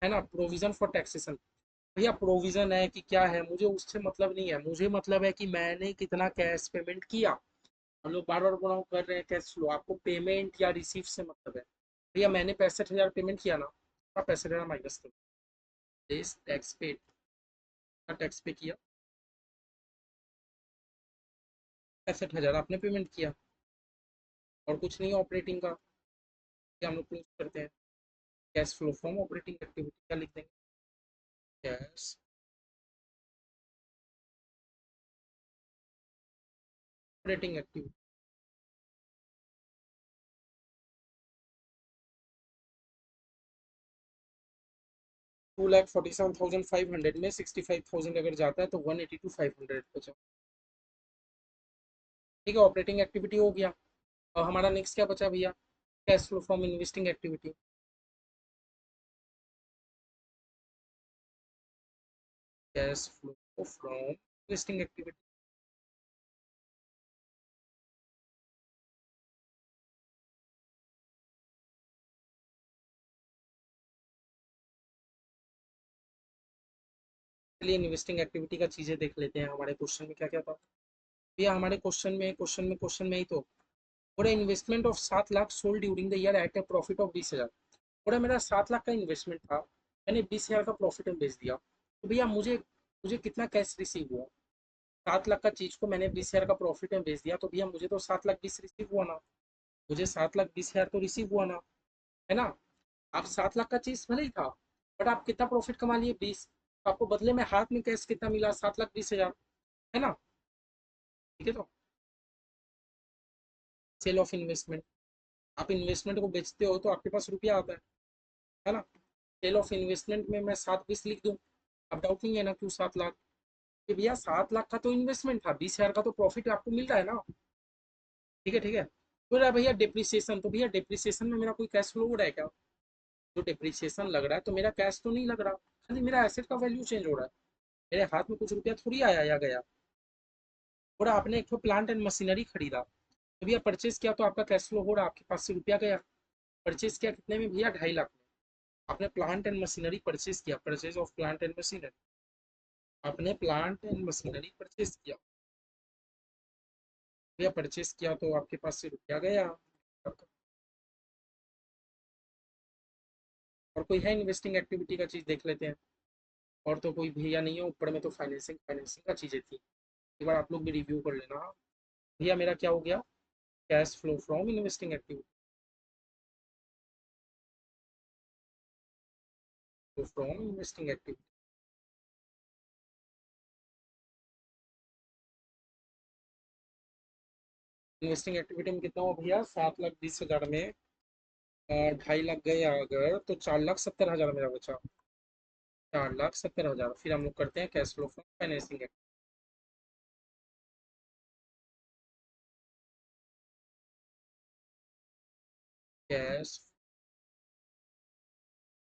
है ना। प्रोविजन फॉर टैक्सेशन, भैया प्रोविजन है कि क्या है मुझे उससे मतलब नहीं है, मुझे मतलब है कि मैंने कितना कैश पेमेंट किया। हम लोग बार बार गुणा कर रहे हैं कैश फ्लो, आपको पेमेंट या रिसीव से मतलब है। भैया मैंने 65,000 पेमेंट किया ना, आप 65,000 माइनस करो। दिस टैक्स पेड का टैक्स पे किया 65,000 आपने पेमेंट किया, और कुछ नहीं ऑपरेटिंग का। हम लोग क्लोज करते हैं। Cash flow from operating activity का लिख देंगे, कैश ऑपरेटिंग एक्टिविटी। 2,47,500 में 65,000 अगर जाता है तो 182,500 बचा। ठीक है, ऑपरेटिंग एक्टिविटी हो गया। और हमारा नेक्स्ट क्या बचा भैया? Cash flow from investing activity. Cash flow from investing activity. चलिए इन्वेस्टिंग एक्टिविटी का चीजें देख लेते हैं, हमारे क्वेश्चन में क्या क्या था भैया। हमारे क्वेश्चन में ही तो पूरा investment of 7 lakh sold during the year at a profit of 20,000। पूरा मेरा 7 लाख का इन्वेस्टमेंट था, मैंने 20,000 का प्रॉफिट में बेच दिया, तो भैया मुझे मुझे कितना कैश रिसीव हुआ? 7 लाख का चीज को मैंने 20,000 का प्रॉफिट में बेच दिया, तो भैया मुझे तो 7,20,000 रिसीव हुआ ना। मुझे 7,20,000 तो रिसीव हुआ ना, है ना। आप 7 लाख का चीज भले ही था, बट आप कितना प्रॉफिट कमा लिए? 20। आपको बदले में हाथ में कैश कितना मिला? 7,20,000, है ना। ठीक है, तो सेल ऑफ इन्वेस्टमेंट, आप इन्वेस्टमेंट को बेचते हो तो आपके पास रुपया आता है ना। सेल ऑफ इन्वेस्टमेंट में मैं 7,20 लिख दूं, अब डाउट नहीं है ना क्यों 7 लाख? कि भैया 7 लाख का तो इन्वेस्टमेंट था, 20,000 का तो प्रॉफिट आपको मिल रहा है ना। ठीक है, ठीक है। तो रहा भैया डिप्रिसिएशन, तो भैया डिप्रिसिएशन में मेरा कोई कैश फ्लो हो रहा है क्या? जो डिप्रिसिएशन लग रहा है तो मेरा कैश तो नहीं लग रहा, खाली मेरा एसेट का वैल्यू चेंज हो रहा है। मेरे हाथ में कुछ रुपया थोड़ी आया या गया। और आपने एक तो प्लांट एंड मशीनरी खरीदा, तो भैया परचेज किया तो आपका कैश फ्लो हो रहा, आपके पास से रुपया गया। परचेज किया कितने में भैया? 2.5 लाख में। आपने प्लांट एंड मशीनरी परचेज किया, purchase of plant and machinery, आपने प्लांट एंड मशीनरी परचेज किया भैया, परचेज किया तो आपके पास से रुपया गया। और कोई है इन्वेस्टिंग एक्टिविटी का चीज देख लेते हैं। और तो कोई भैया नहीं है, ऊपर में तो फाइनेंसिंग फाइनेंसिंग का चीजें थी, एक बार आप लोग भी रिव्यू कर लेना। भैया मेरा क्या हो गया? Cash flow from investing activity, from investing activity. Investing activity में कितना हो भैया? 7,20,000 में 2.5 लाख गया अगर, तो 4,70,000 मेरा बचा। 4,70,000, फिर हम लोग करते हैं cash flow from financing cash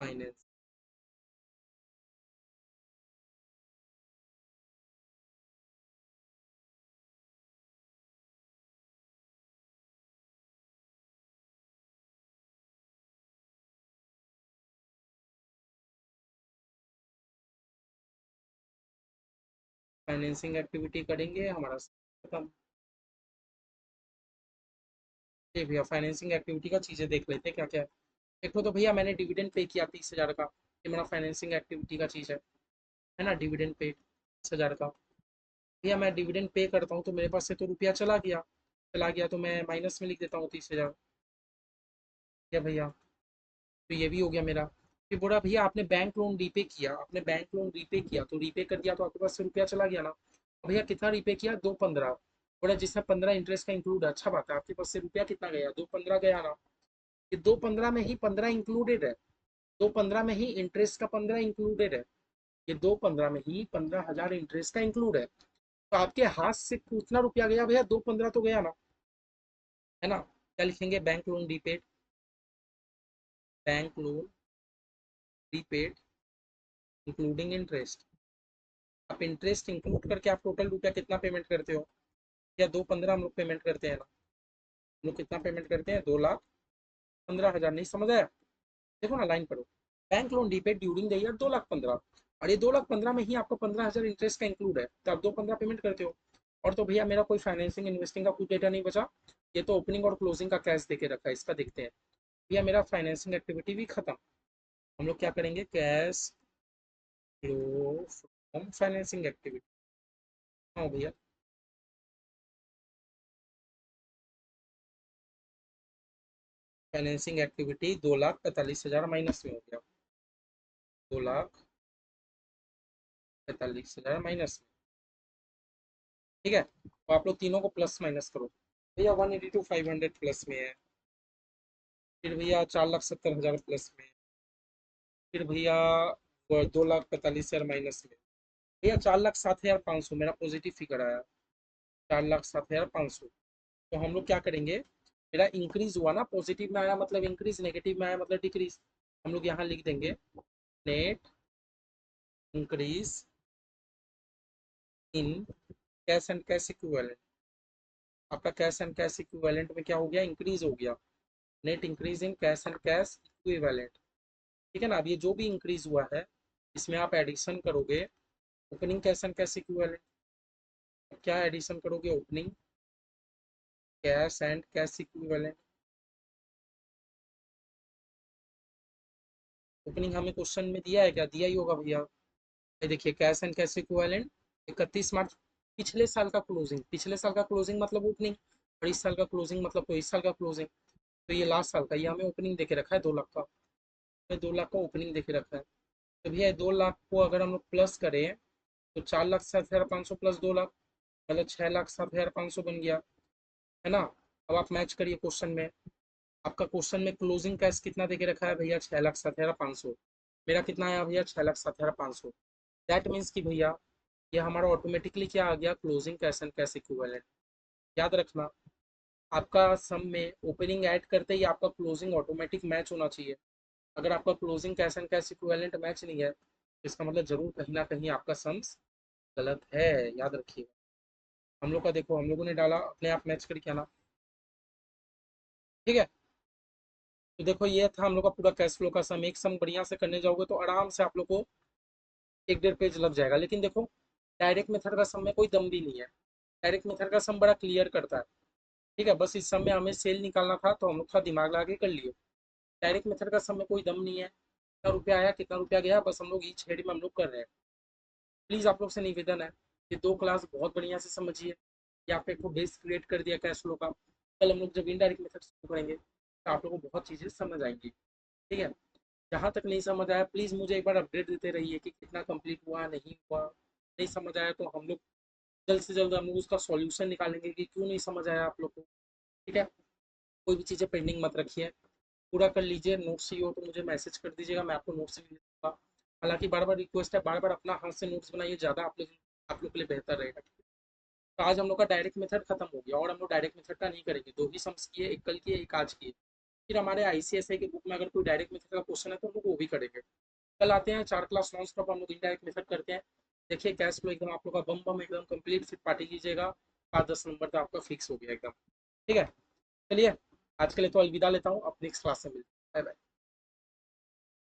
finance. Financing activity करेंगे हमारा खत्म। ये भैया फाइनेंसिंग एक्टिविटी का चीज़ें देख लेते हैं क्या क्या है। देखो तो भैया मैंने डिविडेंड पे किया 30,000 का, ये मेरा फाइनेंसिंग एक्टिविटी का चीज़ है ना। डिविडेंड पे 30,000 का, भैया मैं डिविडेंड पे करता हूँ तो मेरे पास से तो रुपया चला गया, चला गया तो मैं माइनस में लिख देता हूँ 30,000। क्या भैया, तो ये भी हो गया मेरा। फिर बोला भैया आपने बैंक लोन रीपे किया, आपने बैंक लोन रीपे किया तो रीपे कर दिया तो आपके पास से रुपया चला गया ना। अब भैया कितना रीपे किया? 2,15। बोला जिसमें 15 इंटरेस्ट का इंक्लूड है, अच्छा बात है, आपके पास से रुपया कितना गया? 2,15 गया ना। ये 2,15 में ही 15 इंक्लूडेड है, 2,15 में ही इंटरेस्ट का 15 इंक्लूडेड है। ये 2,15 में ही 15,000 इंटरेस्ट का इंक्लूड है। तो आपके हाथ से कितना रुपया गया भैया? 2,15 तो गया ना। है ना। क्या लिखेंगे, bank loan repaid, bank loan repaid including interest. आप इंटरेस्ट इंक्लूड करके आप टोटल रुपया कितना पेमेंट करते हो, या 2,15 हम लोग पेमेंट करते हैं ना। हम लोग कितना पेमेंट करते हैं, 2,15,000। नहीं समझ आया, देखो ना लाइन पढ़ो। Bank loan repaid during the year 2,15,000, और ये 2,15,000 में ही आपको 15,000 इंटरेस्ट का इंक्लूड है, तो आप 2,15 पेमेंट करते हो। और तो भैया मेरा कोई फाइनेंसिंग इन्वेस्टिंग का कुछ डेटा नहीं बचा, ये तो ओपनिंग और क्लोजिंग का कैश देके रखा है, इसका देखते हैं। भैया मेरा फाइनेंसिंग एक्टिविटी भी खत्म। हम लोग क्या करेंगे, cash flow from financing activity. हाँ भैया, फाइनेंसिंग एक्टिविटी 2,45,000 माइनस में हो गया, 2,45,000 माइनस में। ठीक है, तो आप लोग तीनों को प्लस माइनस करो। भैया 182,500 प्लस में है, फिर भैया 4,70,000 प्लस में, फिर भैया 2,45,000 माइनस में। भैया 4,07,500 मेरा पॉजिटिव फिगर आया, 4,07,500। तो हम लोग क्या करेंगे, मेरा इंक्रीज हुआ ना, पॉजिटिव में आया मतलब इंक्रीज, नेगेटिव में आया मतलब डिक्रीज। हम लोग यहाँ लिख देंगे net increase in cash and cash equivalent. आपका कैश एंड कैश इक्विवेलेंट में क्या हो गया, इंक्रीज हो गया। Net increase in cash and cash equivalent. ठीक है ना। अब ये जो भी इंक्रीज हुआ है, इसमें आप एडिशन करोगे opening cash and cash equivalent. क्या एडिशन करोगे, opening cash and cash equivalent. Opening हमें क्वेश्चन में दिया है क्या, दिया ही होगा भैया। ये देखिए कैश एंड कैश इक्विवेलेंट 31 मार्च, पिछले साल का क्लोजिंग, पिछले साल का क्लोजिंग मतलब ओपनिंग, और इस साल का क्लोजिंग मतलब तो इस साल का क्लोजिंग। तो ये लास्ट साल का, ये हमें ओपनिंग देके रखा है 2 लाख का, तो 2 लाख का ओपनिंग देके रखा है। तो भैया 2 लाख को अगर हम लोग प्लस करें, तो 4,07,500 प्लस 2 लाख, मतलब 6,07,500 बन गया, है ना। अब आप मैच करिए क्वेश्चन में। आपका क्वेश्चन में क्लोजिंग कैश कितना देके रखा है भैया, 6,07,500। मेरा कितना आया भैया, 6,07,500। दैट मीन्स कि भैया ये हमारा ऑटोमेटिकली क्या आ गया, closing cash and cash equivalent. याद रखना, आपका सम में ओपनिंग ऐड करते ही आपका क्लोजिंग ऑटोमेटिक मैच होना चाहिए। अगर आपका closing cash and cash equivalent match नहीं है, तो इसका मतलब जरूर कहीं ना कहीं आपका सम्स गलत है, याद रखिएगा। हम लोग का देखो, हम लोगों ने डाला अपने आप मैच करके आना। ठीक है, तो देखो ये था हम लोग का पूरा कैश फ्लो का सम। एक सम बढ़िया से करने जाओगे तो आराम से आप लोग को 1 1.5 पेज लग जाएगा। लेकिन देखो डायरेक्ट मेथड का सम में कोई दम भी नहीं है, डायरेक्ट मेथड का सम बड़ा क्लियर करता है। ठीक है, बस इस सम में हमें सेल निकालना था तो हम लोग थोड़ा दिमाग लगा के कर लिए। डायरेक्ट मेथड का सम में कोई दम नहीं है, कितना रुपया आया कितना रुपया गया, बस हम लोग ईच हेड में हम लोग कर रहे हैं। प्लीज़ आप लोग से निवेदन है, ये 2 क्लास बहुत बढ़िया से समझिए। ये आपको एक बेस क्रिएट कर दिया कैश फ्लो का। कल हम लोग जब इनडायरेक्ट मेथड शुरू करेंगे तो आप लोगों को बहुत चीज़ें समझ आएंगी। ठीक है, जहाँ तक नहीं समझ आया प्लीज़ मुझे एक बार अपडेट देते रहिए कि कितना कंप्लीट हुआ नहीं हुआ। नहीं समझ आया तो हम लोग जल्द से जल्द हम लोग उसका सॉल्यूशन निकालेंगे कि क्यों नहीं समझ आया आप लोग को। ठीक है, कोई भी चीज़ें पेंडिंग मत रखिए, पूरा कर लीजिए। नोट्स चाहिए हो तो मुझे मैसेज कर दीजिएगा, मैं आपको नोट्स भी दे दूँगा। हालाँकि बार-बार रिक्वेस्ट है, बार-बार अपना हाथ से नोट्स बनाइए, ज़्यादा आप लोग के लिए बेहतर रहेगा। तो आज हम लोग का डायरेक्ट मेथड खत्म हो गया, और हम लोग डायरेक्ट मेथड का नहीं करेंगे। 2 ही सम्स किए, एक कल किए, एक आज किए। फिर हमारे आईसीएसआई की बुक में अगर कोई डायरेक्ट मेथड का क्वेश्चन है तो हम लोग वो भी करेंगे। कल आते हैं 4 क्लास नॉन स्टॉप हम लोग इनडायरेक्ट मेथड करते हैं। देखिए कैश फ्लो एकदम आप लोग का बम बम एकदम कंप्लीट, फिर पार्टी कीजिएगा। 5-10 नंबर तो आपका फिक्स हो गया एकदम। ठीक है, चलिए आज के लिए तो अलविदा लेता हूँ, अब नेक्स्ट क्लास से मिलते हैं। Bye bye.